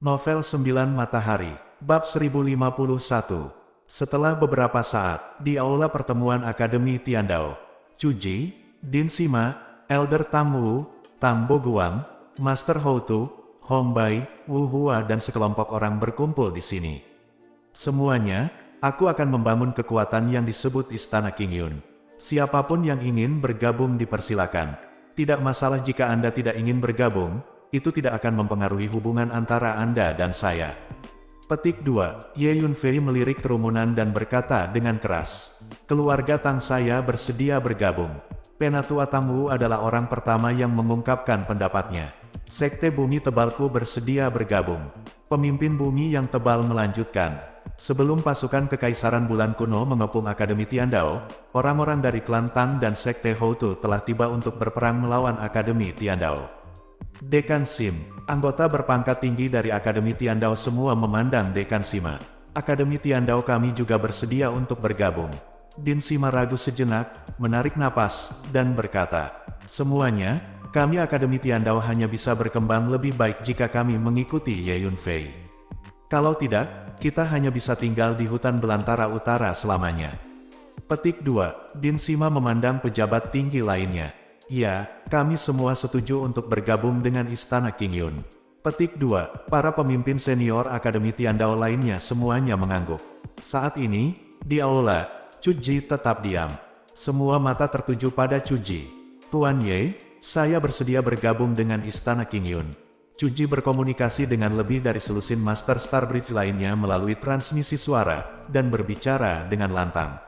Novel 9 Matahari, Bab 1051. Setelah beberapa saat, di aula pertemuan Akademi Tiandao, Cuji, Din Sima, Elder Tam Wu, Tam Boguang, Master Houtu, Hong Bai, Wu Hua dan sekelompok orang berkumpul di sini. Semuanya, aku akan membangun kekuatan yang disebut Istana King Yun. Siapapun yang ingin bergabung dipersilakan. Tidak masalah jika Anda tidak ingin bergabung, itu tidak akan mempengaruhi hubungan antara Anda dan saya. Petik 2. Ye Yunfei melirik kerumunan dan berkata dengan keras, "Keluarga Tang saya bersedia bergabung." Penatua Tam Wu adalah orang pertama yang mengungkapkan pendapatnya. Sekte Bumi Tebalku bersedia bergabung. Pemimpin Bumi yang Tebal melanjutkan, "Sebelum pasukan Kekaisaran Bulan Kuno mengepung Akademi Tiandao, orang-orang dari klan Tang dan Sekte Houtu telah tiba untuk berperang melawan Akademi Tiandao." Dekan Sim, anggota berpangkat tinggi dari Akademi Tiandao semua memandang Dekan Sima. "Akademi Tiandao kami juga bersedia untuk bergabung." Din Sima ragu sejenak, menarik napas, dan berkata, "Semuanya, kami Akademi Tiandao hanya bisa berkembang lebih baik jika kami mengikuti Ye Yunfei. Kalau tidak, kita hanya bisa tinggal di hutan belantara utara selamanya." Petik 2. Din Sima memandang pejabat tinggi lainnya. "Ya, kami semua setuju untuk bergabung dengan Istana King Yun." Petik 2. Para pemimpin senior Akademi Tiandao lainnya semuanya mengangguk. Saat ini, di aula, Cuji tetap diam. Semua mata tertuju pada Cuji. "Tuan Ye, saya bersedia bergabung dengan Istana King Yun." Cuji berkomunikasi dengan lebih dari selusin Master Starbridge lainnya melalui transmisi suara, dan berbicara dengan lantang.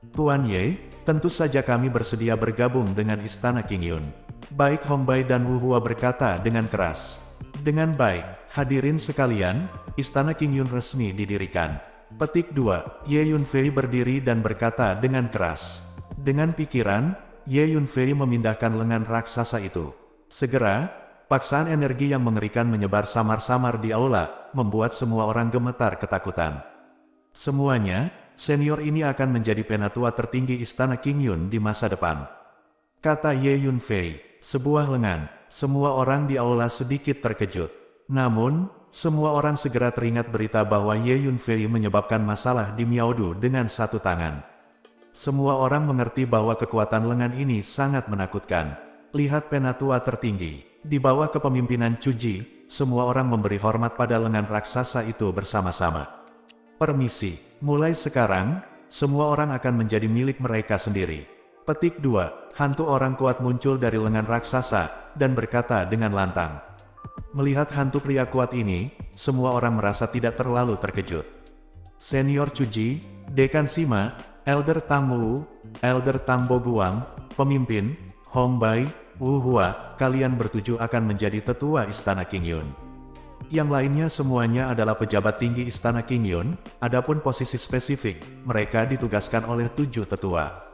"Tuan Ye, tentu saja kami bersedia bergabung dengan Istana King Yun." Baik Hong Bai dan Wu Hua berkata dengan keras. "Dengan baik, hadirin sekalian, Istana King Yun resmi didirikan." Petik 2. Ye Yunfei berdiri dan berkata dengan keras. Dengan pikiran, Ye Yunfei memindahkan lengan raksasa itu. Segera, paksaan energi yang mengerikan menyebar samar-samar di aula, membuat semua orang gemetar ketakutan. "Semuanya, senior ini akan menjadi penatua tertinggi Istana King Yun di masa depan," kata Ye Yunfei. Sebuah lengan. Semua orang di aula sedikit terkejut. Namun, semua orang segera teringat berita bahwa Ye Yunfei menyebabkan masalah di Miaodu dengan satu tangan. Semua orang mengerti bahwa kekuatan lengan ini sangat menakutkan. Lihat penatua tertinggi. Di bawah kepemimpinan Cuji, semua orang memberi hormat pada lengan raksasa itu bersama-sama. "Permisi, mulai sekarang, semua orang akan menjadi milik mereka sendiri." Petik 2. Hantu orang kuat muncul dari lengan raksasa, dan berkata dengan lantang. Melihat hantu pria kuat ini, semua orang merasa tidak terlalu terkejut. Senior Cuji, Dekan Sima, Elder Tam Wu, Elder Tam Boguang, pemimpin, Hong Bai, Wu Hua, kalian bertujuh akan menjadi tetua Istana King Yun. Yang lainnya semuanya adalah pejabat tinggi Istana King Yun, adapun posisi spesifik, mereka ditugaskan oleh 7 tetua.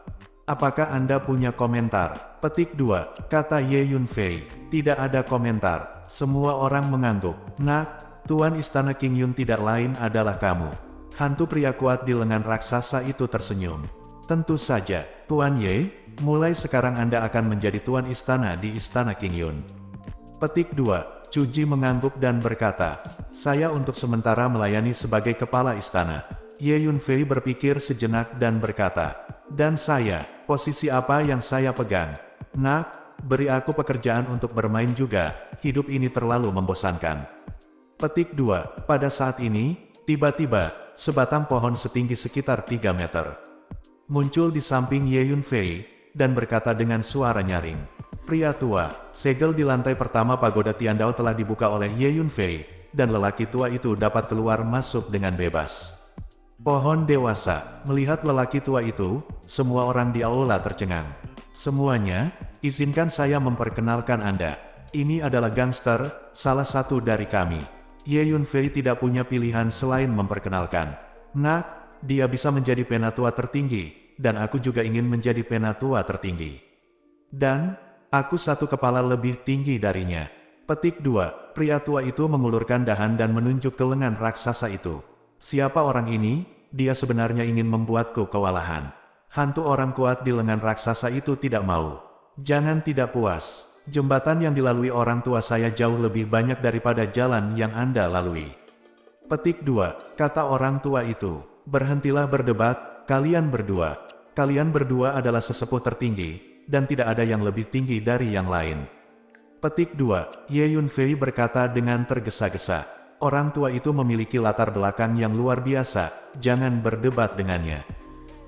Apakah Anda punya komentar? Petik 2, kata Ye Yunfei. Tidak ada komentar. Semua orang mengangguk. "Nak, Tuan Istana King Yun tidak lain adalah kamu." Hantu pria kuat di lengan raksasa itu tersenyum. "Tentu saja, Tuan Ye, mulai sekarang Anda akan menjadi Tuan Istana di Istana King Yun." Petik 2, Cuji mengangguk dan berkata, "Saya untuk sementara melayani sebagai kepala istana." Ye Yunfei berpikir sejenak dan berkata, "Dan saya, posisi apa yang saya pegang? Nak, beri aku pekerjaan untuk bermain juga, hidup ini terlalu membosankan." Petik 2, pada saat ini, tiba-tiba, sebatang pohon setinggi sekitar 3 meter muncul di samping Ye Yunfei, dan berkata dengan suara nyaring, "Pria tua, segel di lantai pertama pagoda Tiandao telah dibuka oleh Ye Yunfei, dan lelaki tua itu dapat keluar masuk dengan bebas." Pohon dewasa. Melihat lelaki tua itu, semua orang di aula tercengang. "Semuanya, izinkan saya memperkenalkan Anda. Ini adalah gangster, salah satu dari kami." Ye Yunfei tidak punya pilihan selain memperkenalkan. "Nak, dia bisa menjadi penatua tertinggi, dan aku juga ingin menjadi penatua tertinggi. Dan, aku satu kepala lebih tinggi darinya." Petik 2, pria tua itu mengulurkan dahan dan menunjuk ke lengan raksasa itu. "Siapa orang ini? Dia sebenarnya ingin membuatku kewalahan." Hantu orang kuat di lengan raksasa itu tidak mau. "Jangan tidak puas. jembatan yang dilalui orang tua saya jauh lebih banyak daripada jalan yang Anda lalui. Petik 2. Kata orang tua itu, berhentilah berdebat, kalian berdua. Kalian berdua adalah sesepuh tertinggi, dan tidak ada yang lebih tinggi dari yang lain. Petik 2. Ye Yunfei berkata dengan tergesa-gesa, orang tua itu memiliki latar belakang yang luar biasa, jangan berdebat dengannya.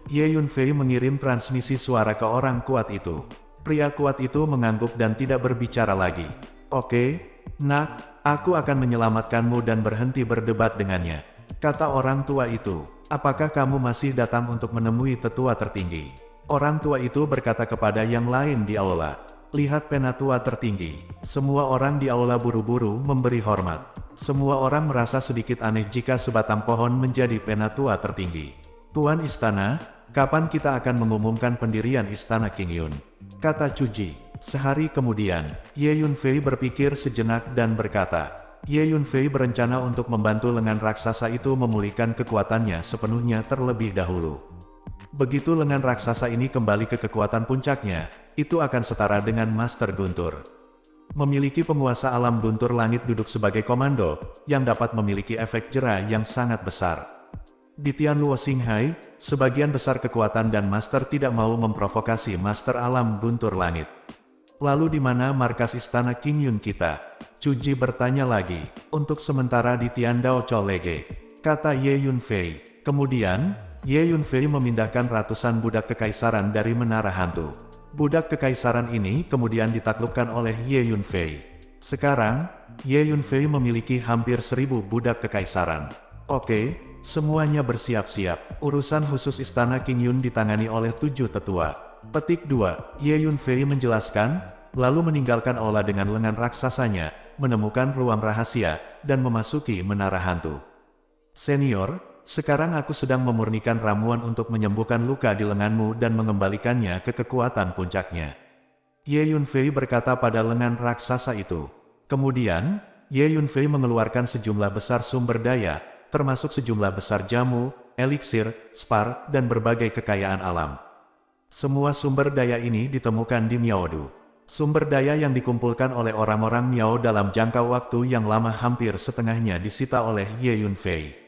Ye Yunfei mengirim transmisi suara ke orang kuat itu. Pria kuat itu mengangguk dan tidak berbicara lagi. Oke, nak, aku akan menyelamatkanmu dan berhenti berdebat dengannya. Kata orang tua itu, apakah kamu masih datang untuk menemui tetua tertinggi? Orang tua itu berkata kepada yang lain di aula. Lihat penatua tertinggi. Semua orang di aula buru-buru memberi hormat. Semua orang merasa sedikit aneh jika sebatang pohon menjadi penatua tertinggi. Tuan istana, kapan kita akan mengumumkan pendirian istana King Yun? Kata Cuji. Sehari kemudian, Ye Yunfei berpikir sejenak dan berkata, Ye Yunfei berencana untuk membantu lengan raksasa itu memulihkan kekuatannya sepenuhnya terlebih dahulu. Begitu lengan raksasa ini kembali ke kekuatan puncaknya, itu akan setara dengan Master Guntur. Memiliki penguasa alam guntur langit duduk sebagai komando, yang dapat memiliki efek jera yang sangat besar. Di Tianluo Xinghai, sebagian besar kekuatan dan Master tidak mau memprovokasi Master alam guntur langit. Lalu di mana markas istana King Yun kita? Cuji bertanya lagi. Untuk sementara di Tiandao Cholege, kata Ye Yunfei. Kemudian, Ye Yunfei memindahkan ratusan budak kekaisaran dari menara hantu. Budak kekaisaran ini kemudian ditaklukkan oleh Ye Yunfei. Sekarang, Ye Yunfei memiliki hampir 1000 budak kekaisaran. Oke, semuanya bersiap-siap. Urusan khusus istana King Yun ditangani oleh 7 tetua. Petik 2. Ye Yunfei menjelaskan, lalu meninggalkan aula dengan lengan raksasanya, menemukan ruang rahasia, dan memasuki menara hantu. Senior, sekarang aku sedang memurnikan ramuan untuk menyembuhkan luka di lenganmu dan mengembalikannya ke kekuatan puncaknya. Ye Yunfei berkata pada lengan raksasa itu. Kemudian, Ye Yunfei mengeluarkan sejumlah besar sumber daya, termasuk sejumlah besar jamu, eliksir, spar, dan berbagai kekayaan alam. Semua sumber daya ini ditemukan di Miaodu. Sumber daya yang dikumpulkan oleh orang-orang Miao dalam jangka waktu yang lama hampir setengahnya disita oleh Ye Yunfei.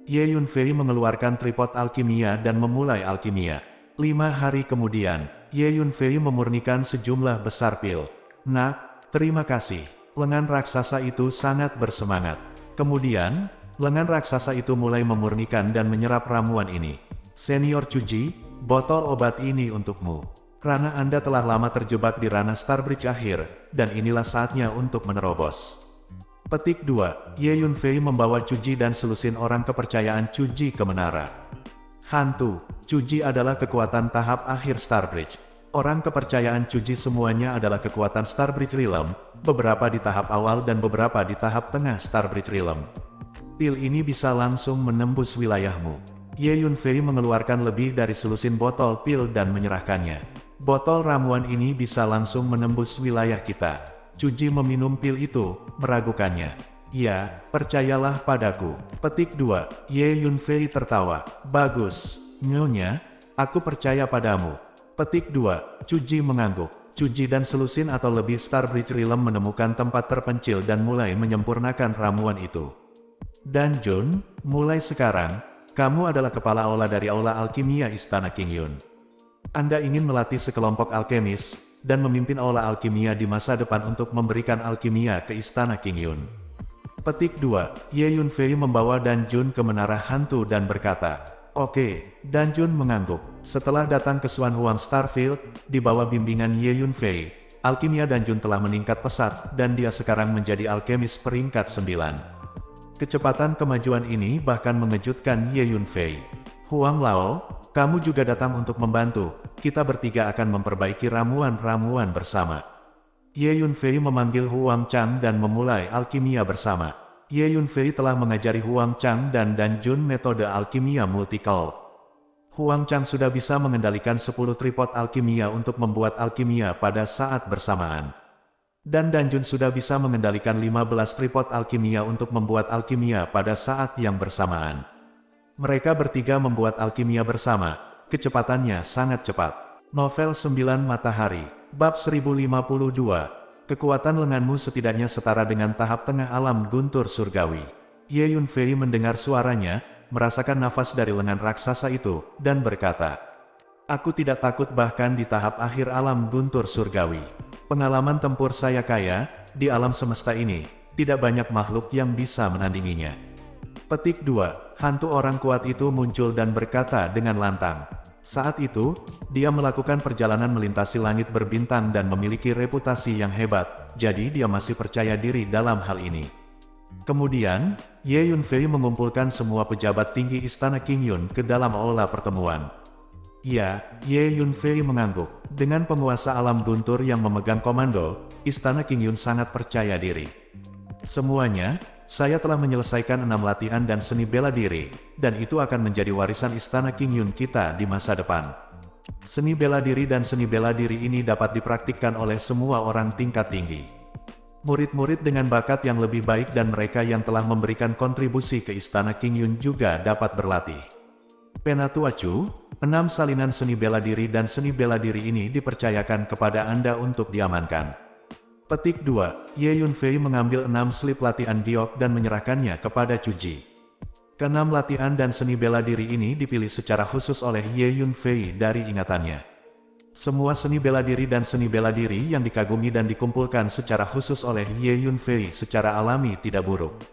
Ye Yunfei mengeluarkan tripod alkimia dan memulai alkimia. 5 hari kemudian, Ye Yunfei memurnikan sejumlah besar pil. Nak, terima kasih. Lengan raksasa itu sangat bersemangat. Kemudian, lengan raksasa itu mulai memurnikan dan menyerap ramuan ini. Senior Cuji, botol obat ini untukmu. Karena Anda telah lama terjebak di ranah Starbridge akhir, dan inilah saatnya untuk menerobos. Petik 2. Ye Yunfei membawa Cuji dan selusin orang kepercayaan Cuji ke menara hantu. Cuji adalah kekuatan tahap akhir Starbridge. Orang kepercayaan Cuji semuanya adalah kekuatan Starbridge Realm, beberapa di tahap awal dan beberapa di tahap tengah Starbridge Realm. Pil ini bisa langsung menembus wilayahmu. Ye Yunfei mengeluarkan lebih dari selusin botol pil dan menyerahkannya. Botol ramuan ini bisa langsung menembus wilayah kita. Cuji meminum pil itu, meragukannya. Ya, percayalah padaku. Petik 2. Ye Yunfei tertawa. Bagus, Nyonya, aku percaya padamu. Petik 2. Cuji mengangguk. Cuji dan selusin atau lebih Starbridge Realm menemukan tempat terpencil dan mulai menyempurnakan ramuan itu. Dan Jun, mulai sekarang, kamu adalah kepala aula dari aula alkimia istana King Yun. Anda ingin melatih sekelompok alkemis, dan memimpin aula alkimia di masa depan untuk memberikan alkimia ke istana King Yun. Petik 2. Ye Yunfei membawa Dan Jun ke menara hantu dan berkata, Oke, Dan Jun mengangguk. Setelah datang ke Xuan Huang Starfield, di bawah bimbingan Ye Yunfei, alkimia Dan Jun telah meningkat pesat dan dia sekarang menjadi alkemis peringkat 9. Kecepatan kemajuan ini bahkan mengejutkan Ye Yunfei. Huang Lao, kamu juga datang untuk membantu. Kita bertiga akan memperbaiki ramuan-ramuan bersama. Ye Yunfei memanggil Huang Chang dan memulai alkimia bersama. Ye Yunfei telah mengajari Huang Chang dan Dan Jun metode alkimia multikal. Huang Chang sudah bisa mengendalikan 10 tripod alkimia untuk membuat alkimia pada saat bersamaan. Dan Dan Jun sudah bisa mengendalikan 15 tripod alkimia untuk membuat alkimia pada saat yang bersamaan. Mereka bertiga membuat alkimia bersama, kecepatannya sangat cepat. Novel 9 Matahari, Bab 1052, kekuatan lenganmu setidaknya setara dengan tahap tengah alam guntur surgawi. Ye Yunfei mendengar suaranya, merasakan nafas dari lengan raksasa itu, dan berkata, "Aku tidak takut bahkan di tahap akhir alam guntur surgawi. Pengalaman tempur saya kaya, di alam semesta ini, tidak banyak makhluk yang bisa menandinginya." Petik 2. Hantu orang kuat itu muncul dan berkata dengan lantang. Saat itu, dia melakukan perjalanan melintasi langit berbintang dan memiliki reputasi yang hebat, jadi dia masih percaya diri dalam hal ini. Kemudian, Ye Yunfei mengumpulkan semua pejabat tinggi Istana Qingyun ke dalam aula pertemuan. Ya, Ye Yunfei mengangguk. Dengan penguasa alam guntur yang memegang komando, Istana Qingyun sangat percaya diri. Semuanya, saya telah menyelesaikan 6 latihan dan seni bela diri, dan itu akan menjadi warisan Istana Qingyun kita di masa depan. Seni bela diri dan seni bela diri ini dapat dipraktikkan oleh semua orang tingkat tinggi. Murid-murid dengan bakat yang lebih baik dan mereka yang telah memberikan kontribusi ke Istana Qingyun juga dapat berlatih. Penatuacu, 6 salinan seni bela diri dan seni bela diri ini dipercayakan kepada Anda untuk diamankan. Petik 2. Ye Yunfei mengambil 6 slip latihan giok dan menyerahkannya kepada Cuji. Ke-6 latihan dan seni bela diri ini dipilih secara khusus oleh Ye Yunfei dari ingatannya. Semua seni bela diri dan seni bela diri yang dikagumi dan dikumpulkan secara khusus oleh Ye Yunfei secara alami tidak buruk.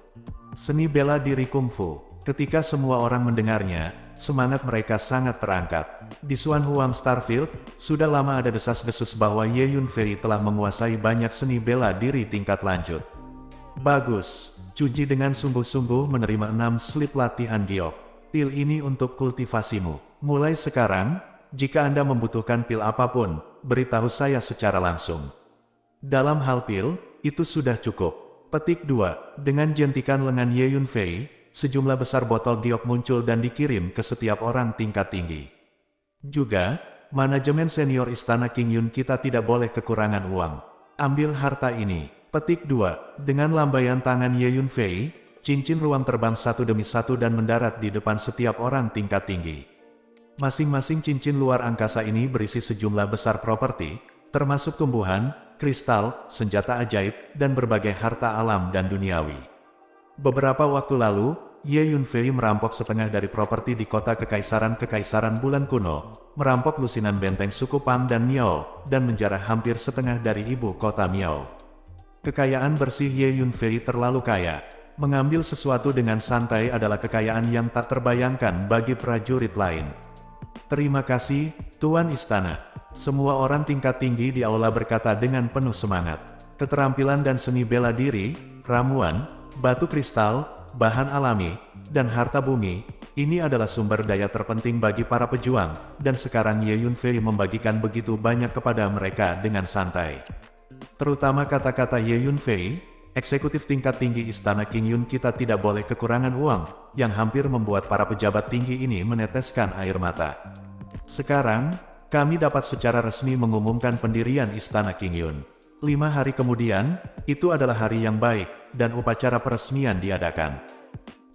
Seni bela diri kungfu. Ketika semua orang mendengarnya, semangat mereka sangat terangkat. Di Xuanhuang Starfield, sudah lama ada desas-desus bahwa Ye Yunfei telah menguasai banyak seni bela diri tingkat lanjut. Bagus, Cuji dengan sungguh-sungguh menerima 6 slip latihan giok. Pil ini untuk kultivasimu. Mulai sekarang, jika Anda membutuhkan pil apapun, beritahu saya secara langsung. Dalam hal pil, itu sudah cukup. Petik 2. Dengan jentikan lengan Ye Yunfei, sejumlah besar botol giok muncul dan dikirim ke setiap orang tingkat tinggi. Juga, manajemen senior Istana Qingyun kita tidak boleh kekurangan uang. Ambil harta ini. Petik 2. Dengan lambaian tangan Ye Yunfei, cincin ruang terbang satu demi satu dan mendarat di depan setiap orang tingkat tinggi. Masing-masing cincin luar angkasa ini berisi sejumlah besar properti, termasuk tumbuhan, kristal, senjata ajaib, dan berbagai harta alam dan duniawi. Beberapa waktu lalu, Ye Yunfei merampok setengah dari properti di kota Kekaisaran Bulan Kuno, merampok lusinan benteng suku Pang dan Miao, dan menjarah hampir setengah dari ibu kota Miao. Kekayaan bersih Ye Yunfei terlalu kaya. Mengambil sesuatu dengan santai adalah kekayaan yang tak terbayangkan bagi prajurit lain. Terima kasih, Tuan Istana. Semua orang tingkat tinggi di aula berkata dengan penuh semangat. Keterampilan dan seni bela diri, ramuan, batu kristal, bahan alami, dan harta bumi, ini adalah sumber daya terpenting bagi para pejuang, dan sekarang Ye Yunfei membagikan begitu banyak kepada mereka dengan santai. Terutama kata-kata Ye Yunfei, eksekutif tingkat tinggi Istana Qingyun kita tidak boleh kekurangan uang, yang hampir membuat para pejabat tinggi ini meneteskan air mata. Sekarang, kami dapat secara resmi mengumumkan pendirian Istana Qingyun. 5 hari kemudian, itu adalah hari yang baik, dan upacara peresmian diadakan.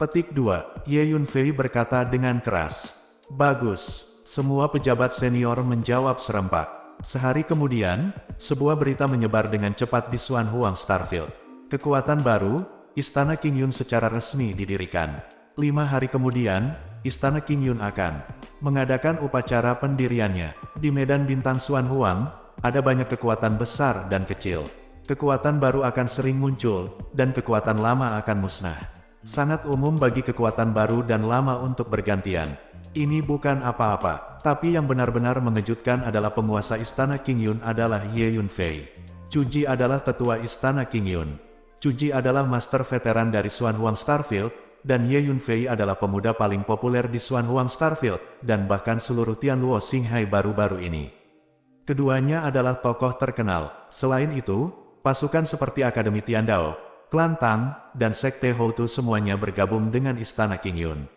Petik 2. Ye Yunfei berkata dengan keras. Bagus, semua pejabat senior menjawab serempak. Sehari kemudian, sebuah berita menyebar dengan cepat di Xuanhuang Starfield. Kekuatan baru, Istana Qingyun secara resmi didirikan. 5 hari kemudian, Istana Qingyun akan mengadakan upacara pendiriannya. Di medan bintang Xuanhuang, ada banyak kekuatan besar dan kecil. Kekuatan baru akan sering muncul, dan kekuatan lama akan musnah. Sangat umum bagi kekuatan baru dan lama untuk bergantian. Ini bukan apa-apa, tapi yang benar-benar mengejutkan adalah penguasa Istana Qingyun adalah Ye Yunfei. Cuji adalah tetua Istana Qingyun. Cuji adalah master veteran dari Xuanhuang Starfield, dan Ye Yunfei adalah pemuda paling populer di Xuanhuang Starfield, dan bahkan seluruh Tianluo Xinghai baru-baru ini. Keduanya adalah tokoh terkenal. Selain itu, pasukan seperti Akademi Tiandao, Klan Tang, dan Sekte Houtu semuanya bergabung dengan Istana Qingyun.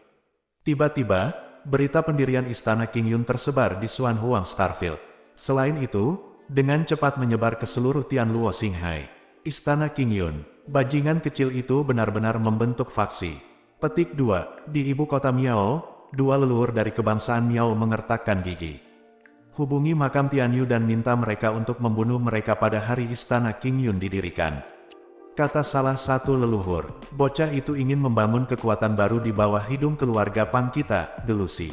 Tiba-tiba, berita pendirian Istana Qingyun tersebar di Xuanhuang Starfield. Selain itu, dengan cepat menyebar ke seluruh Tianluo Xinghai. Istana Qingyun, bajingan kecil itu benar-benar membentuk faksi. Petik 2. Di ibu kota Miao, 2 leluhur dari kebangsaan Miao mengertakkan gigi. Hubungi makam Tian Yu dan minta mereka untuk membunuh mereka pada hari istana King Yun didirikan. Kata salah satu leluhur, bocah itu ingin membangun kekuatan baru di bawah hidung keluarga Pang kita, delusi.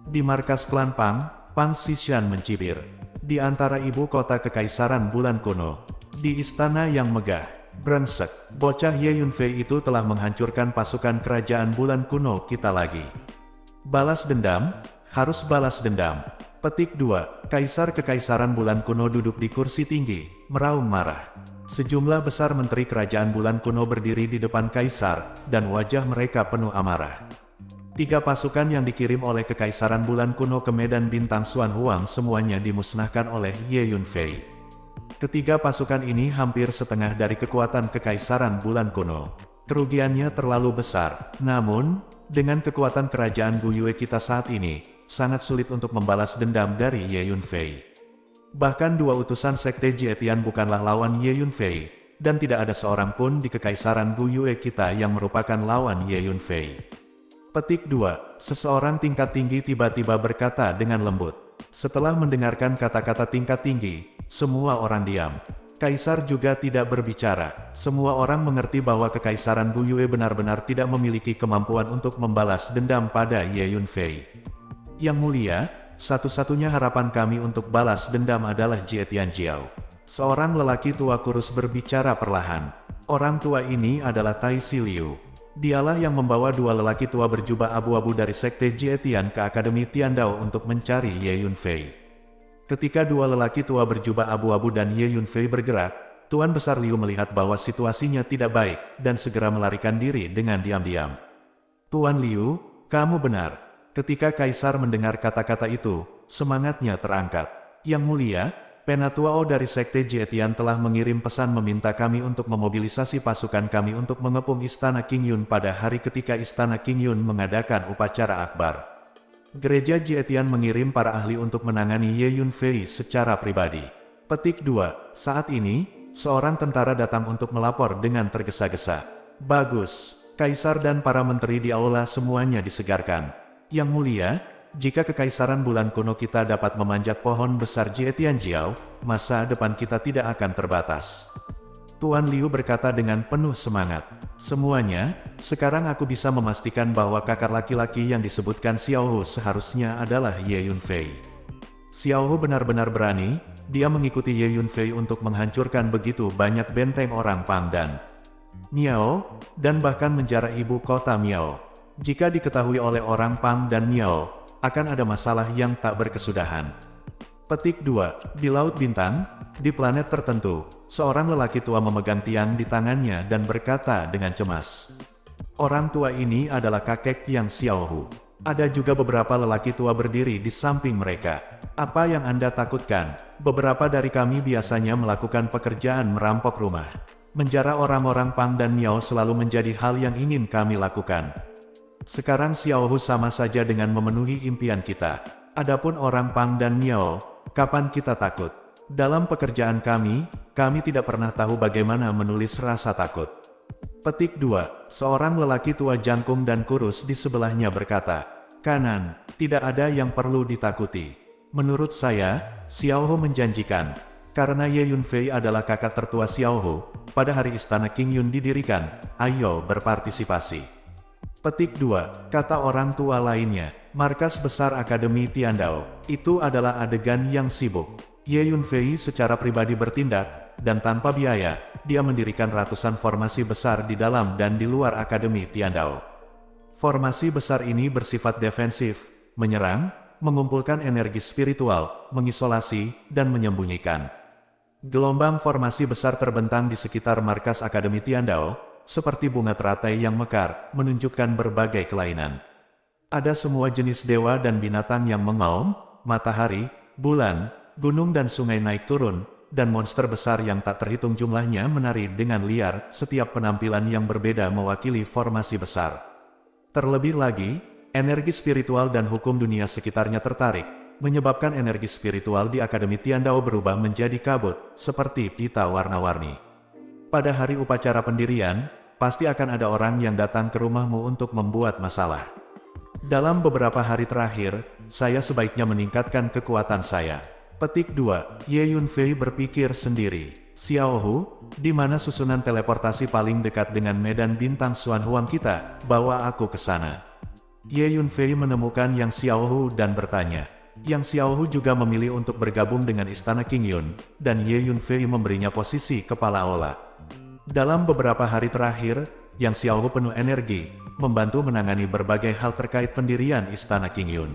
Di markas klan Pang, Pang Xishan mencibir. Di antara ibu kota kekaisaran bulan kuno, di istana yang megah, brengsek, bocah Ye Yunfei itu telah menghancurkan pasukan kerajaan bulan kuno kita lagi. Balas dendam, harus balas dendam. Petik 2, Kaisar Kekaisaran Bulan Kuno duduk di kursi tinggi, meraung marah. Sejumlah besar menteri kerajaan bulan kuno berdiri di depan kaisar, dan wajah mereka penuh amarah. 3 pasukan yang dikirim oleh Kekaisaran Bulan Kuno ke Medan Bintang Xuan Huang semuanya dimusnahkan oleh Ye Yunfei. Ketiga pasukan ini hampir setengah dari kekuatan Kekaisaran Bulan Kuno. Kerugiannya terlalu besar, namun, dengan kekuatan kerajaan Gu Yue kita saat ini, sangat sulit untuk membalas dendam dari Ye Yunfei. Bahkan 2 utusan sekte Jietian bukanlah lawan Ye Yunfei, dan tidak ada seorang pun di Kekaisaran Gu Yue kita yang merupakan lawan Ye Yunfei. Petik 2, seseorang tingkat tinggi tiba-tiba berkata dengan lembut. Setelah mendengarkan kata-kata tingkat tinggi, semua orang diam. Kaisar juga tidak berbicara. Semua orang mengerti bahwa Kekaisaran Gu Yue benar-benar tidak memiliki kemampuan untuk membalas dendam pada Ye Yunfei. Yang mulia, satu-satunya harapan kami untuk balas dendam adalah Jie Tianjiao. Seorang lelaki tua kurus berbicara perlahan. Orang tua ini adalah Tai Si Liu. Dialah yang membawa 2 lelaki tua berjubah abu-abu dari sekte Jietian ke Akademi Tiandao untuk mencari Ye Yunfei. Ketika 2 lelaki tua berjubah abu-abu dan Ye Yunfei bergerak, Tuan Besar Liu melihat bahwa situasinya tidak baik, dan segera melarikan diri dengan diam-diam. Tuan Liu, kamu benar. Ketika Kaisar mendengar kata-kata itu, semangatnya terangkat. Yang mulia, Penatuao dari sekte Jietian telah mengirim pesan meminta kami untuk memobilisasi pasukan kami untuk mengepung Istana King Yun pada hari ketika Istana King Yun mengadakan upacara akbar. Gereja Jietian mengirim para ahli untuk menangani Ye Yunfei secara pribadi. Petik 2, saat ini, seorang tentara datang untuk melapor dengan tergesa-gesa. Bagus, Kaisar dan para menteri di aula semuanya disegarkan. Yang mulia, jika Kekaisaran Bulan Kuno kita dapat memanjat pohon besar Jie Tianjiao, masa depan kita tidak akan terbatas. Tuan Liu berkata dengan penuh semangat. Semuanya, sekarang aku bisa memastikan bahwa kakak laki-laki yang disebutkan Xiaohu seharusnya adalah Ye Yunfei. Xiaohu benar-benar berani, dia mengikuti Ye Yunfei untuk menghancurkan begitu banyak benteng orang Pang dan Miao, dan bahkan menjarah ibu kota Miao. Jika diketahui oleh orang Pang dan Miao, akan ada masalah yang tak berkesudahan. Petik 2, di Laut Bintang, di planet tertentu, seorang lelaki tua memegang tiang di tangannya dan berkata dengan cemas. Orang tua ini adalah kakek yang Xiaohu. Ada juga beberapa lelaki tua berdiri di samping mereka. Apa yang Anda takutkan? Beberapa dari kami biasanya melakukan pekerjaan merampok rumah. Menjara orang-orang Pang dan Miao selalu menjadi hal yang ingin kami lakukan. Sekarang Xiaohu sama saja dengan memenuhi impian kita. Adapun orang Pang dan Miao, kapan kita takut? Dalam pekerjaan kami tidak pernah tahu bagaimana menulis rasa takut. Petik 2, seorang lelaki tua jangkung dan kurus di sebelahnya berkata, kanan, tidak ada yang perlu ditakuti. Menurut saya, Xiaohu menjanjikan. Karena Ye Yunfei adalah kakak tertua Xiaohu, pada hari Istana King Yun didirikan, ayo berpartisipasi. Petik 2, kata orang tua lainnya, markas besar Akademi Tiandao, itu adalah adegan yang sibuk. Ye Yunfei secara pribadi bertindak, dan tanpa biaya, dia mendirikan ratusan formasi besar di dalam dan di luar Akademi Tiandao. Formasi besar ini bersifat defensif, menyerang, mengumpulkan energi spiritual, mengisolasi, dan menyembunyikan. Gelombang formasi besar terbentang di sekitar markas Akademi Tiandao, seperti bunga teratai yang mekar, menunjukkan berbagai kelainan. Ada semua jenis dewa dan binatang yang mengaum, matahari, bulan, gunung dan sungai naik turun, dan monster besar yang tak terhitung jumlahnya menari dengan liar, setiap penampilan yang berbeda mewakili formasi besar. Terlebih lagi, energi spiritual dan hukum dunia sekitarnya tertarik, menyebabkan energi spiritual di Akademi Tiandao berubah menjadi kabut, seperti pita warna-warni. Pada hari upacara pendirian, pasti akan ada orang yang datang ke rumahmu untuk membuat masalah. Dalam beberapa hari terakhir, saya sebaiknya meningkatkan kekuatan saya. Petik 2. Ye Yunfei berpikir sendiri. Xiao Hu, di mana susunan teleportasi paling dekat dengan medan bintang Xuan Huang kita? Bawa aku ke sana. Ye Yunfei menemukan Yang Xiao Hu dan bertanya. Yang Xiao Hu juga memilih untuk bergabung dengan Istana King Yun, dan Ye Yunfei memberinya posisi kepala aula. Dalam beberapa hari terakhir, Yang Xiao Hu penuh energi, membantu menangani berbagai hal terkait pendirian Istana King Yun.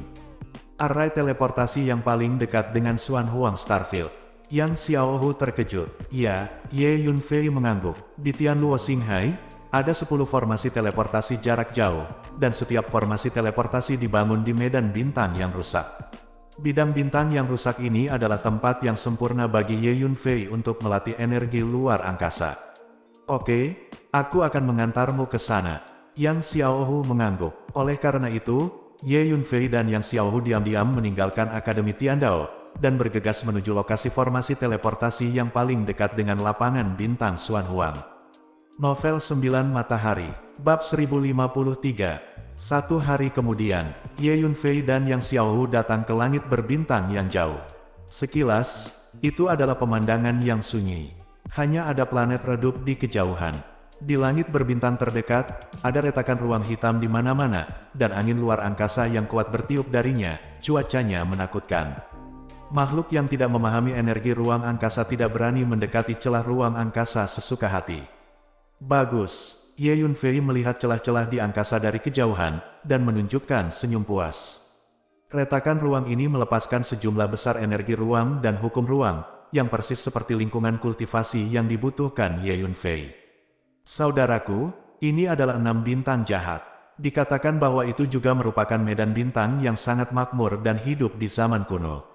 Arai teleportasi yang paling dekat dengan Xuan Huang Starfield. Yang Xiao Hu terkejut. Ya, Ye Yunfei mengangguk. Di Tianluo Xinghai, ada 10 formasi teleportasi jarak jauh, dan setiap formasi teleportasi dibangun di medan bintang yang rusak. Bidang bintang yang rusak ini adalah tempat yang sempurna bagi Ye Yunfei untuk melatih energi luar angkasa. Oke, aku akan mengantarmu ke sana. Yang Xiao Hu mengangguk. Oleh karena itu, Ye Yunfei dan Yang Xiao Hu diam-diam meninggalkan Akademi Tiandao, dan bergegas menuju lokasi formasi teleportasi yang paling dekat dengan lapangan bintang Xuan Huang. Novel 9 Matahari, Bab 1053. Satu hari kemudian, Ye Yunfei dan Yang Xiao Hu datang ke langit berbintang yang jauh. Sekilas, itu adalah pemandangan yang sunyi. Hanya ada planet redup di kejauhan. Di langit berbintang terdekat, ada retakan ruang hitam di mana-mana, dan angin luar angkasa yang kuat bertiup darinya. Cuacanya menakutkan. Makhluk yang tidak memahami energi ruang angkasa tidak berani mendekati celah ruang angkasa sesuka hati. Bagus. Ye Yunfei melihat celah-celah di angkasa dari kejauhan, dan menunjukkan senyum puas. Retakan ruang ini melepaskan sejumlah besar energi ruang dan hukum ruang, yang persis seperti lingkungan kultivasi yang dibutuhkan Ye Yunfei. Saudaraku, ini adalah 6 bintang jahat. Dikatakan bahwa itu juga merupakan medan bintang yang sangat makmur dan hidup di zaman kuno.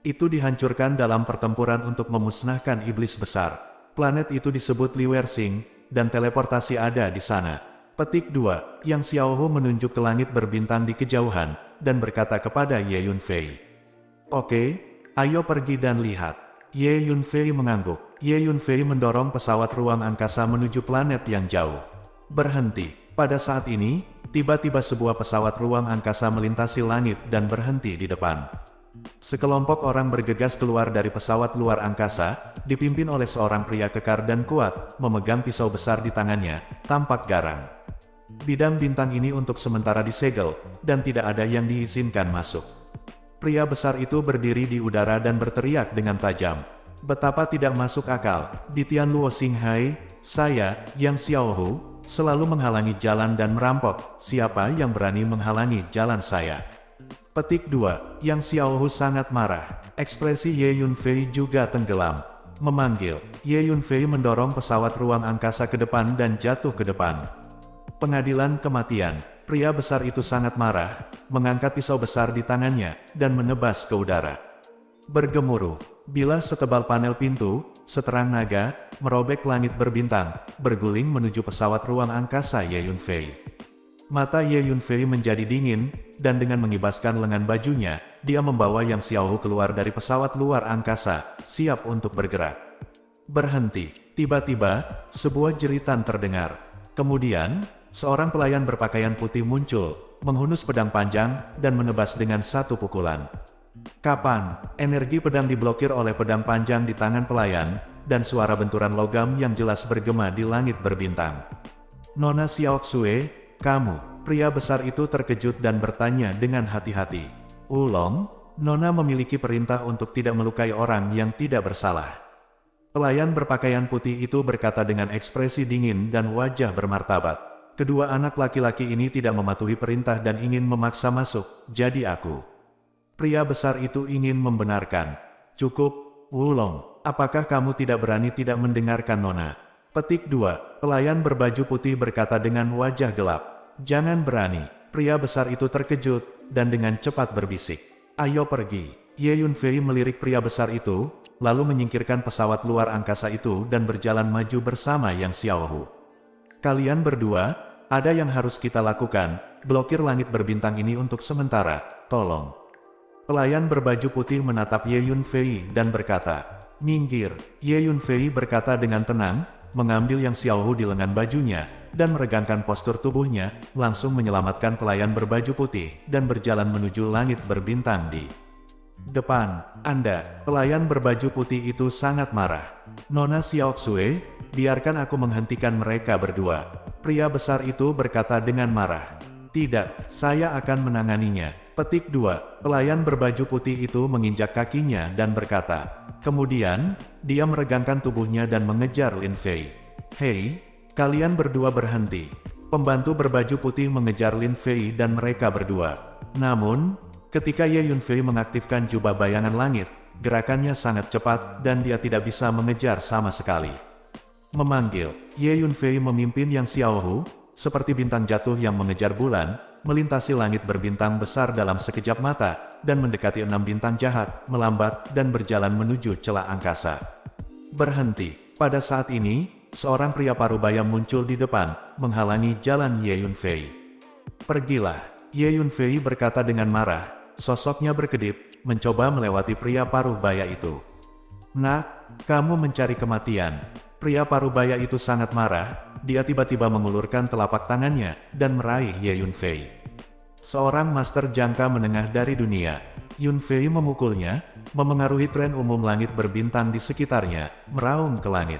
Itu dihancurkan dalam pertempuran untuk memusnahkan iblis besar. Planet itu disebut Liwersing, dan teleportasi ada di sana. Petik 2. Yang Xiao Hu menunjuk ke langit berbintang di kejauhan, dan berkata kepada Ye Yunfei. Oke, ayo pergi dan lihat. Ye Yunfei mengangguk. Ye Yunfei mendorong pesawat ruang angkasa menuju planet yang jauh. Berhenti. Pada saat ini, tiba-tiba sebuah pesawat ruang angkasa melintasi langit dan berhenti di depan. Sekelompok orang bergegas keluar dari pesawat luar angkasa, dipimpin oleh seorang pria kekar dan kuat, memegang pisau besar di tangannya, tampak garang. Bidang bintang ini untuk sementara disegel, dan tidak ada yang diizinkan masuk. Pria besar itu berdiri di udara dan berteriak dengan tajam. Betapa tidak masuk akal, di Tianluo Xinghai, saya, Yang Xiao Hu, selalu menghalangi jalan dan merampok. Siapa yang berani menghalangi jalan saya? Petik 2. Yang Xiao Hu sangat marah. Ekspresi Ye Yunfei juga tenggelam. Memanggil. Ye Yunfei mendorong pesawat ruang angkasa ke depan dan jatuh ke depan. Pengadilan kematian. Pria besar itu sangat marah, mengangkat pisau besar di tangannya, dan menebas ke udara. Bergemuruh. Bilah setebal panel pintu, seterang naga, merobek langit berbintang, berguling menuju pesawat ruang angkasa Ye Yunfei. Mata Ye Yunfei menjadi dingin, dan dengan mengibaskan lengan bajunya, dia membawa Yang Xiao Hu keluar dari pesawat luar angkasa, siap untuk bergerak. Berhenti. Tiba-tiba, sebuah jeritan terdengar. Kemudian, seorang pelayan berpakaian putih muncul, menghunus pedang panjang, dan menebas dengan satu pukulan. Kapan? Energi pedang diblokir oleh pedang panjang di tangan pelayan, dan suara benturan logam yang jelas bergema di langit berbintang. Nona Xiaoxue, kamu. Pria besar itu terkejut dan bertanya dengan hati-hati. Ulong, Nona memiliki perintah untuk tidak melukai orang yang tidak bersalah. Pelayan berpakaian putih itu berkata dengan ekspresi dingin dan wajah bermartabat. Kedua anak laki-laki ini tidak mematuhi perintah dan ingin memaksa masuk, jadi aku. Pria besar itu ingin membenarkan. Cukup, Wulong, apakah kamu tidak berani tidak mendengarkan Nona? Petik 2. Pelayan berbaju putih berkata dengan wajah gelap. Jangan berani. Pria besar itu terkejut, dan dengan cepat berbisik. Ayo pergi. Ye Yunfei melirik pria besar itu, lalu menyingkirkan pesawat luar angkasa itu dan berjalan maju bersama Yang Xiao Hu. Kalian berdua, ada yang harus kita lakukan, blokir langit berbintang ini untuk sementara, tolong. Pelayan berbaju putih menatap Ye Yunfei dan berkata, minggir. Ye Yunfei berkata dengan tenang, mengambil Yang Xiao Hu di lengan bajunya, dan meregangkan postur tubuhnya, langsung menyelamatkan pelayan berbaju putih, dan berjalan menuju langit berbintang di depan Anda. Pelayan berbaju putih itu sangat marah. Nona Xiaoxue, biarkan aku menghentikan mereka berdua. Pria besar itu berkata dengan marah. Tidak, saya akan menanganinya. Petik 2. Pelayan berbaju putih itu menginjak kakinya dan berkata. Kemudian, dia meregangkan tubuhnya dan mengejar Lin Fei. Hei, kalian berdua berhenti. Pembantu berbaju putih mengejar Lin Fei dan mereka berdua. Namun, ketika Ye Yunfei mengaktifkan jubah bayangan langit, gerakannya sangat cepat dan dia tidak bisa mengejar sama sekali. Memanggil, Ye Yunfei memimpin Yang Xiaohu, seperti bintang jatuh yang mengejar bulan, melintasi langit berbintang besar dalam sekejap mata, dan mendekati 6 bintang jahat, melambat, dan berjalan menuju celah angkasa. Berhenti. Pada saat ini, seorang pria parubaya muncul di depan, menghalangi jalan Ye Yunfei. Pergilah, Ye Yunfei berkata dengan marah, sosoknya berkedip, mencoba melewati pria parubaya itu. Nak, kamu mencari kematian. Pria parubaya itu sangat marah, dia tiba-tiba mengulurkan telapak tangannya, dan meraih Ye Yunfei. Seorang master jangka menengah dari dunia, Yunfei memukulnya, memengaruhi tren umum langit berbintang di sekitarnya, meraung ke langit.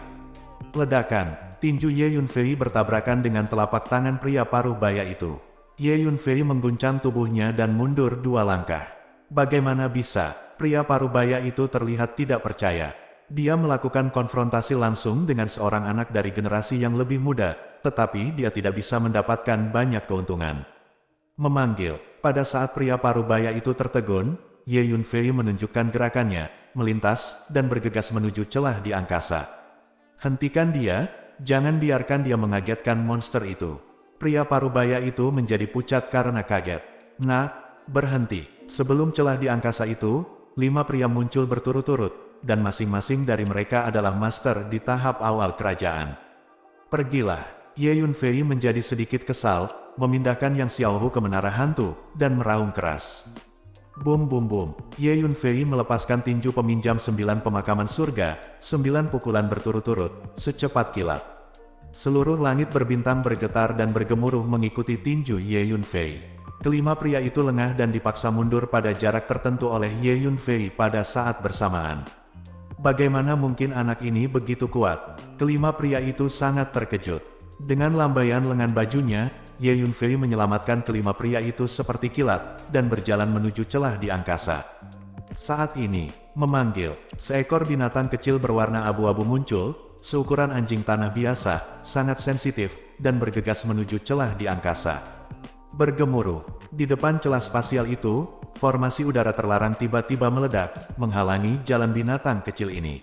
Ledakan, tinju Ye Yunfei bertabrakan dengan telapak tangan pria parubaya itu. Ye Yunfei mengguncang tubuhnya dan mundur 2 langkah. Bagaimana bisa? Pria parubaya itu terlihat tidak percaya. Dia melakukan konfrontasi langsung dengan seorang anak dari generasi yang lebih muda, tetapi dia tidak bisa mendapatkan banyak keuntungan. Memanggil, pada saat pria parubaya itu tertegun, Ye Yunfei menunjukkan gerakannya, melintas, dan bergegas menuju celah di angkasa. Hentikan dia, jangan biarkan dia mengagetkan monster itu. Pria parubaya itu menjadi pucat karena kaget. Nak, berhenti. Sebelum celah di angkasa itu, 5 pria muncul berturut-turut, dan masing-masing dari mereka adalah master di tahap awal kerajaan. Pergilah, Ye Yunfei menjadi sedikit kesal, memindahkan Yang Xiaohu ke menara hantu, dan meraung keras. Bum bum bum, Ye Yunfei melepaskan tinju peminjam 9 pemakaman surga, 9 pukulan berturut-turut, secepat kilat. Seluruh langit berbintang bergetar dan bergemuruh mengikuti tinju Ye Yunfei. Kelima pria itu lengah dan dipaksa mundur pada jarak tertentu oleh Ye Yunfei pada saat bersamaan. Bagaimana mungkin anak ini begitu kuat? Kelima pria itu sangat terkejut. Dengan lambaian lengan bajunya, Ye Yunfei menyelamatkan kelima pria itu seperti kilat, dan berjalan menuju celah di angkasa. Saat ini, memanggil, seekor binatang kecil berwarna abu-abu muncul, seukuran anjing tanah biasa, sangat sensitif, dan bergegas menuju celah di angkasa. Bergemuruh, di depan celah spasial itu, formasi udara terlarang tiba-tiba meledak, menghalangi jalan binatang kecil ini.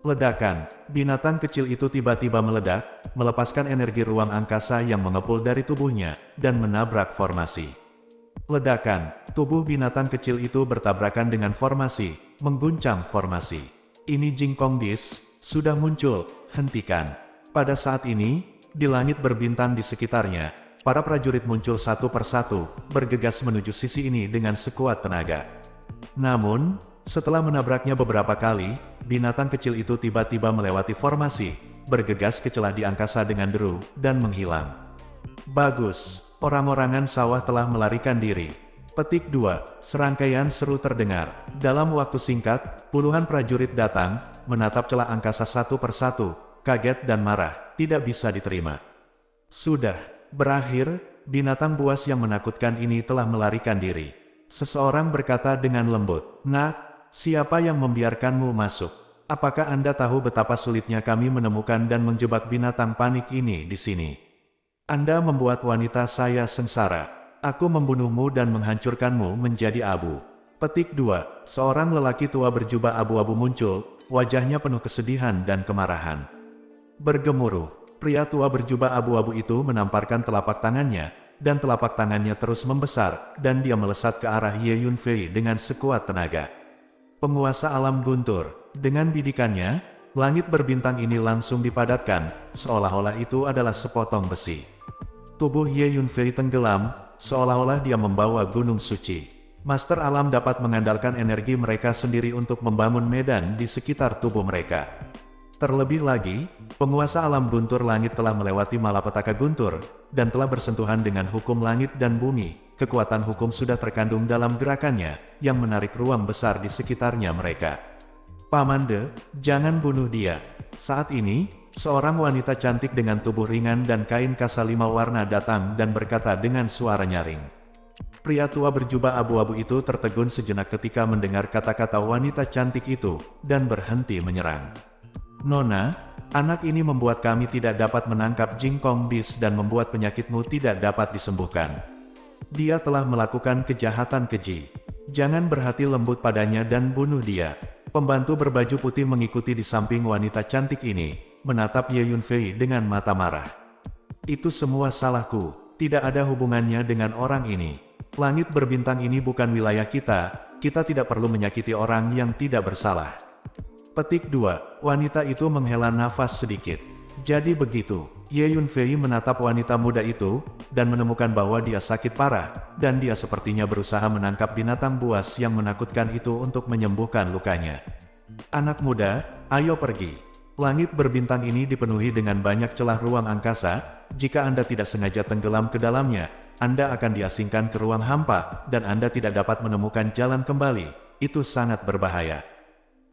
Ledakan, binatang kecil itu tiba-tiba meledak, melepaskan energi ruang angkasa yang mengepul dari tubuhnya, dan menabrak formasi. Ledakan, tubuh binatang kecil itu bertabrakan dengan formasi, mengguncang formasi. Ini Jingkong Dis, sudah muncul, hentikan. Pada saat ini, di langit berbintang di sekitarnya, para prajurit muncul satu persatu, bergegas menuju sisi ini dengan sekuat tenaga. Namun, setelah menabraknya beberapa kali, binatang kecil itu tiba-tiba melewati formasi, bergegas ke celah di angkasa dengan deru, dan menghilang. Bagus, orang-orangan sawah telah melarikan diri. Petik 2, serangkaian seru terdengar. Dalam waktu singkat, puluhan prajurit datang, menatap celah angkasa satu persatu, kaget dan marah, tidak bisa diterima. Sudah. Berakhir, binatang buas yang menakutkan ini telah melarikan diri. Seseorang berkata dengan lembut, Nak, siapa yang membiarkanmu masuk? Apakah Anda tahu betapa sulitnya kami menemukan dan menjebak binatang panik ini di sini? Anda membuat wanita saya sengsara. Aku membunuhmu dan menghancurkanmu menjadi abu. Petik 2, seorang lelaki tua berjubah abu-abu muncul, wajahnya penuh kesedihan dan kemarahan. Bergemuruh. Pria tua berjubah abu-abu itu menamparkan telapak tangannya, dan telapak tangannya terus membesar, dan dia melesat ke arah Ye Yunfei dengan sekuat tenaga. Penguasa alam guntur, dengan bidikannya, langit berbintang ini langsung dipadatkan, seolah-olah itu adalah sepotong besi. Tubuh Ye Yunfei tenggelam, seolah-olah dia membawa gunung suci. Master alam dapat mengandalkan energi mereka sendiri untuk membangun medan di sekitar tubuh mereka. Terlebih lagi, penguasa alam guntur langit telah melewati malapetaka guntur, dan telah bersentuhan dengan hukum langit dan bumi. Kekuatan hukum sudah terkandung dalam gerakannya, yang menarik ruang besar di sekitarnya mereka. Pamande, jangan bunuh dia. Saat ini, seorang wanita cantik dengan tubuh ringan dan kain kasa 5 warna datang dan berkata dengan suara nyaring. Pria tua berjubah abu-abu itu tertegun sejenak ketika mendengar kata-kata wanita cantik itu, dan berhenti menyerang. Nona, anak ini membuat kami tidak dapat menangkap Jingkong Beast dan membuat penyakitmu tidak dapat disembuhkan. Dia telah melakukan kejahatan keji. Jangan berhati lembut padanya dan bunuh dia. Pembantu berbaju putih mengikuti di samping wanita cantik ini, menatap Ye Yunfei dengan mata marah. Itu semua salahku, tidak ada hubungannya dengan orang ini. Langit berbintang ini bukan wilayah kita tidak perlu menyakiti orang yang tidak bersalah. Petik 2, wanita itu menghela nafas sedikit. Jadi begitu, Ye Yunfei menatap wanita muda itu, dan menemukan bahwa dia sakit parah, dan dia sepertinya berusaha menangkap binatang buas yang menakutkan itu untuk menyembuhkan lukanya. Anak muda, ayo pergi. Langit berbintang ini dipenuhi dengan banyak celah ruang angkasa, jika Anda tidak sengaja tenggelam ke dalamnya, Anda akan diasingkan ke ruang hampa, dan Anda tidak dapat menemukan jalan kembali. Itu sangat berbahaya.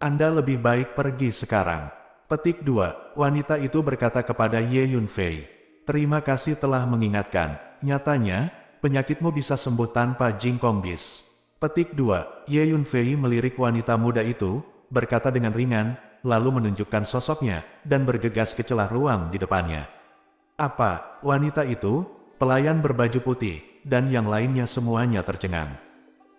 Anda lebih baik pergi sekarang. Petik 2, wanita itu berkata kepada Ye Yunfei. Terima kasih telah mengingatkan. Nyatanya, penyakitmu bisa sembuh tanpa Jingkong Beast. Petik 2, Ye Yunfei melirik wanita muda itu, berkata dengan ringan, lalu menunjukkan sosoknya, dan bergegas ke celah ruang di depannya. Apa, wanita itu? Pelayan berbaju putih, dan yang lainnya semuanya tercengang.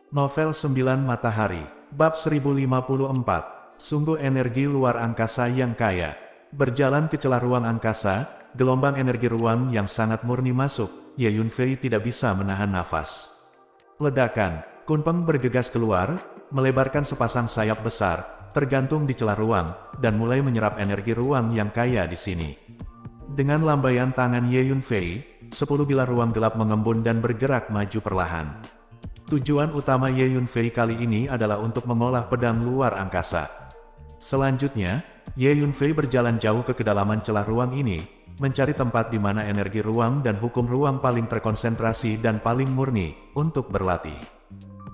Novel 9 Matahari, Bab 1054. Sungguh energi luar angkasa yang kaya. Berjalan ke celah ruang angkasa, gelombang energi ruang yang sangat murni masuk, Ye Yunfei tidak bisa menahan nafas. Ledakan, Kunpeng bergegas keluar, melebarkan sepasang sayap besar, tergantung di celah ruang, dan mulai menyerap energi ruang yang kaya di sini. Dengan lambaian tangan Ye Yunfei, 10 bilah ruang gelap mengembun dan bergerak maju perlahan. Tujuan utama Ye Yunfei kali ini adalah untuk mengolah pedang luar angkasa. Selanjutnya, Ye Yunfei berjalan jauh ke kedalaman celah ruang ini, mencari tempat di mana energi ruang dan hukum ruang paling terkonsentrasi dan paling murni, untuk berlatih.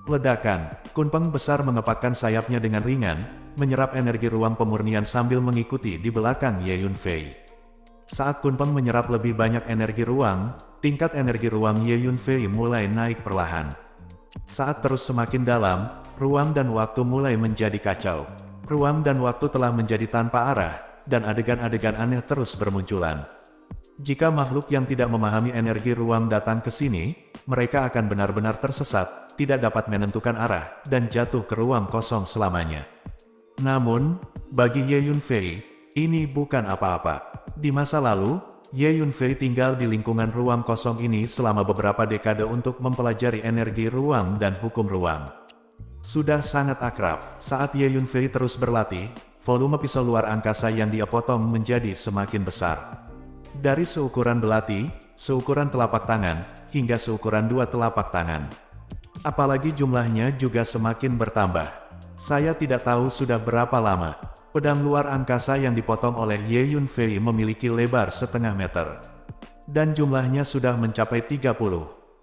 Ledakan, Kunpeng besar mengepakkan sayapnya dengan ringan, menyerap energi ruang pemurnian sambil mengikuti di belakang Ye Yunfei. Saat Kunpeng menyerap lebih banyak energi ruang, tingkat energi ruang Ye Yunfei mulai naik perlahan. Saat terus semakin dalam, ruang dan waktu mulai menjadi kacau. Ruang dan waktu telah menjadi tanpa arah, dan adegan-adegan aneh terus bermunculan. Jika makhluk yang tidak memahami energi ruang datang ke sini, mereka akan benar-benar tersesat, tidak dapat menentukan arah, dan jatuh ke ruang kosong selamanya. Namun, bagi Ye Yunfei, ini bukan apa-apa. Di masa lalu, Ye Yunfei tinggal di lingkungan ruang kosong ini selama beberapa dekade untuk mempelajari energi ruang dan hukum ruang. Sudah sangat akrab, saat Ye Yunfei terus berlatih, volume pisau luar angkasa yang dia potong menjadi semakin besar. Dari seukuran belati, seukuran telapak tangan, hingga seukuran 2 telapak tangan. Apalagi jumlahnya juga semakin bertambah. Saya tidak tahu sudah berapa lama. Pedang luar angkasa yang dipotong oleh Ye Yunfei memiliki lebar setengah meter. Dan jumlahnya sudah mencapai 30.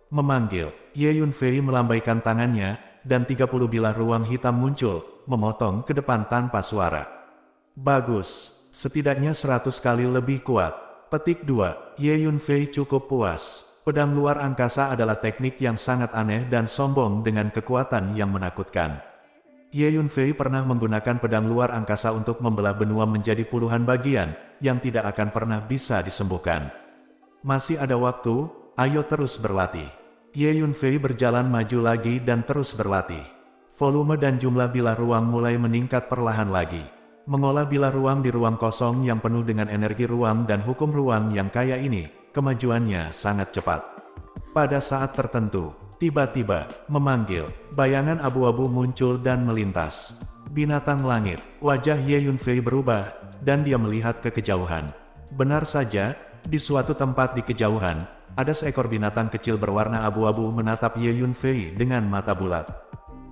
Memanggil, Ye Yunfei melambaikan tangannya, dan 30 bilah ruang hitam muncul, memotong ke depan tanpa suara. Bagus, setidaknya 100 kali lebih kuat. Petik 2, Ye Yunfei cukup puas. Pedang luar angkasa adalah teknik yang sangat aneh dan sombong dengan kekuatan yang menakutkan. Ye Yunfei pernah menggunakan pedang luar angkasa untuk membelah benua menjadi puluhan bagian, yang tidak akan pernah bisa disembuhkan. Masih ada waktu, ayo terus berlatih. Ye Yunfei berjalan maju lagi dan terus berlatih. Volume dan jumlah bilah ruang mulai meningkat perlahan lagi. Mengolah bilah ruang di ruang kosong yang penuh dengan energi ruang dan hukum ruang yang kaya ini, kemajuannya sangat cepat. Pada saat tertentu, tiba-tiba, memanggil, bayangan abu-abu muncul dan melintas. Binatang langit, wajah Ye Yunfei berubah, dan dia melihat ke kejauhan. Benar saja, di suatu tempat di kejauhan, ada seekor binatang kecil berwarna abu-abu menatap Ye Yunfei dengan mata bulat.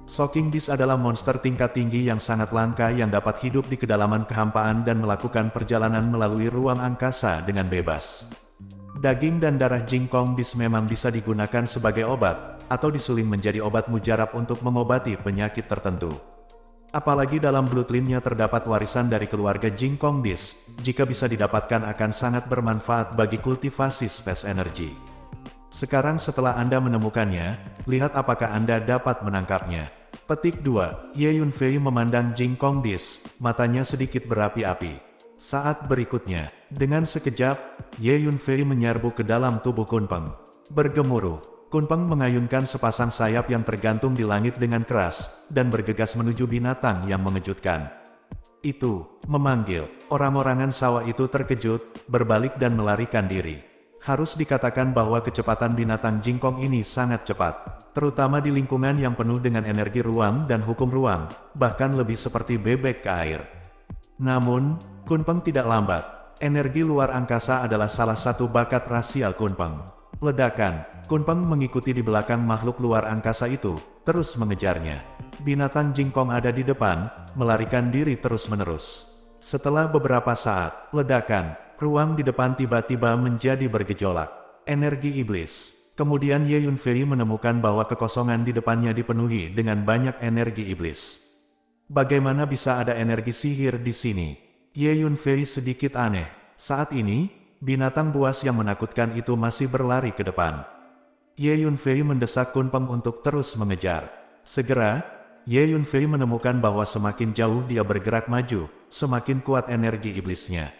Shocking Beast adalah monster tingkat tinggi yang sangat langka yang dapat hidup di kedalaman kehampaan dan melakukan perjalanan melalui ruang angkasa dengan bebas. Daging dan darah Jingkong Beast memang bisa digunakan sebagai obat, atau disuling menjadi obat mujarab untuk mengobati penyakit tertentu. Apalagi dalam bloodline-nya terdapat warisan dari keluarga Jingkong Beast, jika bisa didapatkan akan sangat bermanfaat bagi kultivasi Space Energy. Sekarang setelah Anda menemukannya, lihat apakah Anda dapat menangkapnya. Petik 2. Ye Yunfei memandang Jingkong Beast, matanya sedikit berapi-api. Saat berikutnya, dengan sekejap, Ye Yunfei menyerbu ke dalam tubuh Kunpeng. Bergemuruh, Kunpeng mengayunkan sepasang sayap yang tergantung di langit dengan keras, dan bergegas menuju binatang yang mengejutkan. Itu, memanggil. Orang-orangan sawah itu terkejut, berbalik dan melarikan diri. Harus dikatakan bahwa kecepatan binatang Jingkong ini sangat cepat, terutama di lingkungan yang penuh dengan energi ruang dan hukum ruang, bahkan lebih seperti bebek ke air. Namun, Kunpeng tidak lambat. Energi luar angkasa adalah salah satu bakat rasial Kunpeng. Ledakan, Kunpeng mengikuti di belakang makhluk luar angkasa itu, terus mengejarnya. Binatang Jingkong ada di depan, melarikan diri terus-menerus. Setelah beberapa saat, ledakan, ruang di depan tiba-tiba menjadi bergejolak. Energi iblis. Kemudian Ye Yunfei menemukan bahwa kekosongan di depannya dipenuhi dengan banyak energi iblis. Bagaimana bisa ada energi sihir di sini? Ye Yunfei sedikit aneh. Saat ini, binatang buas yang menakutkan itu masih berlari ke depan. Ye Yunfei mendesak Kunpeng untuk terus mengejar. Segera, Ye Yunfei menemukan bahwa semakin jauh dia bergerak maju, semakin kuat energi iblisnya.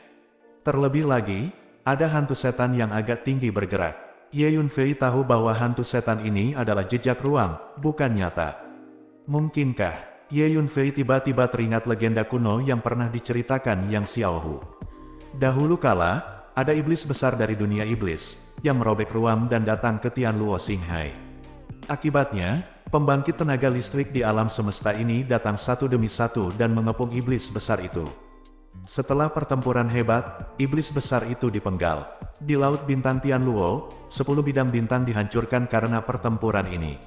Terlebih lagi, ada hantu setan yang agak tinggi bergerak. Ye Yunfei tahu bahwa hantu setan ini adalah jejak ruang, bukan nyata. Mungkinkah Ye Yunfei tiba-tiba teringat legenda kuno yang pernah diceritakan Yang Xiaohu? Dahulu kala, ada iblis besar dari dunia iblis, yang merobek ruang dan datang ke Tianluo Xinghai. Akibatnya, pembangkit tenaga listrik di alam semesta ini datang satu demi satu dan mengepung iblis besar itu. Setelah pertempuran hebat, iblis besar itu dipenggal. Di Laut Bintang Tianluo, 10 bidang bintang dihancurkan karena pertempuran ini.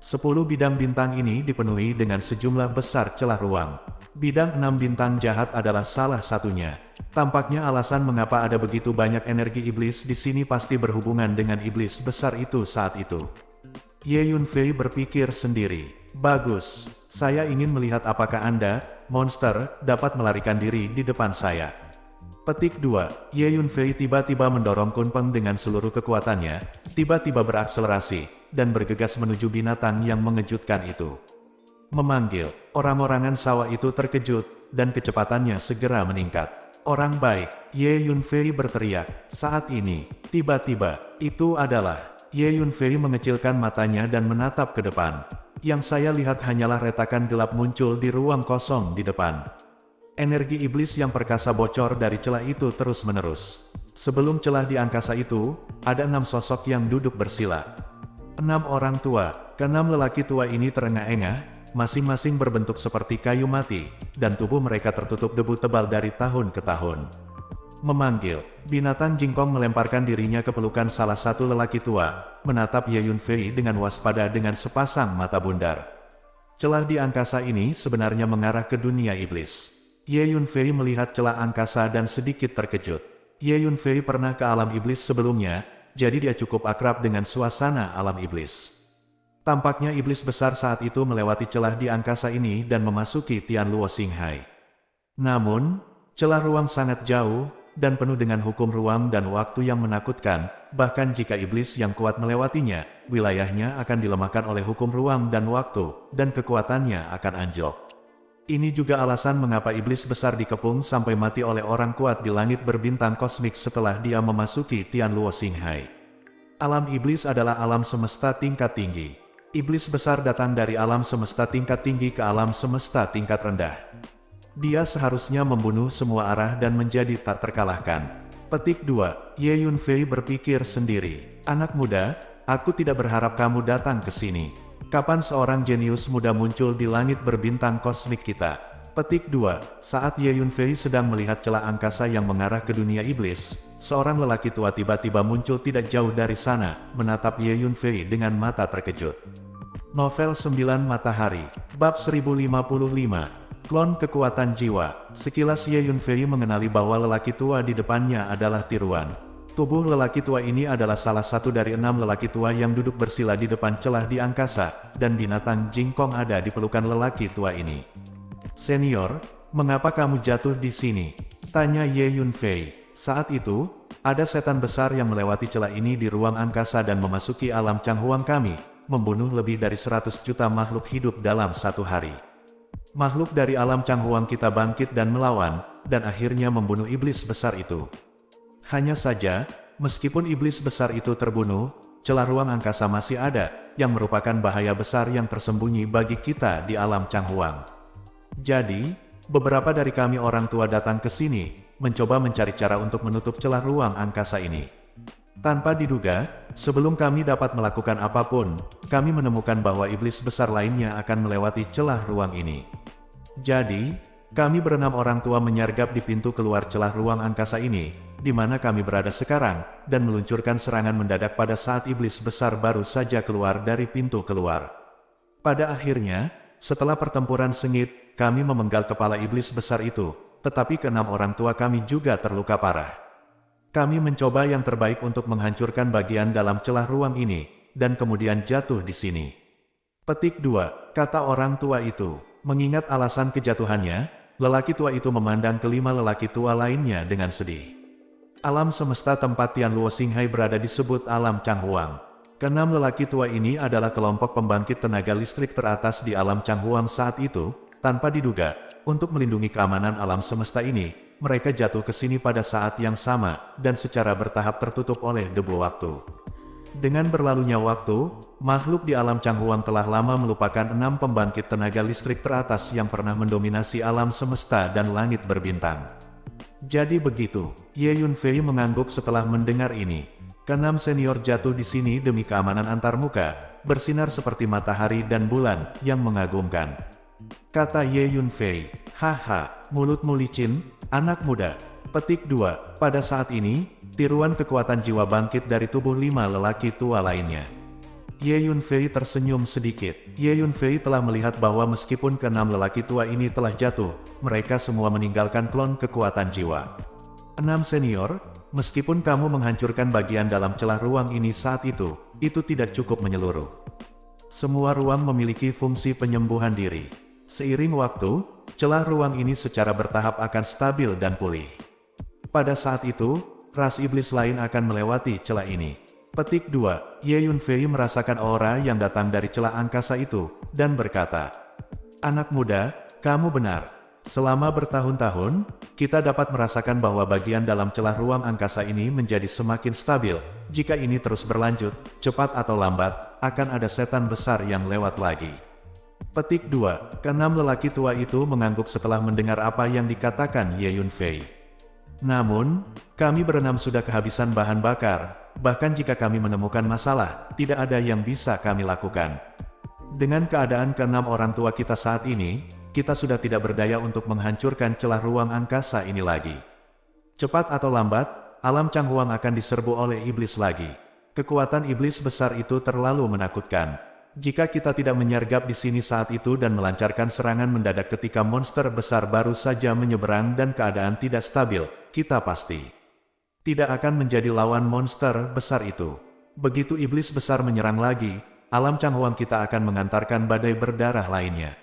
10 bidang bintang ini dipenuhi dengan sejumlah besar celah ruang. Bidang 6 bintang jahat adalah salah satunya. Tampaknya alasan mengapa ada begitu banyak energi iblis di sini pasti berhubungan dengan iblis besar itu saat itu. Ye Yunfei berpikir sendiri. Bagus, saya ingin melihat apakah Anda, monster, dapat melarikan diri di depan saya. Petik 2. Ye Yunfei tiba-tiba mendorong Kunpeng dengan seluruh kekuatannya, tiba-tiba berakselerasi, dan bergegas menuju binatang yang mengejutkan itu. Memanggil, orang-orangan sawah itu terkejut, dan kecepatannya segera meningkat. Orang baik, Ye Yunfei berteriak. Saat ini, tiba-tiba, itu adalah... Ye Yunfei mengecilkan matanya dan menatap ke depan. Yang saya lihat hanyalah retakan gelap muncul di ruang kosong di depan. Energi iblis yang perkasa bocor dari celah itu terus-menerus. Sebelum celah di angkasa itu, ada 6 sosok yang duduk bersila. 6 orang tua, ke-6 lelaki tua ini terengah-engah, masing-masing berbentuk seperti kayu mati, dan tubuh mereka tertutup debu tebal dari tahun ke tahun. Memanggil, binatang Jingkong melemparkan dirinya ke pelukan salah satu lelaki tua, menatap Ye Yunfei dengan waspada dengan sepasang mata bundar. Celah di angkasa ini sebenarnya mengarah ke dunia iblis. Ye Yunfei melihat celah angkasa dan sedikit terkejut. Ye Yunfei pernah ke alam iblis sebelumnya, jadi dia cukup akrab dengan suasana alam iblis. Tampaknya iblis besar saat itu melewati celah di angkasa ini dan memasuki Tianluo Xinghai. Namun, celah ruang sangat jauh, dan penuh dengan hukum ruang dan waktu yang menakutkan, bahkan jika iblis yang kuat melewatinya, wilayahnya akan dilemahkan oleh hukum ruang dan waktu, dan kekuatannya akan anjlok. Ini juga alasan mengapa iblis besar dikepung sampai mati oleh orang kuat di langit berbintang kosmik setelah dia memasuki Tianluo Xinghai. Alam iblis adalah alam semesta tingkat tinggi. Iblis besar datang dari alam semesta tingkat tinggi ke alam semesta tingkat rendah. Dia seharusnya membunuh semua arah dan menjadi tak terkalahkan. Petik 2. Ye Yunfei berpikir sendiri. Anak muda, aku tidak berharap kamu datang ke sini. Kapan seorang jenius muda muncul di langit berbintang kosmik kita? Petik 2. Saat Ye Yunfei sedang melihat celah angkasa yang mengarah ke dunia iblis, seorang lelaki tua tiba-tiba muncul tidak jauh dari sana, menatap Ye Yunfei dengan mata terkejut. Novel 9 Matahari, Bab 1055, Klon Kekuatan Jiwa. Sekilas Ye Yunfei mengenali bahwa lelaki tua di depannya adalah tiruan. Tubuh lelaki tua ini adalah salah satu dari 6 lelaki tua yang duduk bersila di depan celah di angkasa, dan binatang jingkong ada di pelukan lelaki tua ini. "Senior, mengapa kamu jatuh di sini?" tanya Ye Yunfei. Saat itu, ada setan besar yang melewati celah ini di ruang angkasa dan memasuki alam Changhuang kami, membunuh lebih dari 100 juta makhluk hidup dalam satu hari. Makhluk dari alam Changhuang kita bangkit dan melawan, dan akhirnya membunuh iblis besar itu. Hanya saja, meskipun iblis besar itu terbunuh, celah ruang angkasa masih ada, yang merupakan bahaya besar yang tersembunyi bagi kita di alam Changhuang. Jadi, beberapa dari kami orang tua datang ke sini, mencoba mencari cara untuk menutup celah ruang angkasa ini. Tanpa diduga, sebelum kami dapat melakukan apapun, kami menemukan bahwa iblis besar lainnya akan melewati celah ruang ini. Jadi, kami berenam orang tua menyergap di pintu keluar celah ruang angkasa ini, di mana kami berada sekarang, dan meluncurkan serangan mendadak pada saat iblis besar baru saja keluar dari pintu keluar. Pada akhirnya, setelah pertempuran sengit, kami memenggal kepala iblis besar itu, tetapi keenam orang tua kami juga terluka parah. Kami mencoba yang terbaik untuk menghancurkan bagian dalam celah ruang ini, dan kemudian jatuh di sini. Petik 2, kata orang tua itu. Mengingat alasan kejatuhannya, lelaki tua itu memandang kelima lelaki tua lainnya dengan sedih. Alam semesta tempat Tian Luo Xinghai berada disebut alam Changhuang. Keenam lelaki tua ini adalah kelompok pembangkit tenaga listrik teratas di alam Changhuang saat itu. Tanpa diduga, untuk melindungi keamanan alam semesta ini, mereka jatuh ke sini pada saat yang sama, dan secara bertahap tertutup oleh debu waktu. Dengan berlalunya waktu, makhluk di alam Changhuang telah lama melupakan 6 pembangkit tenaga listrik teratas yang pernah mendominasi alam semesta dan langit berbintang. Jadi begitu, Ye Yunfei mengangguk setelah mendengar ini. Keenam senior jatuh di sini demi keamanan antarmuka, bersinar seperti matahari dan bulan yang mengagumkan. Kata Ye Yunfei, "Haha, mulutmu licin, anak muda." Petik 2, pada saat ini, tiruan kekuatan jiwa bangkit dari tubuh 5 lelaki tua lainnya. Ye Yunfei tersenyum sedikit. Ye Yunfei telah melihat bahwa meskipun keenam lelaki tua ini telah jatuh, mereka semua meninggalkan klon kekuatan jiwa. 6 senior, meskipun kamu menghancurkan bagian dalam celah ruang ini saat itu tidak cukup menyeluruh. Semua ruang memiliki fungsi penyembuhan diri. Seiring waktu, celah ruang ini secara bertahap akan stabil dan pulih. Pada saat itu, ras iblis lain akan melewati celah ini. Petik 2, Ye Yunfei merasakan aura yang datang dari celah angkasa itu, dan berkata, "Anak muda, kamu benar. Selama bertahun-tahun, kita dapat merasakan bahwa bagian dalam celah ruang angkasa ini menjadi semakin stabil. Jika ini terus berlanjut, cepat atau lambat, akan ada setan besar yang lewat lagi." Petik 2, keenam lelaki tua itu mengangguk setelah mendengar apa yang dikatakan Ye Yunfei. "Namun, kami berenam sudah kehabisan bahan bakar, bahkan jika kami menemukan masalah, tidak ada yang bisa kami lakukan. Dengan keadaan keenam orang tua kita saat ini, kita sudah tidak berdaya untuk menghancurkan celah ruang angkasa ini lagi. Cepat atau lambat, alam Changhuang akan diserbu oleh iblis lagi. Kekuatan iblis besar itu terlalu menakutkan. Jika kita tidak menyergap di sini saat itu dan melancarkan serangan mendadak ketika monster besar baru saja menyeberang dan keadaan tidak stabil, kita pasti tidak akan menjadi lawan monster besar itu. Begitu iblis besar menyerang lagi, alam Changhuang kita akan mengantarkan badai berdarah lainnya."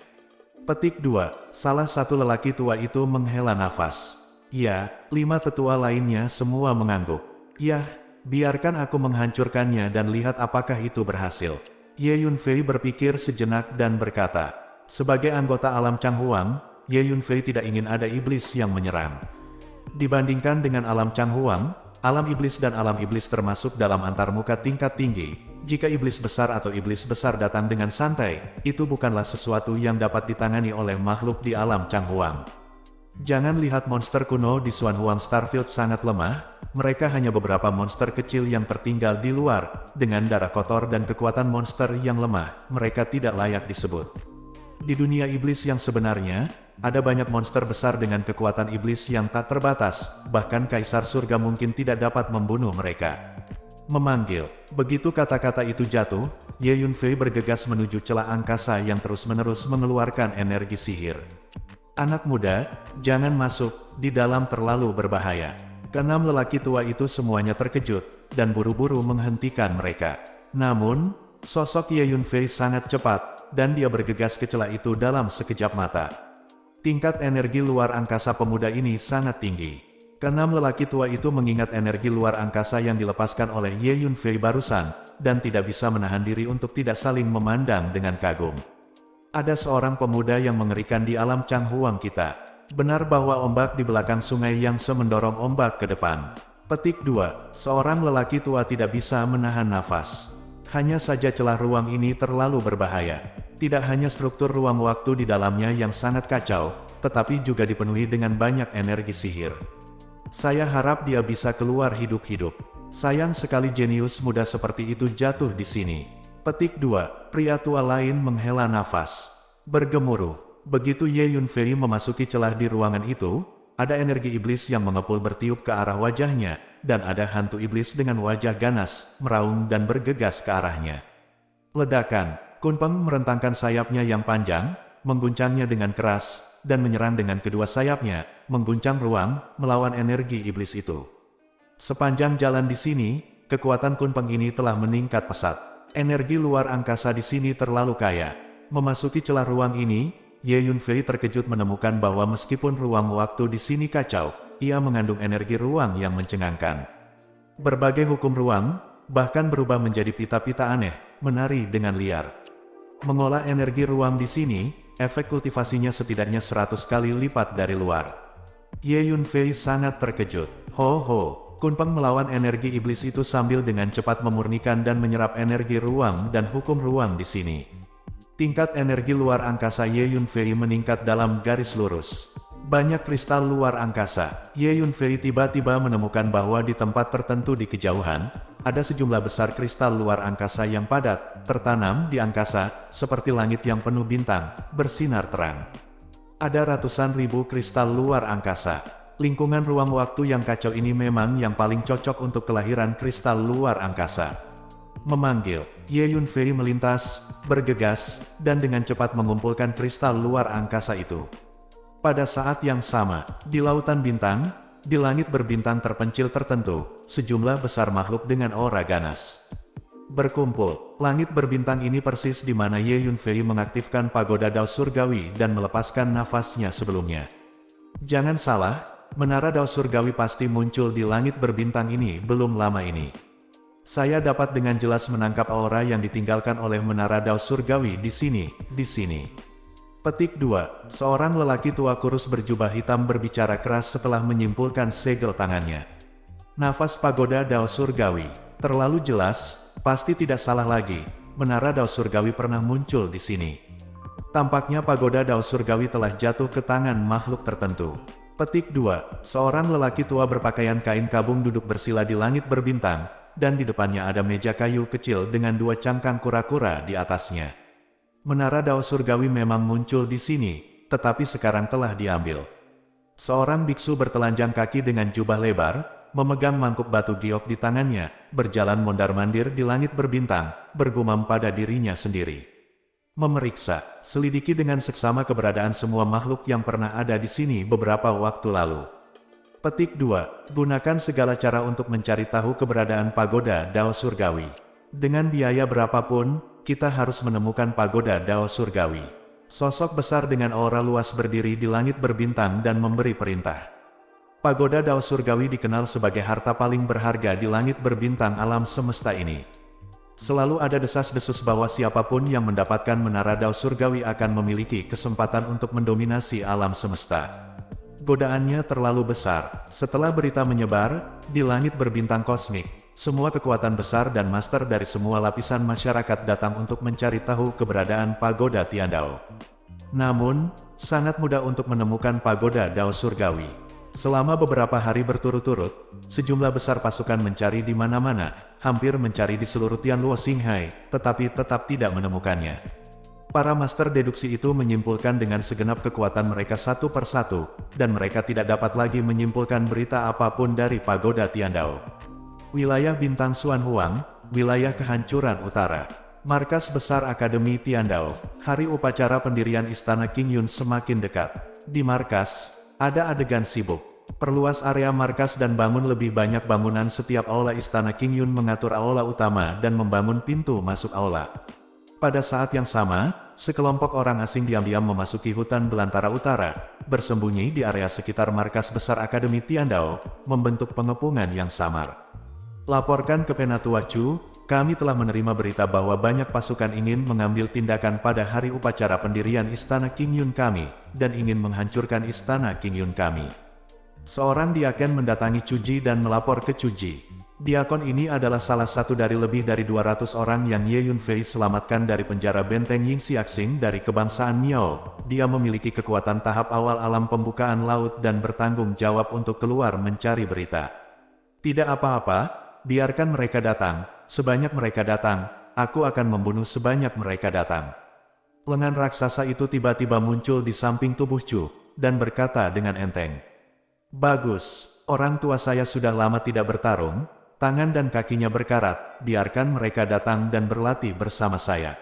Petik 2, salah satu lelaki tua itu menghela nafas. Ya, 5 tetua lainnya semua mengangguk. "Yah, biarkan aku menghancurkannya dan lihat apakah itu berhasil." Ye Yunfei berpikir sejenak dan berkata, sebagai anggota alam Changhuang, Ye Yunfei tidak ingin ada iblis yang menyerang. Dibandingkan dengan alam Changhuang, alam iblis dan alam iblis termasuk dalam antarmuka tingkat tinggi. Jika iblis besar atau iblis besar datang dengan santai, itu bukanlah sesuatu yang dapat ditangani oleh makhluk di alam Changhuang. Jangan lihat monster kuno di Xuanhuang Starfield sangat lemah, mereka hanya beberapa monster kecil yang tertinggal di luar, dengan darah kotor dan kekuatan monster yang lemah, mereka tidak layak disebut. Di dunia iblis yang sebenarnya, ada banyak monster besar dengan kekuatan iblis yang tak terbatas, bahkan Kaisar Surga mungkin tidak dapat membunuh mereka. Memanggil, begitu kata-kata itu jatuh, Ye Yunfei bergegas menuju celah angkasa yang terus-menerus mengeluarkan energi sihir. Anak muda, jangan masuk, di dalam terlalu berbahaya. Keenam lelaki tua itu semuanya terkejut, dan buru-buru menghentikan mereka. Namun, sosok Ye Yunfei sangat cepat, dan dia bergegas ke celah itu dalam sekejap mata. Tingkat energi luar angkasa pemuda ini sangat tinggi. Keenam lelaki tua itu mengingat energi luar angkasa yang dilepaskan oleh Ye Yunfei barusan, dan tidak bisa menahan diri untuk tidak saling memandang dengan kagum. Ada seorang pemuda yang mengerikan di alam Changhuang kita. Benar bahwa ombak di belakang sungai yang mendorong ombak ke depan. Petik 2. Seorang lelaki tua tidak bisa menahan nafas. Hanya saja celah ruang ini terlalu berbahaya. Tidak hanya struktur ruang waktu di dalamnya yang sangat kacau, tetapi juga dipenuhi dengan banyak energi sihir. Saya harap dia bisa keluar hidup-hidup. Sayang sekali jenius muda seperti itu jatuh di sini. Petik 2. Pria tua lain menghela nafas. Bergemuruh. Begitu Ye Yunfei memasuki celah di ruangan itu, ada energi iblis yang mengepul bertiup ke arah wajahnya, dan ada hantu iblis dengan wajah ganas, meraung dan bergegas ke arahnya. Ledakan. Kunpeng merentangkan sayapnya yang panjang, mengguncangnya dengan keras, dan menyerang dengan kedua sayapnya, mengguncang ruang, melawan energi iblis itu. Sepanjang jalan di sini, kekuatan Kunpeng ini telah meningkat pesat. Energi luar angkasa di sini terlalu kaya. Memasuki celah ruang ini, Ye Yunfei terkejut menemukan bahwa meskipun ruang waktu di sini kacau, ia mengandung energi ruang yang mencengangkan. Berbagai hukum ruang, bahkan berubah menjadi pita-pita aneh, menari dengan liar. Mengolah energi ruang di sini, efek kultivasinya setidaknya 100 kali lipat dari luar. Ye Yunfei sangat terkejut. Ho. Kunpeng melawan energi iblis itu sambil dengan cepat memurnikan dan menyerap energi ruang dan hukum ruang di sini. Tingkat energi luar angkasa Ye Yunfei meningkat dalam garis lurus. Banyak kristal luar angkasa. Ye Yunfei tiba-tiba menemukan bahwa di tempat tertentu di kejauhan, ada sejumlah besar kristal luar angkasa yang padat, tertanam di angkasa, seperti langit yang penuh bintang, bersinar terang. Ada ratusan ribu kristal luar angkasa. Lingkungan ruang waktu yang kacau ini memang yang paling cocok untuk kelahiran kristal luar angkasa. Memanggil, Ye Yunfei melintas, bergegas, dan dengan cepat mengumpulkan kristal luar angkasa itu. Pada saat yang sama, di lautan bintang, di langit berbintang terpencil tertentu, sejumlah besar makhluk dengan aura ganas berkumpul. Langit berbintang ini persis di mana Ye Yunfei mengaktifkan pagoda Dao Surgawi dan melepaskan nafasnya sebelumnya. Jangan salah, Menara Dao Surgawi pasti muncul di langit berbintang ini belum lama ini. Saya dapat dengan jelas menangkap aura yang ditinggalkan oleh Menara Dao Surgawi di sini. Petik 2. Seorang lelaki tua kurus berjubah hitam berbicara keras setelah menyimpulkan segel tangannya. Nafas pagoda Dao Surgawi. Terlalu jelas, pasti tidak salah lagi. Menara Dao Surgawi pernah muncul di sini. Tampaknya pagoda Dao Surgawi telah jatuh ke tangan makhluk tertentu. Petik 2. Seorang lelaki tua berpakaian kain kabung duduk bersila di langit berbintang, dan di depannya ada meja kayu kecil dengan 2 cangkang kura-kura di atasnya. Menara Dao Surgawi memang muncul di sini, tetapi sekarang telah diambil. Seorang biksu bertelanjang kaki dengan jubah lebar, memegang mangkuk batu giok di tangannya, berjalan mondar-mandir di langit berbintang, bergumam pada dirinya sendiri. Memeriksa, selidiki dengan seksama keberadaan semua makhluk yang pernah ada di sini beberapa waktu lalu. Petik 2. Gunakan segala cara untuk mencari tahu keberadaan pagoda Dao Surgawi. Dengan biaya berapapun, kita harus menemukan pagoda Dao Surgawi. Sosok besar dengan aura luas berdiri di langit berbintang dan memberi perintah. Pagoda Dao Surgawi dikenal sebagai harta paling berharga di langit berbintang alam semesta ini. Selalu ada desas-desus bahwa siapapun yang mendapatkan Menara Dao Surgawi akan memiliki kesempatan untuk mendominasi alam semesta. Godaannya terlalu besar. Setelah berita menyebar, di langit berbintang kosmik, semua kekuatan besar dan master dari semua lapisan masyarakat datang untuk mencari tahu keberadaan pagoda Tiandao. Namun, sangat mudah untuk menemukan pagoda Dao Surgawi. Selama beberapa hari berturut-turut, sejumlah besar pasukan mencari di mana-mana, hampir mencari di seluruh Tianluo Xinghai, tetapi tetap tidak menemukannya. Para master deduksi itu menyimpulkan dengan segenap kekuatan mereka satu persatu, dan mereka tidak dapat lagi menyimpulkan berita apapun dari pagoda Tiandao. Wilayah Bintang Xuanhuang, wilayah kehancuran utara. Markas Besar Akademi Tiandao. Hari upacara pendirian Istana Qingyun semakin dekat. Di markas, ada adegan sibuk. Perluas area markas dan bangun lebih banyak bangunan setiap aula Istana Qingyun, mengatur aula utama dan membangun pintu masuk aula. Pada saat yang sama, sekelompok orang asing diam-diam memasuki hutan belantara utara, bersembunyi di area sekitar Markas Besar Akademi Tiandao, membentuk pengepungan yang samar. Laporkan ke Penatua Chu, kami telah menerima berita bahwa banyak pasukan ingin mengambil tindakan pada hari upacara pendirian Istana Qingyun kami, dan ingin menghancurkan Istana Qingyun kami. Seorang diaken mendatangi Cuji dan melapor ke Cuji. Diakon ini adalah salah satu dari lebih dari 200 orang yang Ye Yunfei selamatkan dari penjara benteng Ying Xiaxing dari kebangsaan Miao. Dia memiliki kekuatan tahap awal alam pembukaan laut dan bertanggung jawab untuk keluar mencari berita. Tidak apa-apa, biarkan mereka datang. Sebanyak mereka datang, aku akan membunuh sebanyak mereka datang. Lengan raksasa itu tiba-tiba muncul di samping tubuh Chu, dan berkata dengan enteng. Bagus, orang tua saya sudah lama tidak bertarung, tangan dan kakinya berkarat, biarkan mereka datang dan berlatih bersama saya.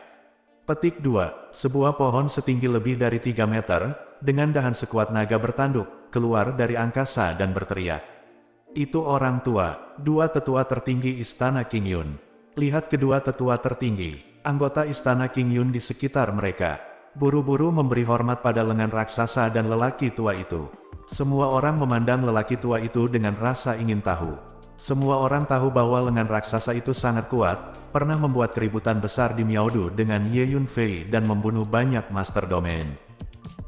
Petik 2, sebuah pohon setinggi lebih dari 3 meter, dengan dahan sekuat naga bertanduk, keluar dari angkasa dan berteriak. Itu orang tua, dua tetua tertinggi Istana Qingyun. Lihat kedua tetua tertinggi, anggota Istana Qingyun di sekitar mereka. Buru-buru memberi hormat pada lengan raksasa dan lelaki tua itu. Semua orang memandang lelaki tua itu dengan rasa ingin tahu. Semua orang tahu bahwa lengan raksasa itu sangat kuat, pernah membuat keributan besar di Miaodu dengan Ye Yunfei dan membunuh banyak master domain.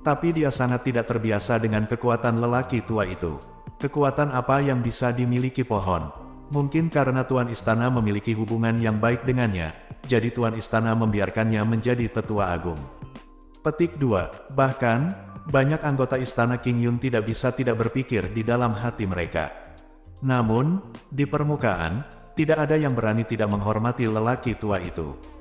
Tapi dia sangat tidak terbiasa dengan kekuatan lelaki tua itu. Kekuatan apa yang bisa dimiliki pohon? Mungkin karena Tuan Istana memiliki hubungan yang baik dengannya, jadi Tuan Istana membiarkannya menjadi tetua agung. Petik 2. Bahkan, banyak anggota Istana Qingyun tidak bisa tidak berpikir di dalam hati mereka. Namun, di permukaan, tidak ada yang berani tidak menghormati lelaki tua itu.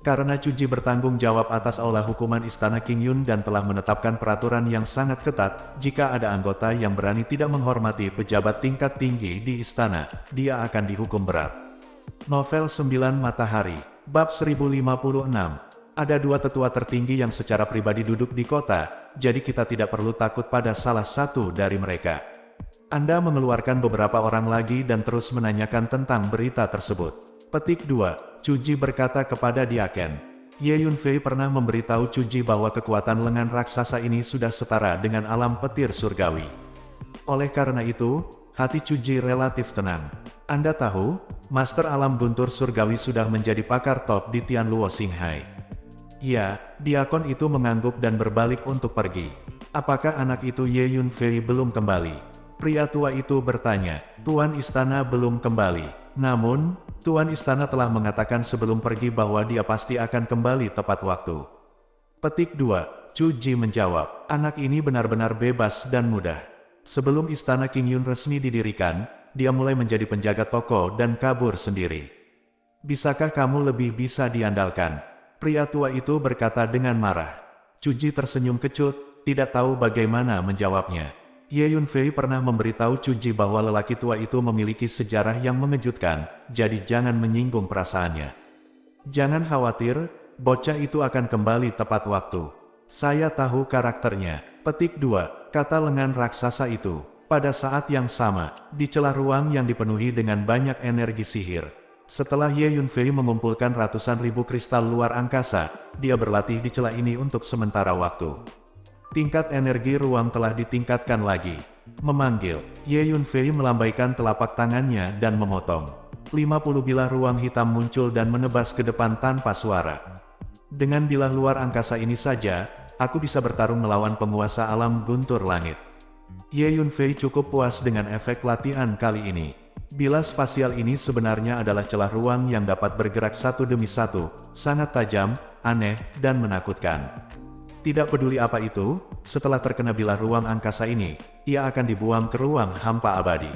Karena Cuji bertanggung jawab atas aula hukuman Istana Qingyun dan telah menetapkan peraturan yang sangat ketat, jika ada anggota yang berani tidak menghormati pejabat tingkat tinggi di istana, dia akan dihukum berat. Novel 9 Matahari, Bab 1056. Ada dua tetua tertinggi yang secara pribadi duduk di kota, jadi kita tidak perlu takut pada salah satu dari mereka. Anda mengeluarkan beberapa orang lagi dan terus menanyakan tentang berita tersebut. Petik 2. Cuji berkata kepada Diaken. Ye Yunfei pernah memberitahu Cuji bahwa kekuatan lengan raksasa ini sudah setara dengan alam petir surgawi. Oleh karena itu, hati Cuji relatif tenang. Anda tahu, Master Alam Guntur Surgawi sudah menjadi pakar top di Tianluo Xinghai. Ya, Diakon itu mengangguk dan berbalik untuk pergi. Apakah anak itu Ye Yunfei belum kembali? Pria tua itu bertanya. Tuan Istana belum kembali. Namun, Tuan Istana telah mengatakan sebelum pergi bahwa dia pasti akan kembali tepat waktu. Petik 2. Cuji menjawab, anak ini benar-benar bebas dan mudah. Sebelum Istana Qingyun resmi didirikan, dia mulai menjadi penjaga toko dan kabur sendiri. Bisakah kamu lebih bisa diandalkan? Pria tua itu berkata dengan marah. Cuji tersenyum kecut, tidak tahu bagaimana menjawabnya. Ye Yunfei pernah memberitahu Cuji bahwa lelaki tua itu memiliki sejarah yang mengejutkan, jadi jangan menyinggung perasaannya. Jangan khawatir, bocah itu akan kembali tepat waktu. Saya tahu karakternya. Petik 2, kata lengan raksasa itu. Pada saat yang sama, di celah ruang yang dipenuhi dengan banyak energi sihir. Setelah Ye Yunfei mengumpulkan ratusan ribu kristal luar angkasa, dia berlatih di celah ini untuk sementara waktu. Tingkat energi ruang telah ditingkatkan lagi. Memanggil, Ye Yunfei melambaikan telapak tangannya dan memotong. 50 bilah ruang hitam muncul dan menebas ke depan tanpa suara. Dengan bilah luar angkasa ini saja, aku bisa bertarung melawan penguasa alam guntur langit. Ye Yunfei cukup puas dengan efek latihan kali ini. Bilah spasial ini sebenarnya adalah celah ruang yang dapat bergerak satu demi satu, sangat tajam, aneh, dan menakutkan. Tidak peduli apa itu, setelah terkena bilah ruang angkasa ini, ia akan dibuang ke ruang hampa abadi.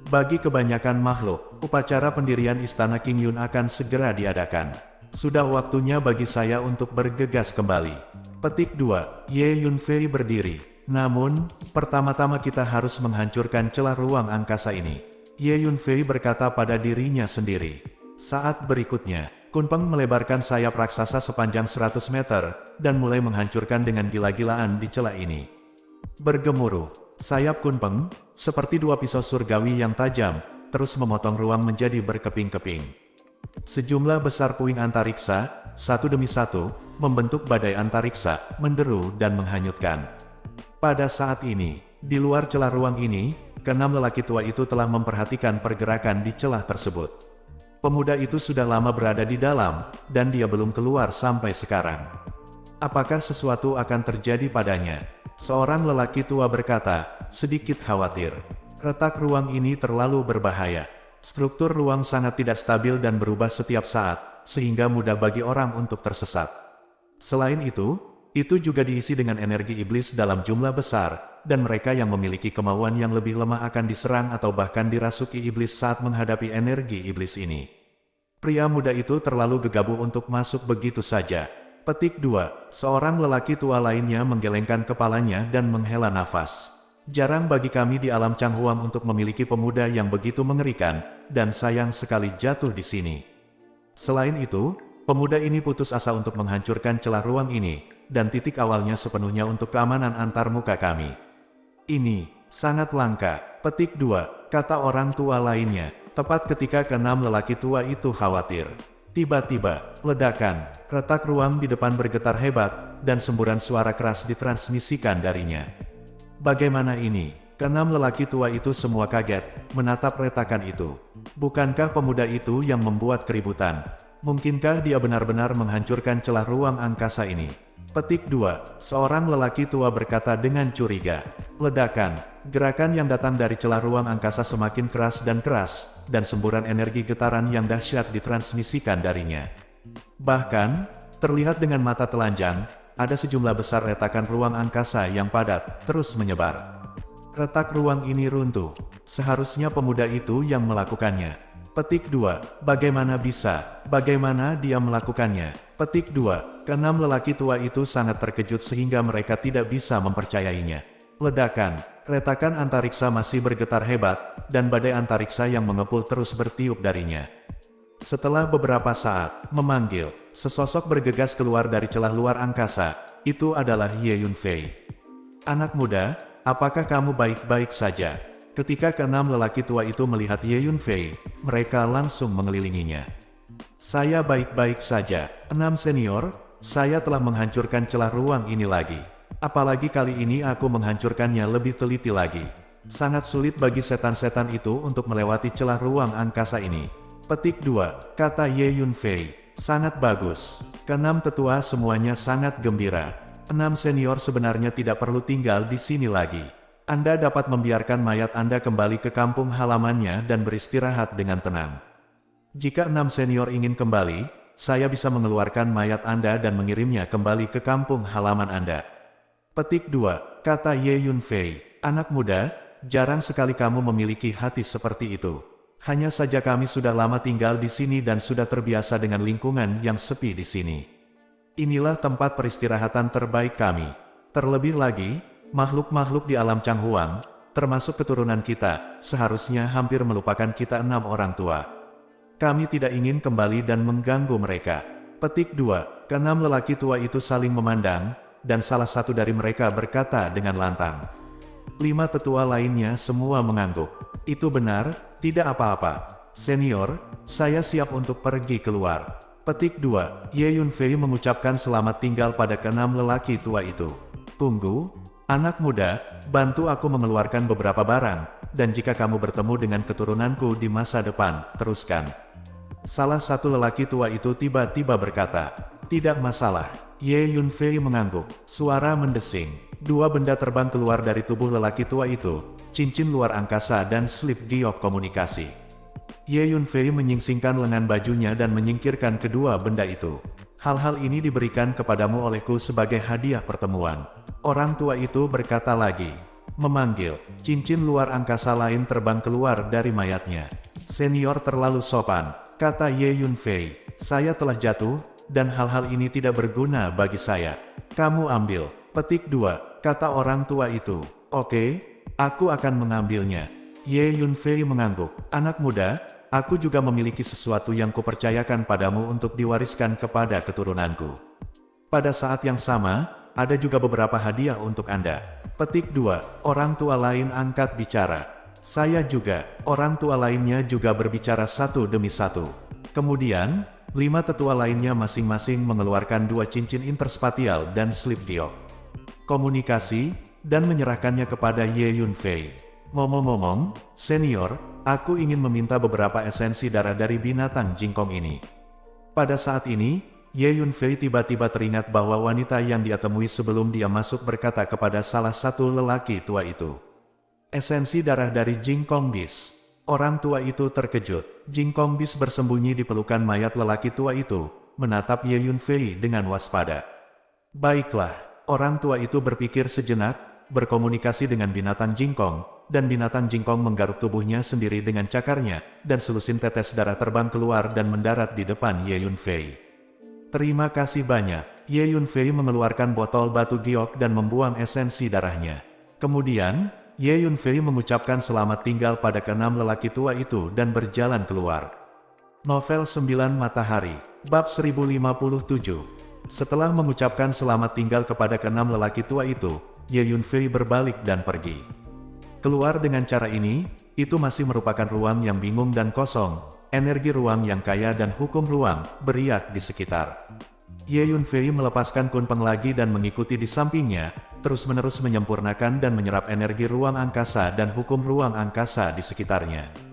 Bagi kebanyakan makhluk, upacara pendirian Istana Qingyun akan segera diadakan. Sudah waktunya bagi saya untuk bergegas kembali. Petik 2, Ye Yunfei berdiri. Namun, pertama-tama kita harus menghancurkan celah ruang angkasa ini. Ye Yunfei berkata pada dirinya sendiri. Saat berikutnya, Kunpeng melebarkan sayap raksasa sepanjang 100 meter, dan mulai menghancurkan dengan gila-gilaan di celah ini. Bergemuruh, sayap Kunpeng, seperti dua pisau surgawi yang tajam, terus memotong ruang menjadi berkeping-keping. Sejumlah besar puing antariksa, satu demi satu, membentuk badai antariksa, menderu dan menghanyutkan. Pada saat ini, di luar celah ruang ini, keenam lelaki tua itu telah memperhatikan pergerakan di celah tersebut. Pemuda itu sudah lama berada di dalam, dan dia belum keluar sampai sekarang. Apakah sesuatu akan terjadi padanya? Seorang lelaki tua berkata, sedikit khawatir. Retak ruang ini terlalu berbahaya. Struktur ruang sangat tidak stabil dan berubah setiap saat, sehingga mudah bagi orang untuk tersesat. Selain itu juga diisi dengan energi iblis dalam jumlah besar, dan mereka yang memiliki kemauan yang lebih lemah akan diserang atau bahkan dirasuki iblis saat menghadapi energi iblis ini. Pria muda itu terlalu gegabah untuk masuk begitu saja. Petik 2. Seorang lelaki tua lainnya menggelengkan kepalanya dan menghela nafas. Jarang bagi kami di alam Changhuang untuk memiliki pemuda yang begitu mengerikan, dan sayang sekali jatuh di sini. Selain itu, pemuda ini putus asa untuk menghancurkan celah ruang ini, dan titik awalnya sepenuhnya untuk keamanan antar muka kami. Ini sangat langka. Petik 2, kata orang tua lainnya, tepat ketika keenam lelaki tua itu khawatir. Tiba-tiba, ledakan, retak ruang di depan bergetar hebat, dan semburan suara keras ditransmisikan darinya. Bagaimana ini? Keenam lelaki tua itu semua kaget, menatap retakan itu. Bukankah pemuda itu yang membuat keributan? Mungkinkah dia benar-benar menghancurkan celah ruang angkasa ini? Petik 2. Seorang lelaki tua berkata dengan curiga. Ledakan, gerakan yang datang dari celah ruang angkasa semakin keras, dan semburan energi getaran yang dahsyat ditransmisikan darinya. Bahkan, terlihat dengan mata telanjang, ada sejumlah besar retakan ruang angkasa yang padat, terus menyebar. Retak ruang ini runtuh. Seharusnya pemuda itu yang melakukannya. Petik 2. Bagaimana bisa? Bagaimana dia melakukannya? Petik 2. Keenam lelaki tua itu sangat terkejut sehingga mereka tidak bisa mempercayainya. Ledakan, retakan antariksa masih bergetar hebat, dan badai antariksa yang mengepul terus bertiup darinya. Setelah beberapa saat, memanggil, sesosok bergegas keluar dari celah luar angkasa. Itu adalah Ye Yunfei. Anak muda, apakah kamu baik-baik saja? Ketika keenam lelaki tua itu melihat Ye Yunfei, mereka langsung mengelilinginya. Saya baik-baik saja, enam senior, saya telah menghancurkan celah ruang ini lagi. Apalagi kali ini aku menghancurkannya lebih teliti lagi. Sangat sulit bagi setan-setan itu untuk melewati celah ruang angkasa ini. Petik 2, kata Ye Yunfei, sangat bagus. Keenam tetua semuanya sangat gembira. Enam senior sebenarnya tidak perlu tinggal di sini lagi. Anda dapat membiarkan mayat Anda kembali ke kampung halamannya dan beristirahat dengan tenang. Jika enam senior ingin kembali, saya bisa mengeluarkan mayat Anda dan mengirimnya kembali ke kampung halaman Anda. Petik 2, kata Ye Yunfei, anak muda, jarang sekali kamu memiliki hati seperti itu. Hanya saja kami sudah lama tinggal di sini dan sudah terbiasa dengan lingkungan yang sepi di sini. Inilah tempat peristirahatan terbaik kami. Terlebih lagi, makhluk-makhluk di alam Changhuang, termasuk keturunan kita, seharusnya hampir melupakan kita enam orang tua. Kami tidak ingin kembali dan mengganggu mereka. Petik 2, keenam lelaki tua itu saling memandang, dan salah satu dari mereka berkata dengan lantang. 5 tetua lainnya semua mengangguk. Itu benar. Tidak apa-apa, senior, saya siap untuk pergi keluar. Petik 2, Ye Yunfei mengucapkan selamat tinggal pada keenam lelaki tua itu. Tunggu, anak muda, bantu aku mengeluarkan beberapa barang, dan jika kamu bertemu dengan keturunanku di masa depan, teruskan. Salah satu lelaki tua itu tiba-tiba berkata, tidak masalah. Ye Yunfei mengangguk, suara mendesing. 2 benda terbang keluar dari tubuh lelaki tua itu, cincin luar angkasa dan slip giok komunikasi. Ye Yunfei menyingsingkan lengan bajunya dan menyingkirkan kedua benda itu. Hal-hal ini diberikan kepadamu olehku sebagai hadiah pertemuan. Orang tua itu berkata lagi. Memanggil, cincin luar angkasa lain terbang keluar dari mayatnya. Senior terlalu sopan, kata Ye Yunfei. Saya telah jatuh, dan hal-hal ini tidak berguna bagi saya. Kamu ambil. Petik 2, kata orang tua itu. Oke, aku akan mengambilnya. Ye Yunfei mengangguk. Anak muda, aku juga memiliki sesuatu yang kupercayakan padamu untuk diwariskan kepada keturunanku. Pada saat yang sama, ada juga beberapa hadiah untuk Anda. Petik 2. Orang tua lain angkat bicara. Saya juga, orang tua lainnya juga berbicara satu demi satu. Kemudian, 5 tetua lainnya masing-masing mengeluarkan 2 cincin interspatial dan slip giok komunikasi, dan menyerahkannya kepada Ye Yunfei. Ngomong-ngomong, senior, aku ingin meminta beberapa esensi darah dari binatang jingkong ini. Pada saat ini, Ye Yunfei tiba-tiba teringat bahwa wanita yang dia temui sebelum dia masuk berkata kepada salah satu lelaki tua itu, "Esensi darah dari Jingkong Bis." Orang tua itu terkejut. Jingkong Bis bersembunyi di pelukan mayat lelaki tua itu, menatap Ye Yunfei dengan waspada. Baiklah, orang tua itu berpikir sejenak, berkomunikasi dengan binatang jingkong, dan binatang jingkong menggaruk tubuhnya sendiri dengan cakarnya, dan selusin tetes darah terbang keluar dan mendarat di depan Ye Yunfei. Terima kasih banyak. Ye Yunfei mengeluarkan botol batu giok dan membuang esensi darahnya. Kemudian, Ye Yunfei mengucapkan selamat tinggal pada keenam lelaki tua itu dan berjalan keluar. Novel 9 Matahari, Bab 1057. Setelah mengucapkan selamat tinggal kepada keenam lelaki tua itu, Ye Yunfei berbalik dan pergi. Keluar dengan cara ini, itu masih merupakan ruang yang bingung dan kosong, energi ruang yang kaya dan hukum ruang beriak di sekitar. Ye Yunfei melepaskan kunpeng lagi dan mengikuti di sampingnya, terus-menerus menyempurnakan dan menyerap energi ruang angkasa dan hukum ruang angkasa di sekitarnya.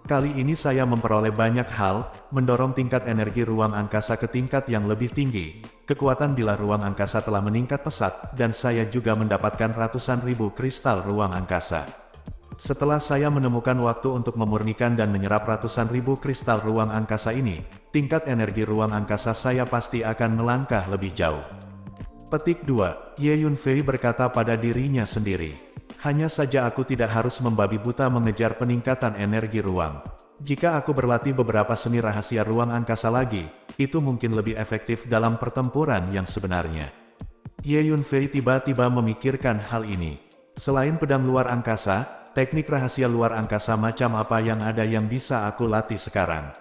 Kali ini saya memperoleh banyak hal, mendorong tingkat energi ruang angkasa ke tingkat yang lebih tinggi, kekuatan bila ruang angkasa telah meningkat pesat, dan saya juga mendapatkan ratusan ribu kristal ruang angkasa. Setelah saya menemukan waktu untuk memurnikan dan menyerap ratusan ribu kristal ruang angkasa ini, tingkat energi ruang angkasa saya pasti akan melangkah lebih jauh. Petik 2. Ye Yunfei berkata pada dirinya sendiri, hanya saja aku tidak harus membabi buta mengejar peningkatan energi ruang. Jika aku berlatih beberapa seni rahasia ruang angkasa lagi, itu mungkin lebih efektif dalam pertempuran yang sebenarnya. Ye Yunfei tiba-tiba memikirkan hal ini. Selain pedang luar angkasa, teknik rahasia luar angkasa macam apa yang ada yang bisa aku latih sekarang?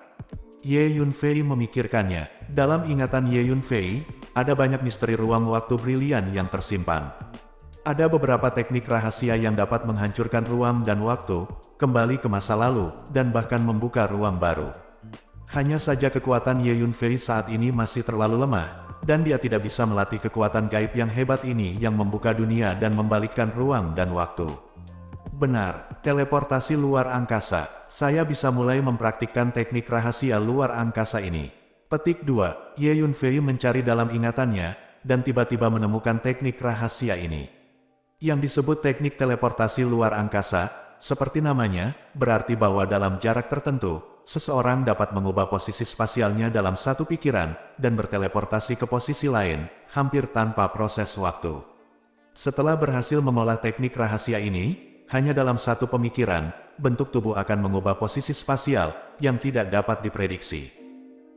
Ye Yunfei memikirkannya. Dalam ingatan Ye Yunfei, ada banyak misteri ruang waktu brilian yang tersimpan. Ada beberapa teknik rahasia yang dapat menghancurkan ruang dan waktu, kembali ke masa lalu, dan bahkan membuka ruang baru. Hanya saja kekuatan Ye Yunfei saat ini masih terlalu lemah, dan dia tidak bisa melatih kekuatan gaib yang hebat ini yang membuka dunia dan membalikkan ruang dan waktu. Benar, teleportasi luar angkasa. Saya bisa mulai mempraktikkan teknik rahasia luar angkasa ini. Petik 2. Ye Yunfei mencari dalam ingatannya, dan tiba-tiba menemukan teknik rahasia ini. Yang disebut teknik teleportasi luar angkasa, seperti namanya, berarti bahwa dalam jarak tertentu, seseorang dapat mengubah posisi spasialnya dalam satu pikiran, dan berteleportasi ke posisi lain, hampir tanpa proses waktu. Setelah berhasil mengolah teknik rahasia ini, hanya dalam satu pemikiran, bentuk tubuh akan mengubah posisi spasial, yang tidak dapat diprediksi.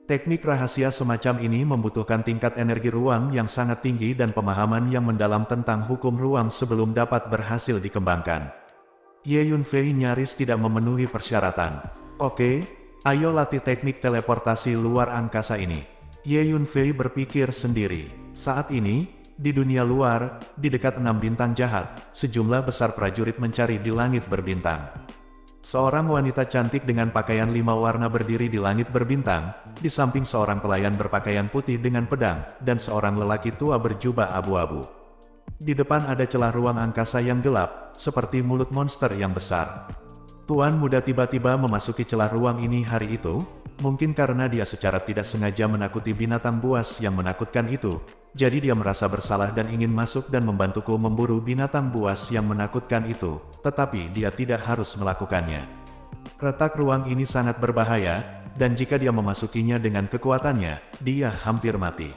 Teknik rahasia semacam ini membutuhkan tingkat energi ruang yang sangat tinggi dan pemahaman yang mendalam tentang hukum ruang sebelum dapat berhasil dikembangkan. Ye Yunfei nyaris tidak memenuhi persyaratan. Oke, ayo latih teknik teleportasi luar angkasa ini. Ye Yunfei berpikir sendiri. Saat ini, di dunia luar, di dekat 6 bintang jahat, sejumlah besar prajurit mencari di langit berbintang. Seorang wanita cantik dengan pakaian 5 warna berdiri di langit berbintang, di samping seorang pelayan berpakaian putih dengan pedang, dan seorang lelaki tua berjubah abu-abu. Di depan ada celah ruang angkasa yang gelap, seperti mulut monster yang besar. Tuan muda tiba-tiba memasuki celah ruang ini hari itu, mungkin karena dia secara tidak sengaja menakuti binatang buas yang menakutkan itu, jadi dia merasa bersalah dan ingin masuk dan membantuku memburu binatang buas yang menakutkan itu, tetapi dia tidak harus melakukannya. Retak ruang ini sangat berbahaya, dan jika dia memasukinya dengan kekuatannya, dia hampir mati.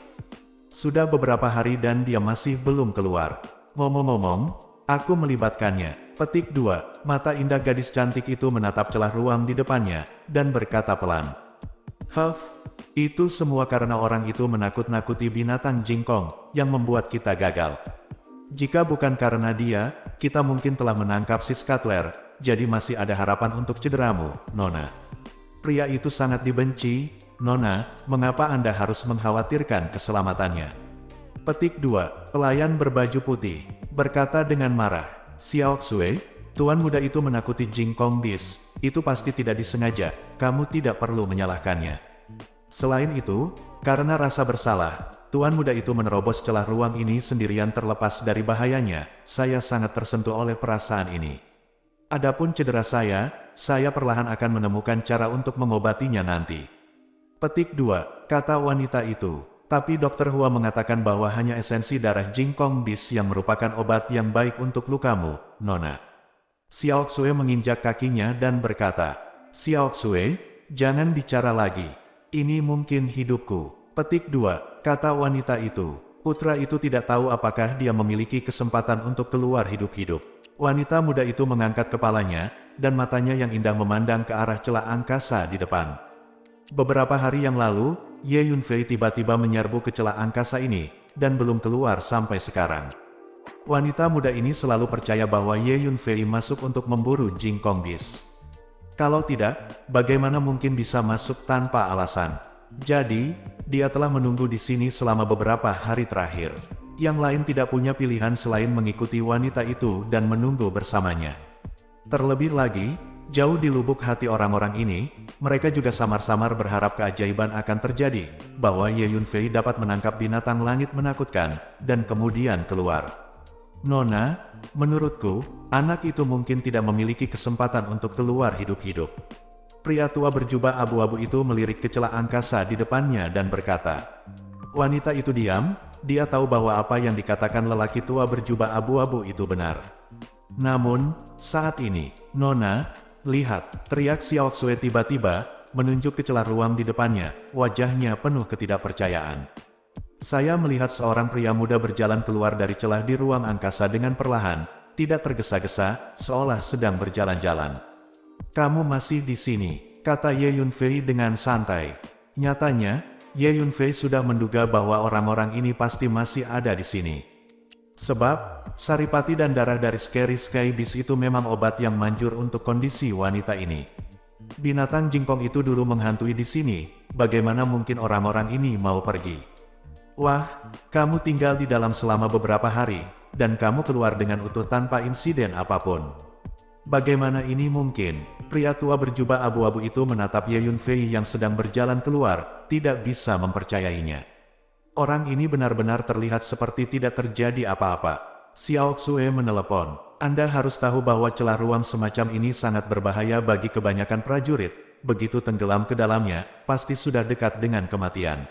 Sudah beberapa hari dan dia masih belum keluar. Ngomong-ngomong, aku melibatkannya. Petik 2. Mata indah gadis cantik itu menatap celah ruang di depannya, dan berkata pelan. Huff, itu semua karena orang itu menakut-nakuti binatang jingkong, yang membuat kita gagal. Jika bukan karena dia, kita mungkin telah menangkap si Scuttler, jadi masih ada harapan untuk cederamu, Nona. Pria itu sangat dibenci, Nona, mengapa Anda harus mengkhawatirkan keselamatannya? Petik 2. Pelayan berbaju putih, berkata dengan marah, Xiao Xue, tuan muda itu menakuti Jing Kong Bis, itu pasti tidak disengaja, kamu tidak perlu menyalahkannya. Selain itu, karena rasa bersalah, tuan muda itu menerobos celah ruang ini sendirian terlepas dari bahayanya, saya sangat tersentuh oleh perasaan ini. Adapun cedera saya perlahan akan menemukan cara untuk mengobatinya nanti. Petik 2, kata wanita itu. Tapi Dr. Hua mengatakan bahwa hanya esensi darah Jing Kong Bis yang merupakan obat yang baik untuk lukamu, Nona. Xiao Xue menginjak kakinya dan berkata, Xiao Xue, jangan bicara lagi. Ini mungkin hidupku. Petik 2, kata wanita itu. Putra itu tidak tahu apakah dia memiliki kesempatan untuk keluar hidup-hidup. Wanita muda itu mengangkat kepalanya, dan matanya yang indah memandang ke arah celah angkasa di depan. Beberapa hari yang lalu, Ye Yunfei tiba-tiba menyerbu ke celah angkasa ini, dan belum keluar sampai sekarang. Wanita muda ini selalu percaya bahwa Ye Yunfei masuk untuk memburu Jing Kong Bis. Kalau tidak, bagaimana mungkin bisa masuk tanpa alasan? Jadi, dia telah menunggu di sini selama beberapa hari terakhir. Yang lain tidak punya pilihan selain mengikuti wanita itu dan menunggu bersamanya. Terlebih lagi, jauh di lubuk hati orang-orang ini, mereka juga samar-samar berharap keajaiban akan terjadi, bahwa Ye Yunfei dapat menangkap binatang langit menakutkan, dan kemudian keluar. Nona, menurutku, anak itu mungkin tidak memiliki kesempatan untuk keluar hidup-hidup. Pria tua berjubah abu-abu itu melirik ke celah angkasa di depannya dan berkata. Wanita itu diam, dia tahu bahwa apa yang dikatakan lelaki tua berjubah abu-abu itu benar. Namun, saat ini, Nona, lihat, teriak Xiao Xue tiba-tiba, menunjuk ke celah ruang di depannya, wajahnya penuh ketidakpercayaan. Saya melihat seorang pria muda berjalan keluar dari celah di ruang angkasa dengan perlahan, tidak tergesa-gesa, seolah sedang berjalan-jalan. Kamu masih di sini, kata Ye Yunfei dengan santai. Nyatanya, Ye Yunfei sudah menduga bahwa orang-orang ini pasti masih ada di sini. Sebab, saripati dan darah dari Scary Sky Beast itu memang obat yang manjur untuk kondisi wanita ini. Binatang jingkong itu dulu menghantui di sini, bagaimana mungkin orang-orang ini mau pergi? Wah, kamu tinggal di dalam selama beberapa hari, dan kamu keluar dengan utuh tanpa insiden apapun. Bagaimana ini mungkin? Pria tua berjubah abu-abu itu menatap Ye Yunfei yang sedang berjalan keluar, tidak bisa mempercayainya. Orang ini benar-benar terlihat seperti tidak terjadi apa-apa. Xiao Xue menelepon. Anda harus tahu bahwa celah ruang semacam ini sangat berbahaya bagi kebanyakan prajurit. Begitu tenggelam ke dalamnya, pasti sudah dekat dengan kematian.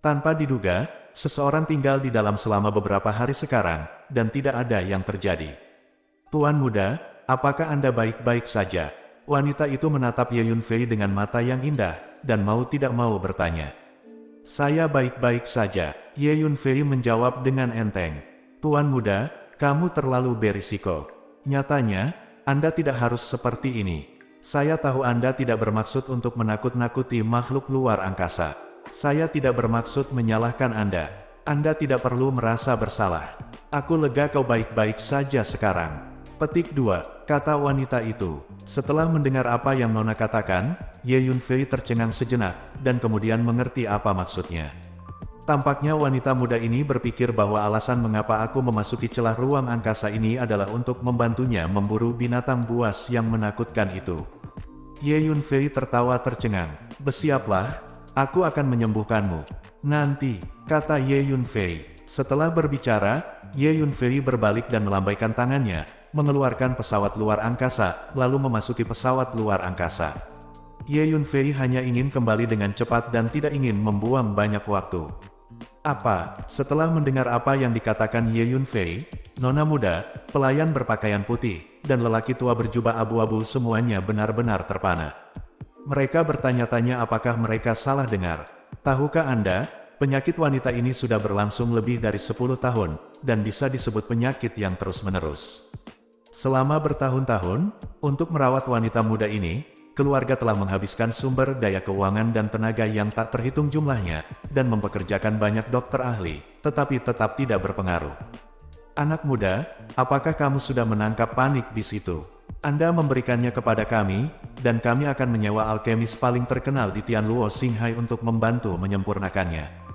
Tanpa diduga, seseorang tinggal di dalam selama beberapa hari sekarang, dan tidak ada yang terjadi. Tuan muda, apakah Anda baik-baik saja? Wanita itu menatap Ye Yunfei dengan mata yang indah, dan mau tidak mau bertanya. Saya baik-baik saja, Ye Yunfei menjawab dengan enteng. Tuan muda, kamu terlalu berisiko. Nyatanya, Anda tidak harus seperti ini. Saya tahu Anda tidak bermaksud untuk menakut-nakuti makhluk luar angkasa. Saya tidak bermaksud menyalahkan Anda. Anda tidak perlu merasa bersalah. Aku lega kau baik-baik saja sekarang. Petik 2, kata wanita itu. Setelah mendengar apa yang Nona katakan, Ye Yunfei tercengang sejenak, dan kemudian mengerti apa maksudnya. Tampaknya wanita muda ini berpikir bahwa alasan mengapa aku memasuki celah ruang angkasa ini adalah untuk membantunya memburu binatang buas yang menakutkan itu. Ye Yunfei tertawa tercengang. Bersiaplah. Aku akan menyembuhkanmu. Nanti, kata Ye Yunfei. Setelah berbicara, Ye Yunfei berbalik dan melambaikan tangannya, mengeluarkan pesawat luar angkasa, lalu memasuki pesawat luar angkasa. Ye Yunfei hanya ingin kembali dengan cepat dan tidak ingin membuang banyak waktu. Apa? Setelah mendengar apa yang dikatakan Ye Yunfei, nona muda, pelayan berpakaian putih, dan lelaki tua berjubah abu-abu semuanya benar-benar terpana. Mereka bertanya-tanya apakah mereka salah dengar. Tahukah Anda, penyakit wanita ini sudah berlangsung lebih dari 10 tahun, dan bisa disebut penyakit yang terus-menerus. Selama bertahun-tahun, untuk merawat wanita muda ini, keluarga telah menghabiskan sumber daya keuangan dan tenaga yang tak terhitung jumlahnya, dan mempekerjakan banyak dokter ahli, tetapi tetap tidak berpengaruh. Anak muda, apakah kamu sudah menangkap panik bis itu? Anda memberikannya kepada kami, dan kami akan menyewa alkemis paling terkenal di Tianluo Xinghai untuk membantu menyempurnakannya.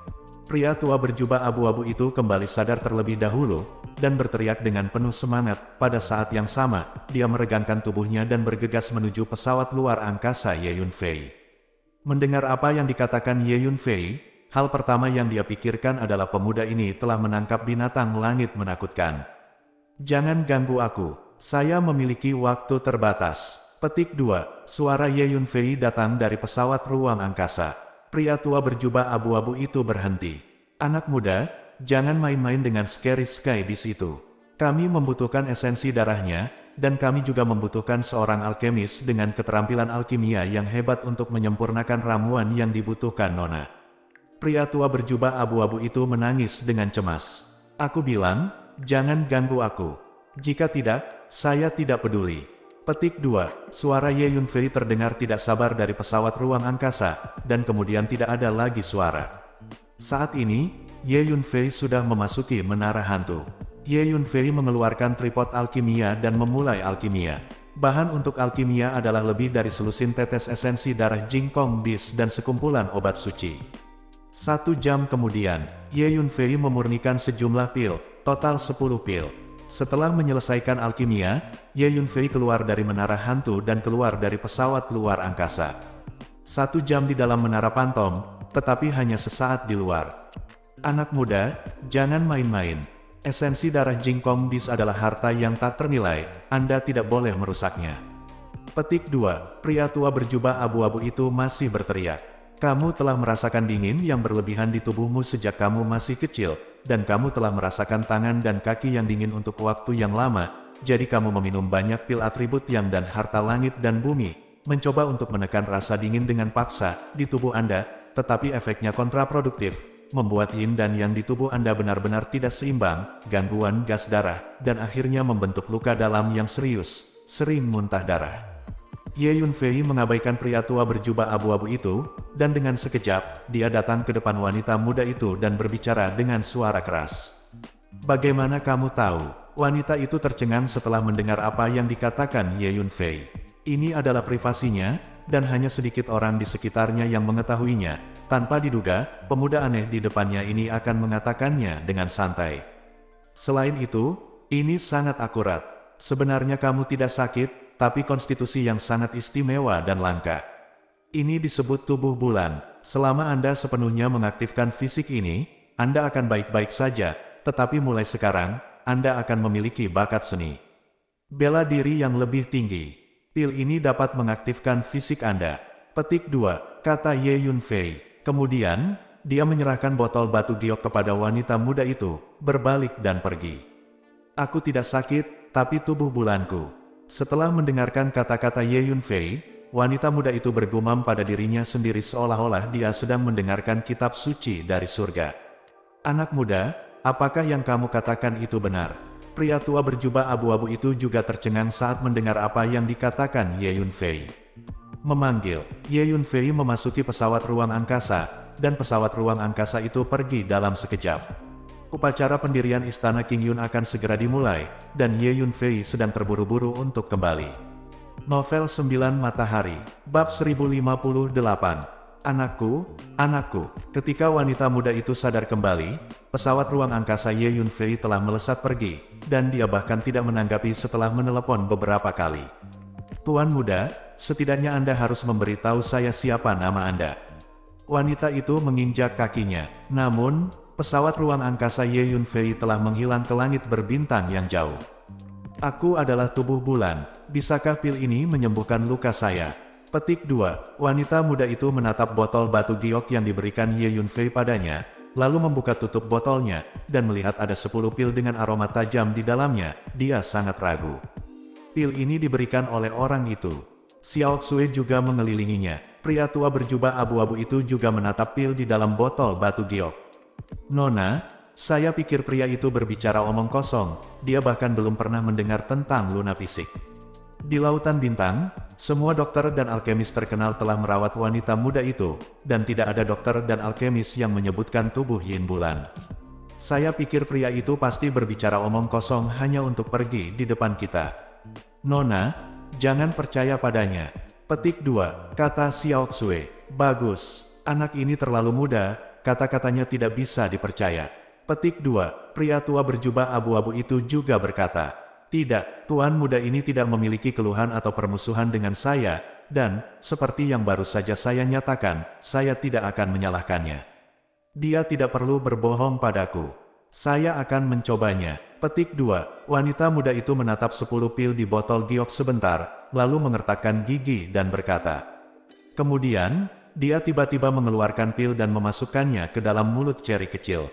Pria tua berjubah abu-abu itu kembali sadar terlebih dahulu, dan berteriak dengan penuh semangat. Pada saat yang sama, dia meregangkan tubuhnya dan bergegas menuju pesawat luar angkasa Ye Yunfei. Mendengar apa yang dikatakan Ye Yunfei, hal pertama yang dia pikirkan adalah pemuda ini telah menangkap binatang langit menakutkan. Jangan ganggu aku, saya memiliki waktu terbatas. Petik 2. Suara Ye Yunfei datang dari pesawat ruang angkasa. Pria tua berjubah abu-abu itu berhenti. Anak muda, jangan main-main dengan Scary Sky Beast itu. Kami membutuhkan esensi darahnya, dan kami juga membutuhkan seorang alkemis dengan keterampilan alkimia yang hebat untuk menyempurnakan ramuan yang dibutuhkan Nona. Pria tua berjubah abu-abu itu menangis dengan cemas. Aku bilang, jangan ganggu aku. Jika tidak, saya tidak peduli. Petik 2. Suara Ye Yunfei terdengar tidak sabar dari pesawat ruang angkasa, dan kemudian tidak ada lagi suara. Saat ini, Ye Yunfei sudah memasuki menara hantu. Ye Yunfei mengeluarkan tripod alkimia dan memulai alkimia. Bahan untuk alkimia adalah lebih dari selusin tetes esensi darah Jingkong Beast dan sekumpulan obat suci. 1 jam kemudian, Ye Yunfei memurnikan sejumlah pil, total 10 pil. Setelah menyelesaikan alkimia, Ye Yunfei keluar dari menara hantu dan keluar dari pesawat luar angkasa. 1 jam di dalam menara pantom, tetapi hanya sesaat di luar. Anak muda, jangan main-main. Esensi darah Jingkong Beast adalah harta yang tak ternilai, Anda tidak boleh merusaknya. Petik 2. Pria tua berjubah abu-abu itu masih berteriak. Kamu telah merasakan dingin yang berlebihan di tubuhmu sejak kamu masih kecil, dan kamu telah merasakan tangan dan kaki yang dingin untuk waktu yang lama, jadi kamu meminum banyak pil atribut yang dan harta langit dan bumi, mencoba untuk menekan rasa dingin dengan paksa di tubuh Anda, tetapi efeknya kontraproduktif, membuat yin dan yang di tubuh Anda benar-benar tidak seimbang, gangguan gas darah, dan akhirnya membentuk luka dalam yang serius, sering muntah darah. Ye Yunfei mengabaikan pria tua berjubah abu-abu itu, dan dengan sekejap, dia datang ke depan wanita muda itu dan berbicara dengan suara keras. Bagaimana kamu tahu? Wanita itu tercengang setelah mendengar apa yang dikatakan Ye Yunfei. Ini adalah privasinya, dan hanya sedikit orang di sekitarnya yang mengetahuinya. Tanpa diduga, pemuda aneh di depannya ini akan mengatakannya dengan santai. Selain itu, ini sangat akurat. Sebenarnya kamu tidak sakit, tapi konstitusi yang sangat istimewa dan langka. Ini disebut tubuh bulan. Selama Anda sepenuhnya mengaktifkan fisik ini, Anda akan baik-baik saja, tetapi mulai sekarang, Anda akan memiliki bakat seni. Bela diri yang lebih tinggi. Pil ini dapat mengaktifkan fisik Anda. Petik 2, kata Ye Yunfei. Kemudian, dia menyerahkan botol batu giok kepada wanita muda itu, berbalik dan pergi. Aku tidak sakit, tapi tubuh bulanku. Setelah mendengarkan kata-kata Ye Yunfei, wanita muda itu bergumam pada dirinya sendiri seolah-olah dia sedang mendengarkan kitab suci dari surga. Anak muda, apakah yang kamu katakan itu benar? Pria tua berjubah abu-abu itu juga tercengang saat mendengar apa yang dikatakan Ye Yunfei. Memanggil, Ye Yunfei memasuki pesawat ruang angkasa, dan pesawat ruang angkasa itu pergi dalam sekejap. Upacara pendirian istana King Yun akan segera dimulai, dan Ye Yunfei sedang terburu-buru untuk kembali. Novel 9 Matahari, Bab 1058. Anakku, anakku. Ketika wanita muda itu sadar kembali, pesawat ruang angkasa Ye Yunfei telah melesat pergi, dan dia bahkan tidak menanggapi setelah menelepon beberapa kali. Tuan muda, setidaknya Anda harus memberitahu saya siapa nama Anda. Wanita itu menginjak kakinya, namun pesawat ruang angkasa Ye Yunfei telah menghilang ke langit berbintang yang jauh. Aku adalah tubuh bulan, bisakah pil ini menyembuhkan luka saya? Petik 2, wanita muda itu menatap botol batu giok yang diberikan Ye Yunfei padanya, lalu membuka tutup botolnya, dan melihat ada 10 pil dengan aroma tajam di dalamnya. Dia sangat ragu. Pil ini diberikan oleh orang itu. Xiao Xue juga mengelilinginya. Pria tua berjubah abu-abu itu juga menatap pil di dalam botol batu giok. Nona, saya pikir pria itu berbicara omong kosong, dia bahkan belum pernah mendengar tentang Luna Fisik. Di Lautan Bintang, semua dokter dan alkemis terkenal telah merawat wanita muda itu, dan tidak ada dokter dan alkemis yang menyebutkan tubuh Yin Bulan. Saya pikir pria itu pasti berbicara omong kosong hanya untuk pergi di depan kita. Nona, jangan percaya padanya. Petik 2, kata Xiao Xue. Bagus, anak ini terlalu muda, kata-katanya tidak bisa dipercaya. Petik 2, pria tua berjubah abu-abu itu juga berkata, tidak, tuan muda ini tidak memiliki keluhan atau permusuhan dengan saya, dan, seperti yang baru saja saya nyatakan, saya tidak akan menyalahkannya. Dia tidak perlu berbohong padaku. Saya akan mencobanya. Petik 2, wanita muda itu menatap 10 pil di botol giok sebentar, lalu mengertakkan gigi dan berkata. Kemudian, dia tiba-tiba mengeluarkan pil dan memasukkannya ke dalam mulut Cherry kecil.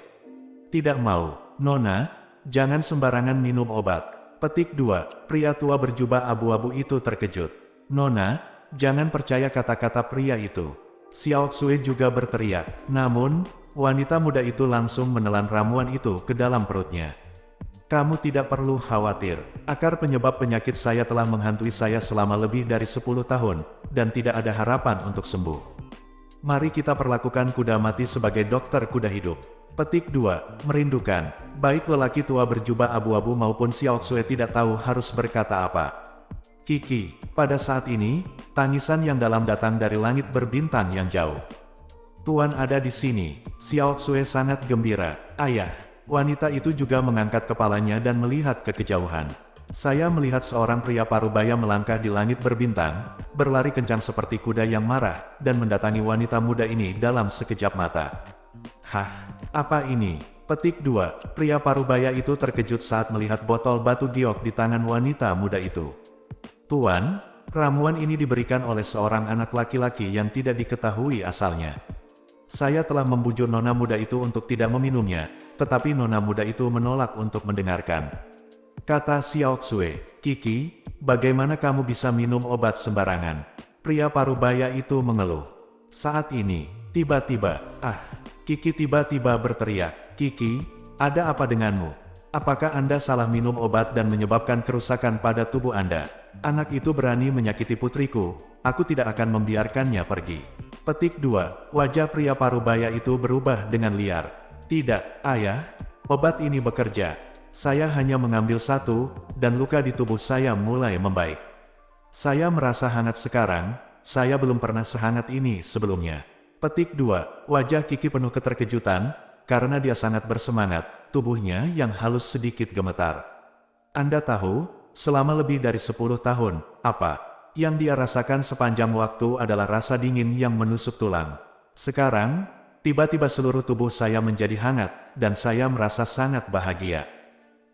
Tidak mau, Nona, jangan sembarangan minum obat. Petik 2, pria tua berjubah abu-abu itu terkejut. Nona, jangan percaya kata-kata pria itu. Xiao Xue juga berteriak, namun, wanita muda itu langsung menelan ramuan itu ke dalam perutnya. Kamu tidak perlu khawatir, akar penyebab penyakit saya telah menghantui saya selama lebih dari 10 tahun, dan tidak ada harapan untuk sembuh. Mari kita perlakukan kuda mati sebagai dokter kuda hidup. Petik 2, merindukan. Baik lelaki tua berjubah abu-abu maupun Xiao Xue tidak tahu harus berkata apa. Kiki, pada saat ini, tangisan yang dalam datang dari langit berbintang yang jauh. Tuan ada di sini. Xiao Xue sangat gembira. Ayah. Wanita itu juga mengangkat kepalanya dan melihat ke kejauhan. Saya melihat seorang pria parubaya melangkah di langit berbintang, berlari kencang seperti kuda yang marah, dan mendatangi wanita muda ini dalam sekejap mata. Hah, apa ini? Petik 2, pria parubaya itu terkejut saat melihat botol batu giok di tangan wanita muda itu. Tuan, ramuan ini diberikan oleh seorang anak laki-laki yang tidak diketahui asalnya. Saya telah membujuk nona muda itu untuk tidak meminumnya, tetapi nona muda itu menolak untuk mendengarkan. Kata Xiao Xue, Kiki, bagaimana kamu bisa minum obat sembarangan? Pria parubaya itu mengeluh. Saat ini, tiba-tiba, Kiki tiba-tiba berteriak, Kiki, ada apa denganmu? Apakah Anda salah minum obat dan menyebabkan kerusakan pada tubuh Anda? Anak itu berani menyakiti putriku, aku tidak akan membiarkannya pergi. Petik 2, wajah pria parubaya itu berubah dengan liar. Tidak, ayah, obat ini bekerja. Saya hanya mengambil satu, dan luka di tubuh saya mulai membaik. Saya merasa hangat sekarang, saya belum pernah sehangat ini sebelumnya. Petik 2, wajah Kiki penuh keterkejutan, karena dia sangat bersemangat, tubuhnya yang halus sedikit gemetar. Anda tahu, selama lebih dari 10 tahun, apa yang dia rasakan sepanjang waktu adalah rasa dingin yang menusuk tulang. Sekarang, tiba-tiba seluruh tubuh saya menjadi hangat, dan saya merasa sangat bahagia.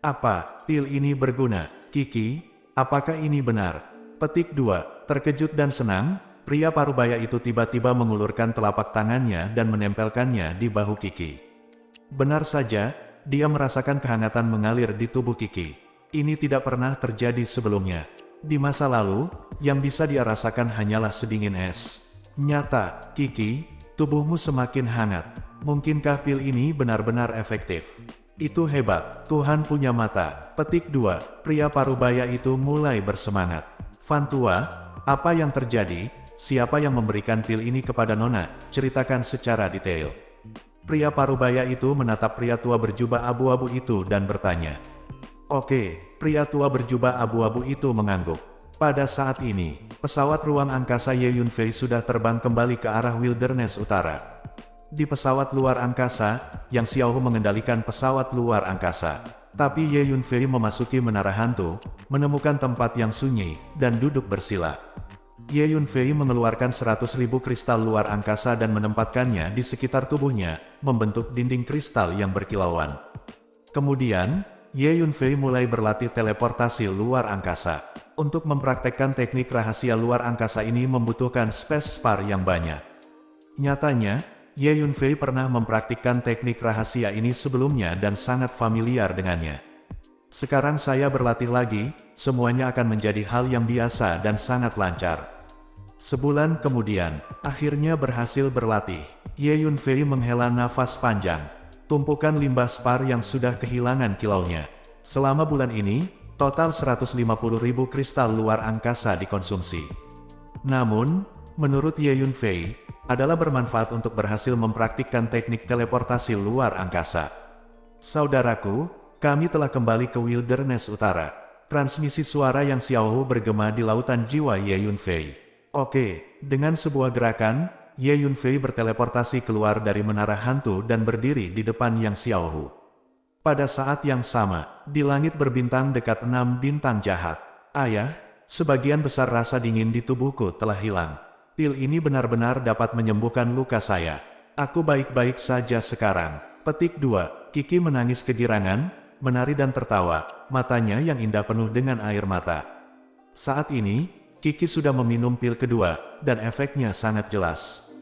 Apa pil ini berguna, Kiki? Apakah ini benar? Petik 2, terkejut dan senang, pria parubaya itu tiba-tiba mengulurkan telapak tangannya dan menempelkannya di bahu Kiki. Benar saja, dia merasakan kehangatan mengalir di tubuh Kiki. Ini tidak pernah terjadi sebelumnya. Di masa lalu, yang bisa dia rasakan hanyalah sedingin es. Nyata, Kiki, tubuhmu semakin hangat. Mungkinkah pil ini benar-benar efektif? Itu hebat, Tuhan punya mata. Petik 2, pria parubaya itu mulai bersemangat. Fantua, apa yang terjadi? Siapa yang memberikan pil ini kepada Nona? Ceritakan secara detail. Pria parubaya itu menatap pria tua berjubah abu-abu itu dan bertanya. Oke, pria tua berjubah abu-abu itu mengangguk. Pada saat ini, pesawat ruang angkasa Ye Yunfei sudah terbang kembali ke arah Wilderness Utara. Di pesawat luar angkasa, Yang Xiaohu mengendalikan pesawat luar angkasa. Tapi Ye Yunfei memasuki menara hantu, menemukan tempat yang sunyi, dan duduk bersila. Ye Yunfei mengeluarkan 100.000 kristal luar angkasa dan menempatkannya di sekitar tubuhnya, membentuk dinding kristal yang berkilauan. Kemudian, Ye Yunfei mulai berlatih teleportasi luar angkasa. Untuk mempraktekkan teknik rahasia luar angkasa ini membutuhkan space spar yang banyak. Nyatanya, Ye Yunfei pernah mempraktikkan teknik rahasia ini sebelumnya dan sangat familiar dengannya. Sekarang saya berlatih lagi, semuanya akan menjadi hal yang biasa dan sangat lancar. Sebulan kemudian, akhirnya berhasil berlatih. Ye Yunfei menghela nafas panjang. Tumpukan limbah spar yang sudah kehilangan kilaunya. Selama bulan ini, total 150.000 kristal luar angkasa dikonsumsi. Namun, menurut Ye Yunfei, adalah bermanfaat untuk berhasil mempraktikkan teknik teleportasi luar angkasa. Saudaraku, kami telah kembali ke Wilderness Utara. Transmisi suara Yang Xiaohu bergema di lautan jiwa Ye Yunfei. Oke, dengan sebuah gerakan, Ye Yunfei berteleportasi keluar dari menara hantu dan berdiri di depan Yang Xiaohu. Pada saat yang sama, di langit berbintang dekat 6 bintang jahat. Ayah, sebagian besar rasa dingin di tubuhku telah hilang. Pil ini benar-benar dapat menyembuhkan luka saya. Aku baik-baik saja sekarang. Petik 2. Kiki menangis kegirangan, menari dan tertawa, matanya yang indah penuh dengan air mata. Saat ini, Kiki sudah meminum pil kedua, dan efeknya sangat jelas.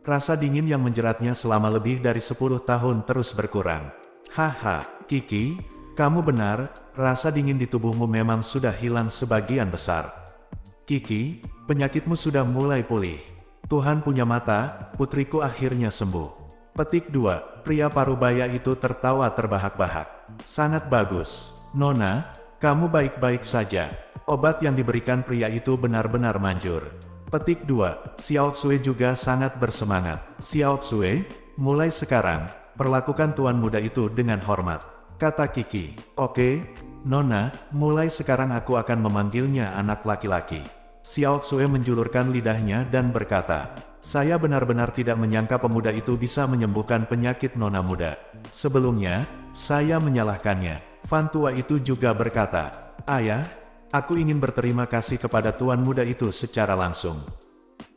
Rasa dingin yang menjeratnya selama lebih dari 10 tahun terus berkurang. Haha, Kiki, kamu benar, rasa dingin di tubuhmu memang sudah hilang sebagian besar. Kiki, penyakitmu sudah mulai pulih. Tuhan punya mata, putriku akhirnya sembuh. Petik 2. Pria parubaya itu tertawa terbahak-bahak. Sangat bagus, Nona, kamu baik-baik saja. Obat yang diberikan pria itu benar-benar manjur. Petik 2. Xiao Xue juga sangat bersemangat. Xiao Xue, mulai sekarang, perlakukan tuan muda itu dengan hormat, kata Kiki. Oke, Nona, mulai sekarang aku akan memanggilnya anak laki-laki. Xiao Xue menjulurkan lidahnya dan berkata, saya benar-benar tidak menyangka pemuda itu bisa menyembuhkan penyakit Nona muda. Sebelumnya, saya menyalahkannya. Fan tua itu juga berkata, Ayah, aku ingin berterima kasih kepada tuan muda itu secara langsung.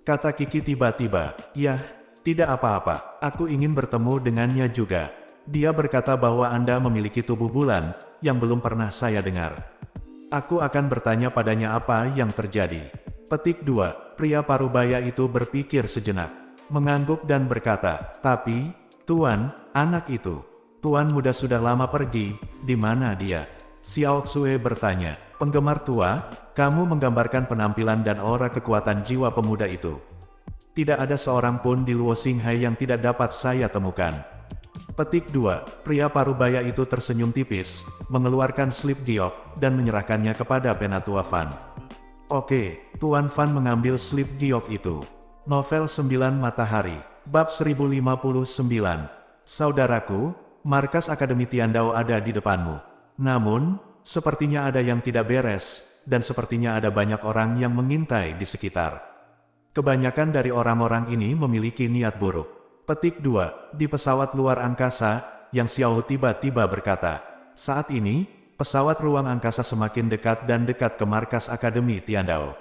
Kata Kiki tiba-tiba, ya, tidak apa-apa, aku ingin bertemu dengannya juga. Dia berkata bahwa Anda memiliki tubuh bulan, yang belum pernah saya dengar. Aku akan bertanya padanya apa yang terjadi. Petik 2. Pria parubaya itu berpikir sejenak, mengangguk dan berkata, tapi, Tuan, anak itu. Tuan muda sudah lama pergi, di mana dia? Xiao Xue bertanya, penggemar tua, kamu menggambarkan penampilan dan aura kekuatan jiwa pemuda itu. Tidak ada seorang pun di Luo Xinghai yang tidak dapat saya temukan. Petik 2. Pria parubaya itu tersenyum tipis, mengeluarkan slip giok, dan menyerahkannya kepada Penatua Fan. Oke, Tuan Fan mengambil slip giok itu. Novel 9 Matahari, Bab 1059. Saudaraku, markas Akademi Tiandao ada di depanmu. Namun, sepertinya ada yang tidak beres, dan sepertinya ada banyak orang yang mengintai di sekitar. Kebanyakan dari orang-orang ini memiliki niat buruk. Petik 2. Di pesawat luar angkasa, Yang Xiao tiba-tiba berkata, saat ini, pesawat ruang angkasa semakin dekat dan dekat ke markas Akademi Tiandao.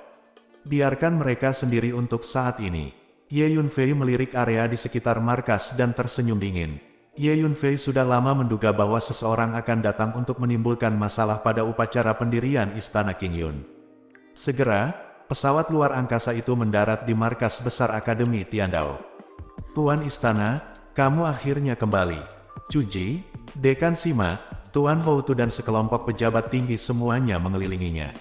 Biarkan mereka sendiri untuk saat ini. Ye Yunfei melirik area di sekitar markas dan tersenyum dingin. Ye Yunfei sudah lama menduga bahwa seseorang akan datang untuk menimbulkan masalah pada upacara pendirian Istana Qingyun. Segera, pesawat luar angkasa itu mendarat di markas besar Akademi Tiandao. Tuan Istana, kamu akhirnya kembali. Cuji, Dekan Sima, Tuan Houtu dan sekelompok pejabat tinggi semuanya mengelilinginya.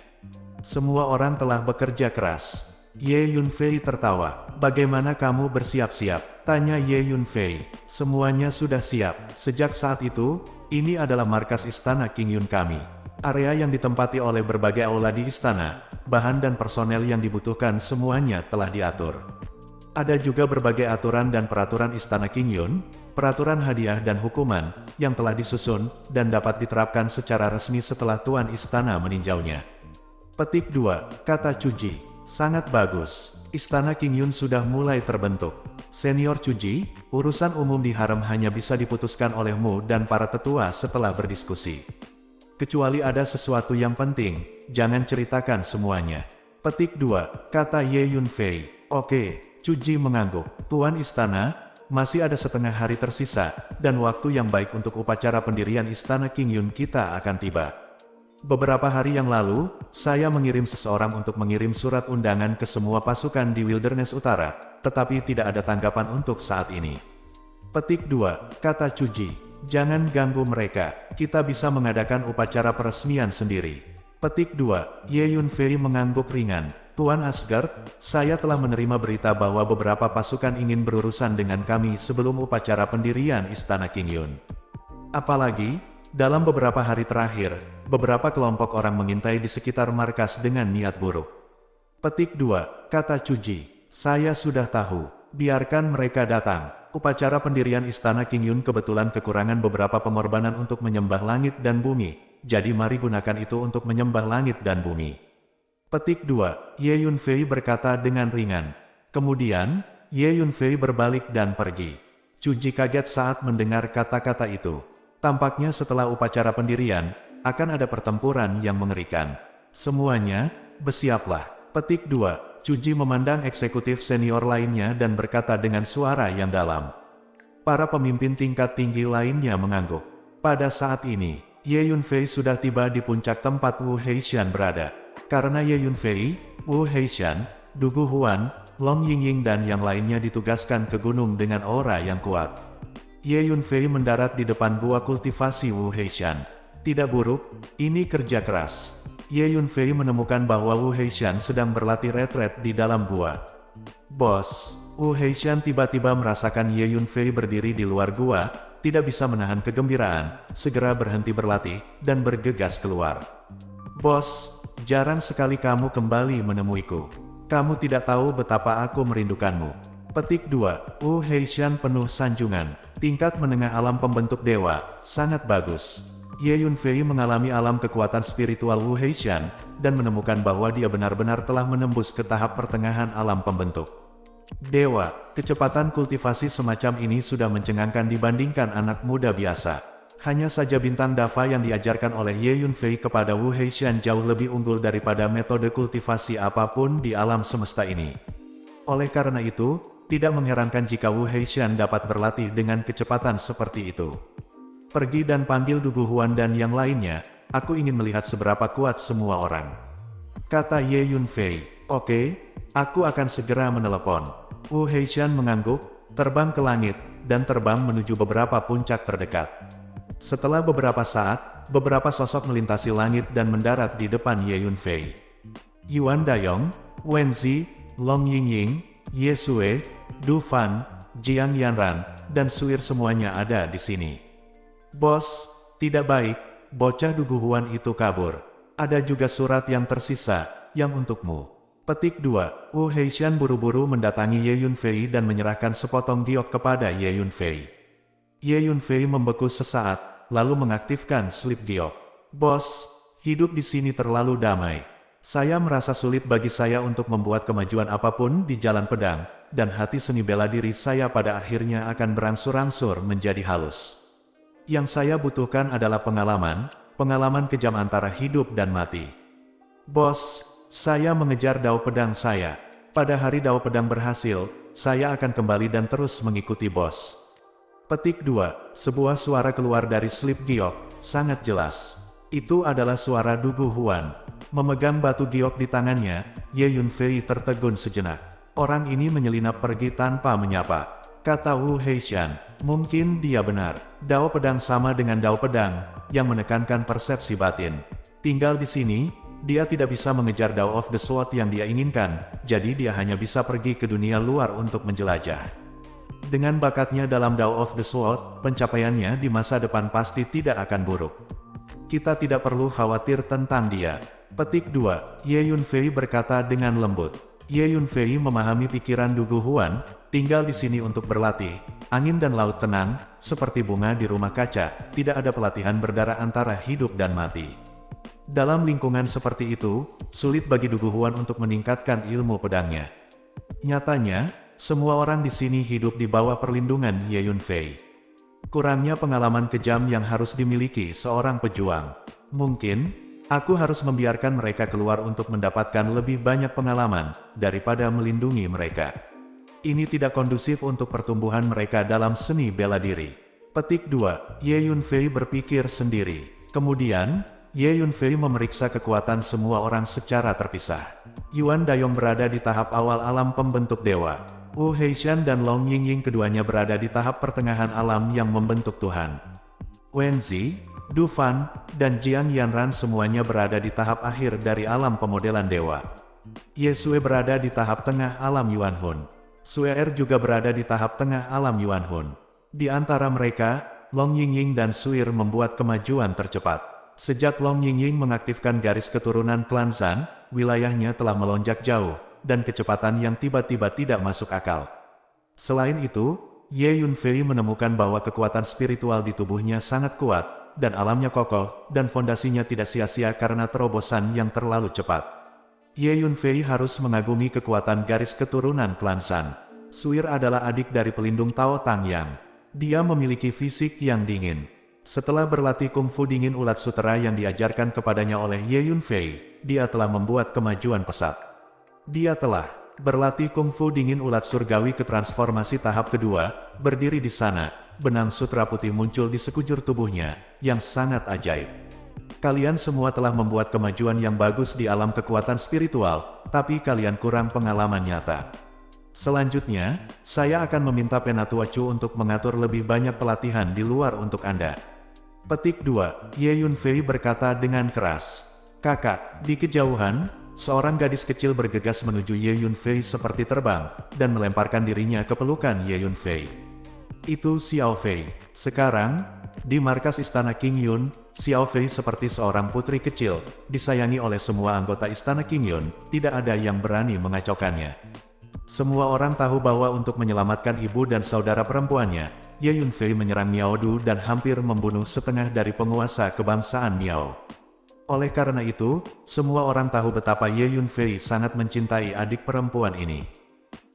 Semua orang telah bekerja keras. Ye Yunfei tertawa. Bagaimana kamu bersiap-siap? Tanya Ye Yunfei. Semuanya sudah siap. Sejak saat itu, ini adalah markas Istana Qingyun kami. Area yang ditempati oleh berbagai aula di istana, bahan dan personel yang dibutuhkan semuanya telah diatur. Ada juga berbagai aturan dan peraturan Istana Qingyun, peraturan hadiah dan hukuman, yang telah disusun, dan dapat diterapkan secara resmi setelah Tuan Istana meninjaunya. Petik 2, kata Cuji. Sangat bagus. Istana Qingyun sudah mulai terbentuk. Senior Cuji, urusan umum di harem hanya bisa diputuskan olehmu dan para tetua setelah berdiskusi. Kecuali ada sesuatu yang penting, jangan ceritakan semuanya. Petik 2, kata Ye Yunfei. Oke, Cuji mengangguk. Tuan Istana, masih ada setengah hari tersisa, dan waktu yang baik untuk upacara pendirian Istana Qingyun kita akan tiba. Beberapa hari yang lalu, saya mengirim seseorang untuk mengirim surat undangan ke semua pasukan di Wilderness Utara, tetapi tidak ada tanggapan untuk saat ini. Petik 2, kata Cuji. Jangan ganggu mereka, kita bisa mengadakan upacara peresmian sendiri. Petik 2, Ye Yunfei mengangguk ringan. Tuan Asgard, saya telah menerima berita bahwa beberapa pasukan ingin berurusan dengan kami sebelum upacara pendirian Istana Qingyun. Apalagi, dalam beberapa hari terakhir, beberapa kelompok orang mengintai di sekitar markas dengan niat buruk. Petik 2, kata Cuji. Saya sudah tahu, biarkan mereka datang. Upacara pendirian Istana Qingyun kebetulan kekurangan beberapa pengorbanan untuk menyembah langit dan bumi, jadi mari gunakan itu untuk menyembah langit dan bumi. Petik 2. Ye Yunfei berkata dengan ringan. Kemudian, Ye Yunfei berbalik dan pergi. Cuji kaget saat mendengar kata-kata itu. Tampaknya setelah upacara pendirian, akan ada pertempuran yang mengerikan. Semuanya, bersiaplah. Petik 2. Cuji memandang eksekutif senior lainnya dan berkata dengan suara yang dalam. Para pemimpin tingkat tinggi lainnya mengangguk. Pada saat ini, Ye Yunfei sudah tiba di puncak tempat Wu Heishan berada. Karena Ye Yunfei, Wu Heishan, Du Guhuan, Long Yingying dan yang lainnya ditugaskan ke gunung dengan aura yang kuat. Ye Yunfei mendarat di depan gua kultivasi Wu Heishan. Tidak buruk, ini kerja keras. Ye Yunfei menemukan bahwa Wu Heishan sedang berlatih retret di dalam gua. Bos, Wu Heishan tiba-tiba merasakan Ye Yunfei berdiri di luar gua, tidak bisa menahan kegembiraan, segera berhenti berlatih, dan bergegas keluar. Bos, jarang sekali kamu kembali menemuiku. Kamu tidak tahu betapa aku merindukanmu. Petik 2. Wu Heishan penuh sanjungan. Tingkat menengah alam pembentuk dewa, sangat bagus. Ye Yunfei mengalami alam kekuatan spiritual Wu Heishan, dan menemukan bahwa dia benar-benar telah menembus ke tahap pertengahan alam pembentuk dewa. Kecepatan kultivasi semacam ini sudah mencengangkan dibandingkan anak muda biasa. Hanya saja bintang Dava yang diajarkan oleh Ye Yunfei kepada Wu Heishan jauh lebih unggul daripada metode kultivasi apapun di alam semesta ini. Oleh karena itu, tidak mengherankan jika Wu Heishan dapat berlatih dengan kecepatan seperti itu. Pergi dan panggil Du Guhuan dan yang lainnya, aku ingin melihat seberapa kuat semua orang. Kata Ye Yunfei. Oke, aku akan segera menelepon. Wu Heishan mengangguk, terbang ke langit, dan terbang menuju beberapa puncak terdekat. Setelah beberapa saat, beberapa sosok melintasi langit dan mendarat di depan Ye Yunfei. Yuan Dayong, Wen Zi, Long Yingying, Ye Sue, Du Fan, Jiang Yanran, dan Suir semuanya ada di sini. Bos, tidak baik, bocah Du Guhuan itu kabur. Ada juga surat yang tersisa, yang untukmu. Petik 2. Wu Heishan buru-buru mendatangi Ye Yunfei dan menyerahkan sepotong giok kepada Ye Yunfei. Ye Yunfei membeku sesaat, lalu mengaktifkan slip giok. Bos, hidup di sini terlalu damai. Saya merasa sulit bagi saya untuk membuat kemajuan apapun di jalan pedang, dan hati seni bela diri saya pada akhirnya akan berangsur-angsur menjadi halus. Yang saya butuhkan adalah pengalaman kejam antara hidup dan mati. Bos, saya mengejar dao pedang saya. Pada hari dao pedang berhasil, saya akan kembali dan terus mengikuti bos. Petik 2. Sebuah suara keluar dari slip giok, sangat jelas. Itu adalah suara Du Guhuan. Memegang batu giok di tangannya, Ye Yunfei tertegun sejenak. Orang ini menyelinap pergi tanpa menyapa. Kata Wu Heishan, mungkin dia benar. Dao pedang sama dengan dao pedang, yang menekankan persepsi batin. Tinggal di sini, dia tidak bisa mengejar Dao of the Sword yang dia inginkan, jadi dia hanya bisa pergi ke dunia luar untuk menjelajah. Dengan bakatnya dalam Dao of the Sword, pencapaiannya di masa depan pasti tidak akan buruk. Kita tidak perlu khawatir tentang dia. Petik 2. Ye Yunfei berkata dengan lembut. Ye Yunfei memahami pikiran Du Guhuan, tinggal di sini untuk berlatih. Angin dan laut tenang, seperti bunga di rumah kaca, tidak ada pelatihan berdarah antara hidup dan mati. Dalam lingkungan seperti itu, sulit bagi Du Guhuan untuk meningkatkan ilmu pedangnya. Nyatanya, semua orang di sini hidup di bawah perlindungan Ye Yunfei. Kurangnya pengalaman kejam yang harus dimiliki seorang pejuang. Mungkin, aku harus membiarkan mereka keluar untuk mendapatkan lebih banyak pengalaman, daripada melindungi mereka. Ini tidak kondusif untuk pertumbuhan mereka dalam seni bela diri. Petik 2. Ye Yunfei berpikir sendiri. Kemudian, Ye Yunfei memeriksa kekuatan semua orang secara terpisah. Yuan Dayong berada di tahap awal alam pembentuk dewa. Wu Heishan dan Long Yingying keduanya berada di tahap pertengahan alam yang membentuk Tuhan. Wen Zi, Du Fan, dan Jiang Yanran semuanya berada di tahap akhir dari alam pemodelan dewa. Ye Sue berada di tahap tengah alam Yuan Hun. Sue Er juga berada di tahap tengah alam Yuan Hun. Di antara mereka, Long Yingying dan Suir membuat kemajuan tercepat. Sejak Long Yingying mengaktifkan garis keturunan klan Zhan, wilayahnya telah melonjak jauh, dan kecepatan yang tiba-tiba tidak masuk akal. Selain itu, Ye Yunfei menemukan bahwa kekuatan spiritual di tubuhnya sangat kuat, dan alamnya kokoh, dan fondasinya tidak sia-sia karena terobosan yang terlalu cepat. Ye Yunfei harus mengagumi kekuatan garis keturunan klan San. Suir adalah adik dari pelindung Tao Tangyang. Dia memiliki fisik yang dingin. Setelah berlatih kungfu dingin ulat sutera yang diajarkan kepadanya oleh Ye Yunfei, dia telah membuat kemajuan pesat. Dia telah berlatih kungfu dingin ulat surgawi ke transformasi tahap kedua, berdiri di sana, benang sutra putih muncul di sekujur tubuhnya, yang sangat ajaib. Kalian semua telah membuat kemajuan yang bagus di alam kekuatan spiritual, tapi kalian kurang pengalaman nyata. Selanjutnya, saya akan meminta Penatua Chu untuk mengatur lebih banyak pelatihan di luar untuk Anda. Petik 2, Ye Yunfei berkata dengan keras. Kakak, di kejauhan, seorang gadis kecil bergegas menuju Ye Yunfei seperti terbang, dan melemparkan dirinya ke pelukan Ye Yunfei. Itu Xiao Fei. Sekarang, di markas Istana King Yun, Xiao Fei seperti seorang putri kecil, disayangi oleh semua anggota Istana King Yun, tidak ada yang berani mengacaukannya. Semua orang tahu bahwa untuk menyelamatkan ibu dan saudara perempuannya, Ye Yunfei menyerang Miao Du dan hampir membunuh setengah dari penguasa kebangsaan Miao. Oleh karena itu, semua orang tahu betapa Ye Yunfei sangat mencintai adik perempuan ini.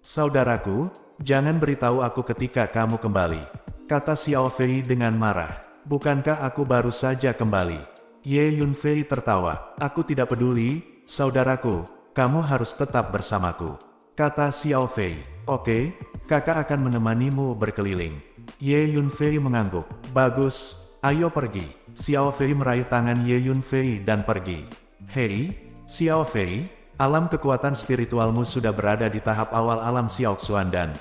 Saudaraku, jangan beritahu aku ketika kamu kembali, kata Xiao Fei dengan marah. Bukankah aku baru saja kembali? Ye Yunfei tertawa. Aku tidak peduli, saudaraku, kamu harus tetap bersamaku, kata Xiao Fei. Oke, kakak akan menemanimu berkeliling. Ye Yunfei mengangguk. Bagus, ayo pergi. Xiao Fei meraih tangan Ye Yunfei dan pergi. Hei, Xiao Fei, alam kekuatan spiritualmu sudah berada di tahap awal alam Xiaoxuan dan...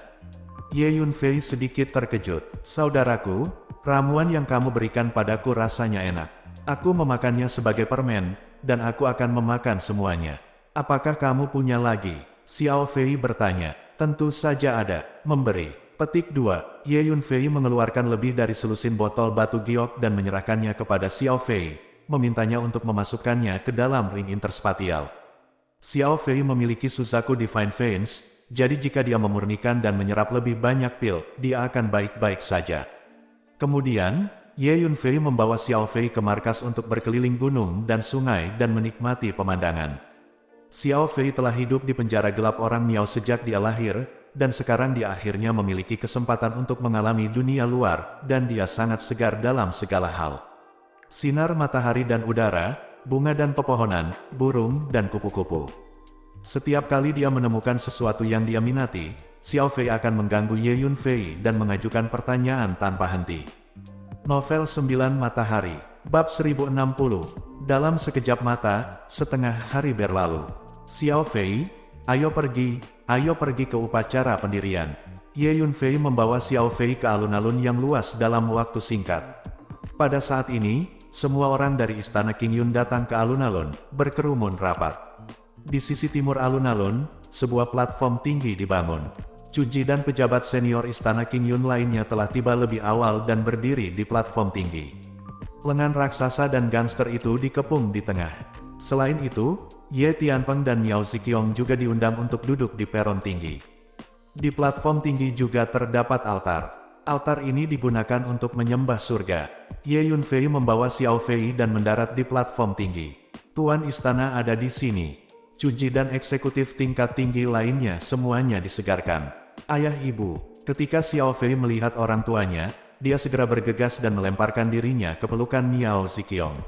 Ye Yunfei sedikit terkejut. Saudaraku, ramuan yang kamu berikan padaku rasanya enak. Aku memakannya sebagai permen, dan aku akan memakan semuanya. Apakah kamu punya lagi? Xiao Fei bertanya. Tentu saja ada. Memberi. Petik 2. Ye Yunfei mengeluarkan lebih dari selusin botol batu giok dan menyerahkannya kepada Xiao Fei, memintanya untuk memasukkannya ke dalam ring interspatial. Xiao Fei memiliki Suzaku Divine Veins, jadi jika dia memurnikan dan menyerap lebih banyak pil, dia akan baik-baik saja. Kemudian, Ye Yunfei membawa Xiao Fei ke markas untuk berkeliling gunung dan sungai dan menikmati pemandangan. Xiao Fei telah hidup di penjara gelap orang Miao sejak dia lahir, dan sekarang dia akhirnya memiliki kesempatan untuk mengalami dunia luar, dan dia sangat segar dalam segala hal. Sinar matahari dan udara, bunga dan pepohonan, burung dan kupu-kupu. Setiap kali dia menemukan sesuatu yang dia minati, Xiao Fei akan mengganggu Ye Yunfei dan mengajukan pertanyaan tanpa henti. Novel 9 Matahari, Bab 1060. Dalam sekejap mata, setengah hari berlalu. Xiao Fei, ayo pergi ke upacara pendirian. Ye Yunfei membawa Xiao Fei ke alun-alun yang luas dalam waktu singkat. Pada saat ini, semua orang dari Istana King Yun datang ke alun-alun, berkerumun rapat. Di sisi timur alun-alun, sebuah platform tinggi dibangun. Cuji dan pejabat senior Istana King Yun lainnya telah tiba lebih awal dan berdiri di platform tinggi. Lengan raksasa dan gangster itu dikepung di tengah. Selain itu, Ye Tianpeng dan Miao Ziqiong juga diundang untuk duduk di peron tinggi. Di platform tinggi juga terdapat altar. Altar ini digunakan untuk menyembah surga. Ye Yunfei membawa Xiao Fei dan mendarat di platform tinggi. Tuan istana ada di sini. Cuji dan eksekutif tingkat tinggi lainnya semuanya disegarkan. Ayah ibu, ketika Xiao Fei melihat orang tuanya, dia segera bergegas dan melemparkan dirinya ke pelukan Miao Ziqiong.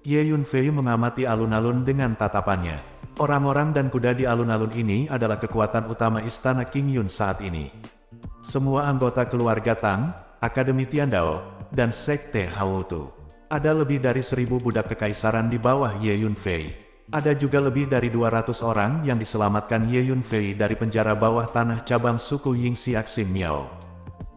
Ye Yunfei mengamati alun-alun dengan tatapannya. Orang-orang dan kuda di alun-alun ini adalah kekuatan utama Istana King Yun saat ini. Semua anggota keluarga Tang, Akademi Tiandao, dan Sekte Haotu. Ada lebih dari 1000 budak kekaisaran di bawah Ye Yunfei. Ada juga lebih dari 200 orang yang diselamatkan Ye Yunfei dari penjara bawah tanah cabang suku Yingxiaxing Miao.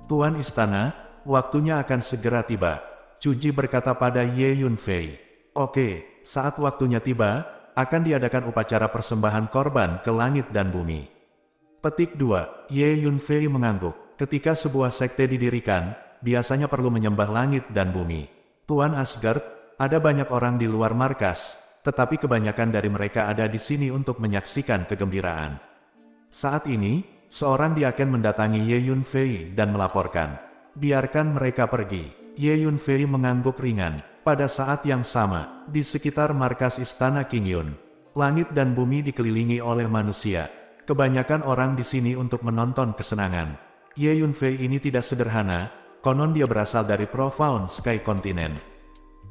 Tuan Istana, waktunya akan segera tiba. Cuji berkata pada Ye Yunfei. Oke, saat waktunya tiba, akan diadakan upacara persembahan korban ke langit dan bumi. Petik 2. Ye Yunfei mengangguk. Ketika sebuah sekte didirikan, biasanya perlu menyembah langit dan bumi. Tuan Asgard, ada banyak orang di luar markas, tetapi kebanyakan dari mereka ada di sini untuk menyaksikan kegembiraan. Saat ini, seorang diaken mendatangi Ye Yunfei dan melaporkan. Biarkan mereka pergi. Ye Yunfei mengangguk ringan. Pada saat yang sama, di sekitar markas Istana King Yun, Langit dan bumi dikelilingi oleh manusia. Kebanyakan orang di sini untuk menonton kesenangan. Ye Yunfei ini tidak sederhana, konon dia berasal dari Profound Sky Continent.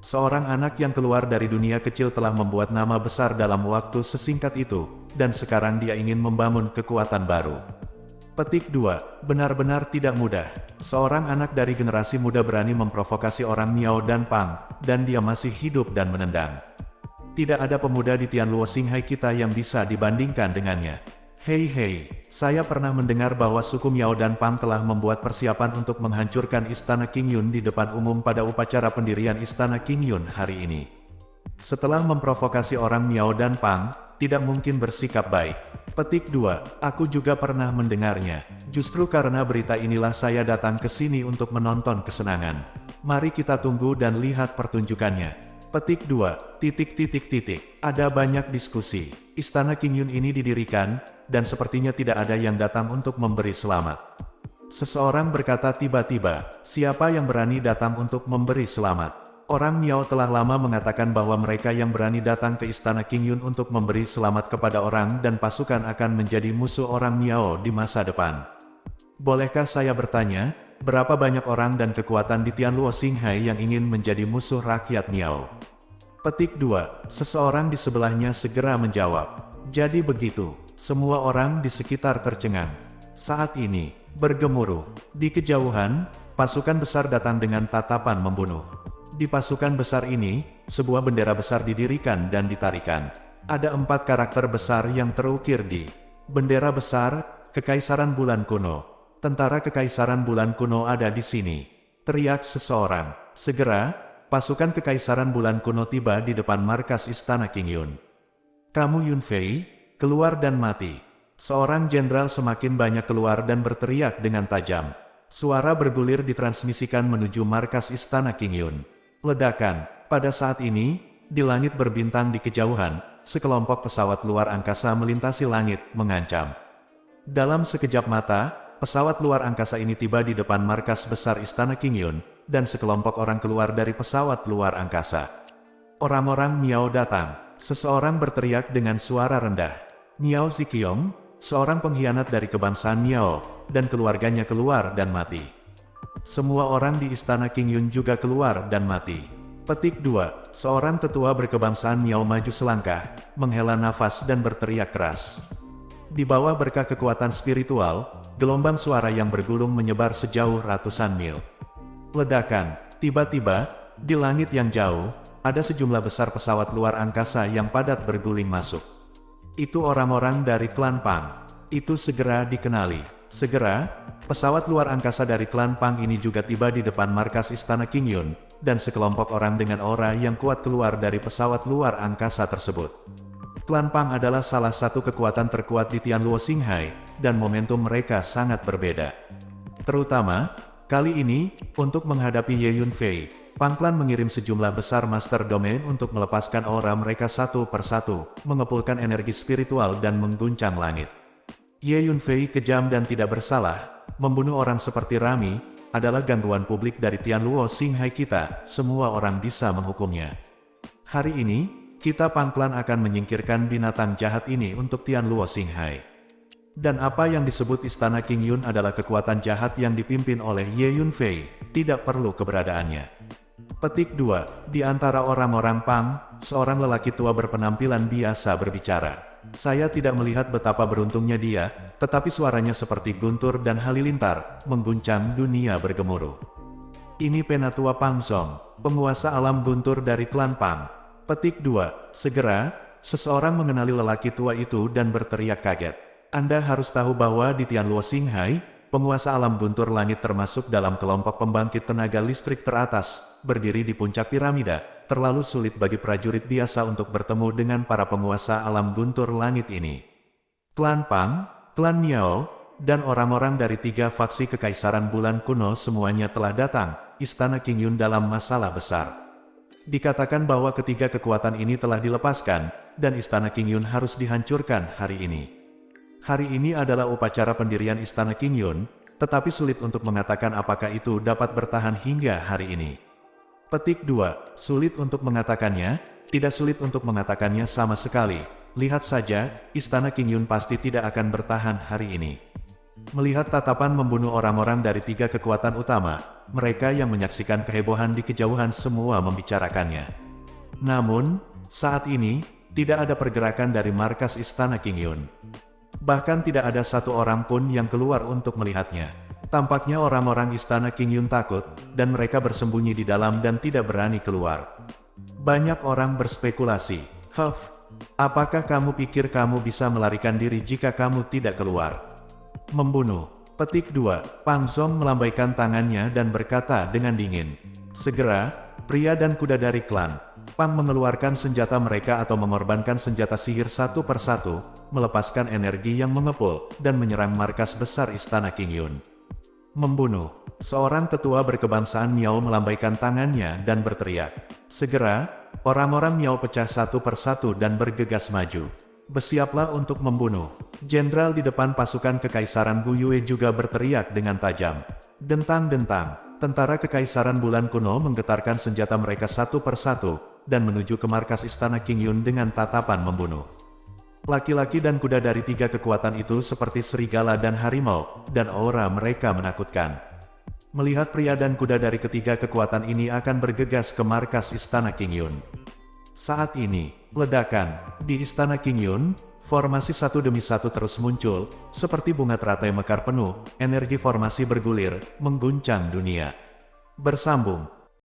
Seorang anak yang keluar dari dunia kecil telah membuat nama besar dalam waktu sesingkat itu, dan sekarang dia ingin membangun kekuatan baru. Petik 2. Benar-benar tidak mudah. Seorang anak dari generasi muda berani memprovokasi orang Miao dan Pang, dan dia masih hidup dan menendang. Tidak ada pemuda di Tianluo Xinghai kita yang bisa dibandingkan dengannya. Hei, saya pernah mendengar bahwa suku Miao dan Pang telah membuat persiapan untuk menghancurkan Istana Qingyun di depan umum pada upacara pendirian Istana Qingyun hari ini. Setelah memprovokasi orang Miao dan Pang, tidak mungkin bersikap baik. Petik 2. Aku juga pernah mendengarnya. Justru karena berita inilah saya datang ke sini untuk menonton kesenangan. Mari kita tunggu dan lihat pertunjukannya. Petik 2. Ada banyak diskusi. Istana Qingyun ini didirikan, dan sepertinya tidak ada yang datang untuk memberi selamat. Seseorang berkata tiba-tiba, siapa yang berani datang untuk memberi selamat? Orang Miao telah lama mengatakan bahwa mereka yang berani datang ke Istana Qingyun untuk memberi selamat kepada orang dan pasukan akan menjadi musuh orang Miao di masa depan. Bolehkah saya bertanya, berapa banyak orang dan kekuatan di Tianluo Xinghai yang ingin menjadi musuh rakyat Miao? Petik 2. Seseorang di sebelahnya segera menjawab. Jadi begitu, semua orang di sekitar tercengang. Saat ini, bergemuruh. Di kejauhan, pasukan besar datang dengan tatapan membunuh. Di pasukan besar ini, sebuah bendera besar didirikan dan ditarikan. Ada 4 karakter besar yang terukir di bendera besar, Kekaisaran Bulan Kuno. Tentara Kekaisaran Bulan Kuno ada di sini. Teriak seseorang. Segera, pasukan Kekaisaran Bulan Kuno tiba di depan markas Istana Qingyun. Kamu Yunfei, keluar dan mati. Seorang jenderal semakin banyak keluar dan berteriak dengan tajam. Suara bergulir ditransmisikan menuju markas Istana Qingyun. Ledakan. Pada saat ini, di langit berbintang di kejauhan, sekelompok pesawat luar angkasa melintasi langit, mengancam. Dalam sekejap mata, pesawat luar angkasa ini tiba di depan markas besar Istana Qingyun, dan sekelompok orang keluar dari pesawat luar angkasa. Orang-orang Miao datang. Seseorang berteriak dengan suara rendah. Miao Ziqiong, seorang pengkhianat dari kebangsaan Miao, dan keluarganya keluar dan mati. Semua orang di Istana Qingyun juga keluar dan mati. Petik 2. Seorang tetua berkebangsaan Miao maju selangkah, menghela nafas dan berteriak keras. Di bawah berkah kekuatan spiritual, gelombang suara yang bergulung menyebar sejauh ratusan mil. Ledakan. Tiba-tiba, di langit yang jauh, ada sejumlah besar pesawat luar angkasa yang padat berguling masuk. Itu orang-orang dari klan Pang. Itu segera dikenali. Segera, pesawat luar angkasa dari klan Pang ini juga tiba di depan markas Istana Qingyun, dan sekelompok orang dengan aura yang kuat keluar dari pesawat luar angkasa tersebut. Klan Pang adalah salah satu kekuatan terkuat di Tianluo Xinghai, dan momentum mereka sangat berbeda. Terutama, kali ini, untuk menghadapi Ye Yunfei, Pang Clan mengirim sejumlah besar Master Domain untuk melepaskan aura mereka satu persatu, mengepulkan energi spiritual dan mengguncang langit. Ye Yunfei kejam dan tidak bersalah, membunuh orang seperti Rami, adalah gangguan publik dari Tianluo Xinghai kita, semua orang bisa menghukumnya. Hari ini, kita Pang Clan akan menyingkirkan binatang jahat ini untuk Tianluo Xinghai. Dan apa yang disebut Istana Qingyun adalah kekuatan jahat yang dipimpin oleh Ye Yunfei, tidak perlu keberadaannya. Petik 2. Di antara orang-orang Pang, seorang lelaki tua berpenampilan biasa berbicara. Saya tidak melihat betapa beruntungnya dia, tetapi suaranya seperti guntur dan halilintar, mengguncang dunia bergemuruh. Ini Penatua Pang Zong, penguasa alam guntur dari klan Pang. Petik 2. Segera, seseorang mengenali lelaki tua itu dan berteriak kaget. Anda harus tahu bahwa di Tianluo Xinghai, penguasa alam guntur langit termasuk dalam kelompok pembangkit tenaga listrik teratas, berdiri di puncak piramida. Terlalu sulit bagi prajurit biasa untuk bertemu dengan para penguasa alam guntur langit ini. Klan Pang, klan Miao, dan orang-orang dari 3 faksi Kekaisaran Bulan Kuno semuanya telah datang, Istana Qingyun dalam masalah besar. Dikatakan bahwa ketiga kekuatan ini telah dilepaskan, dan Istana Qingyun harus dihancurkan hari ini. Hari ini adalah upacara pendirian Istana Qingyun, tetapi sulit untuk mengatakan apakah itu dapat bertahan hingga hari ini. Petik 2. Sulit untuk mengatakannya, tidak sulit untuk mengatakannya sama sekali. lihat saja, Istana King Yun pasti tidak akan bertahan hari ini. Melihat tatapan membunuh orang-orang dari 3 kekuatan utama, mereka yang menyaksikan kehebohan di kejauhan semua membicarakannya. Namun, saat ini, tidak ada pergerakan dari markas Istana King Yun. Bahkan tidak ada satu orang pun yang keluar untuk melihatnya. Tampaknya orang-orang Istana King Yun takut, dan mereka bersembunyi di dalam dan tidak berani keluar. Banyak orang berspekulasi, apakah kamu pikir kamu bisa melarikan diri jika kamu tidak keluar? Membunuh. Petik 2. Pang Zong melambaikan tangannya dan berkata dengan dingin. Segera, pria dan kuda dari klan Pang mengeluarkan senjata mereka atau mengorbankan senjata sihir satu persatu, melepaskan energi yang mengepul, dan menyerang markas besar Istana King Yun. Membunuh. Seorang tetua berkebangsaan Miao melambaikan tangannya dan berteriak. Segera, orang-orang Miao pecah satu persatu dan bergegas maju. Bersiaplah untuk membunuh. Jenderal di depan pasukan Kekaisaran Gu Yue juga berteriak dengan tajam. Dentang-dentang, tentara Kekaisaran Bulan Kuno menggetarkan senjata mereka satu persatu, dan menuju ke markas Istana King Yun dengan tatapan membunuh. Laki-laki dan kuda dari 3 kekuatan itu seperti serigala dan harimau, dan aura mereka menakutkan. Melihat pria dan kuda dari ketiga kekuatan ini akan bergegas ke markas Istana King Yun. Saat ini, ledakan di Istana King Yun, formasi satu demi satu terus muncul, seperti bunga teratai mekar penuh, energi formasi bergulir, mengguncang dunia. Bersambung,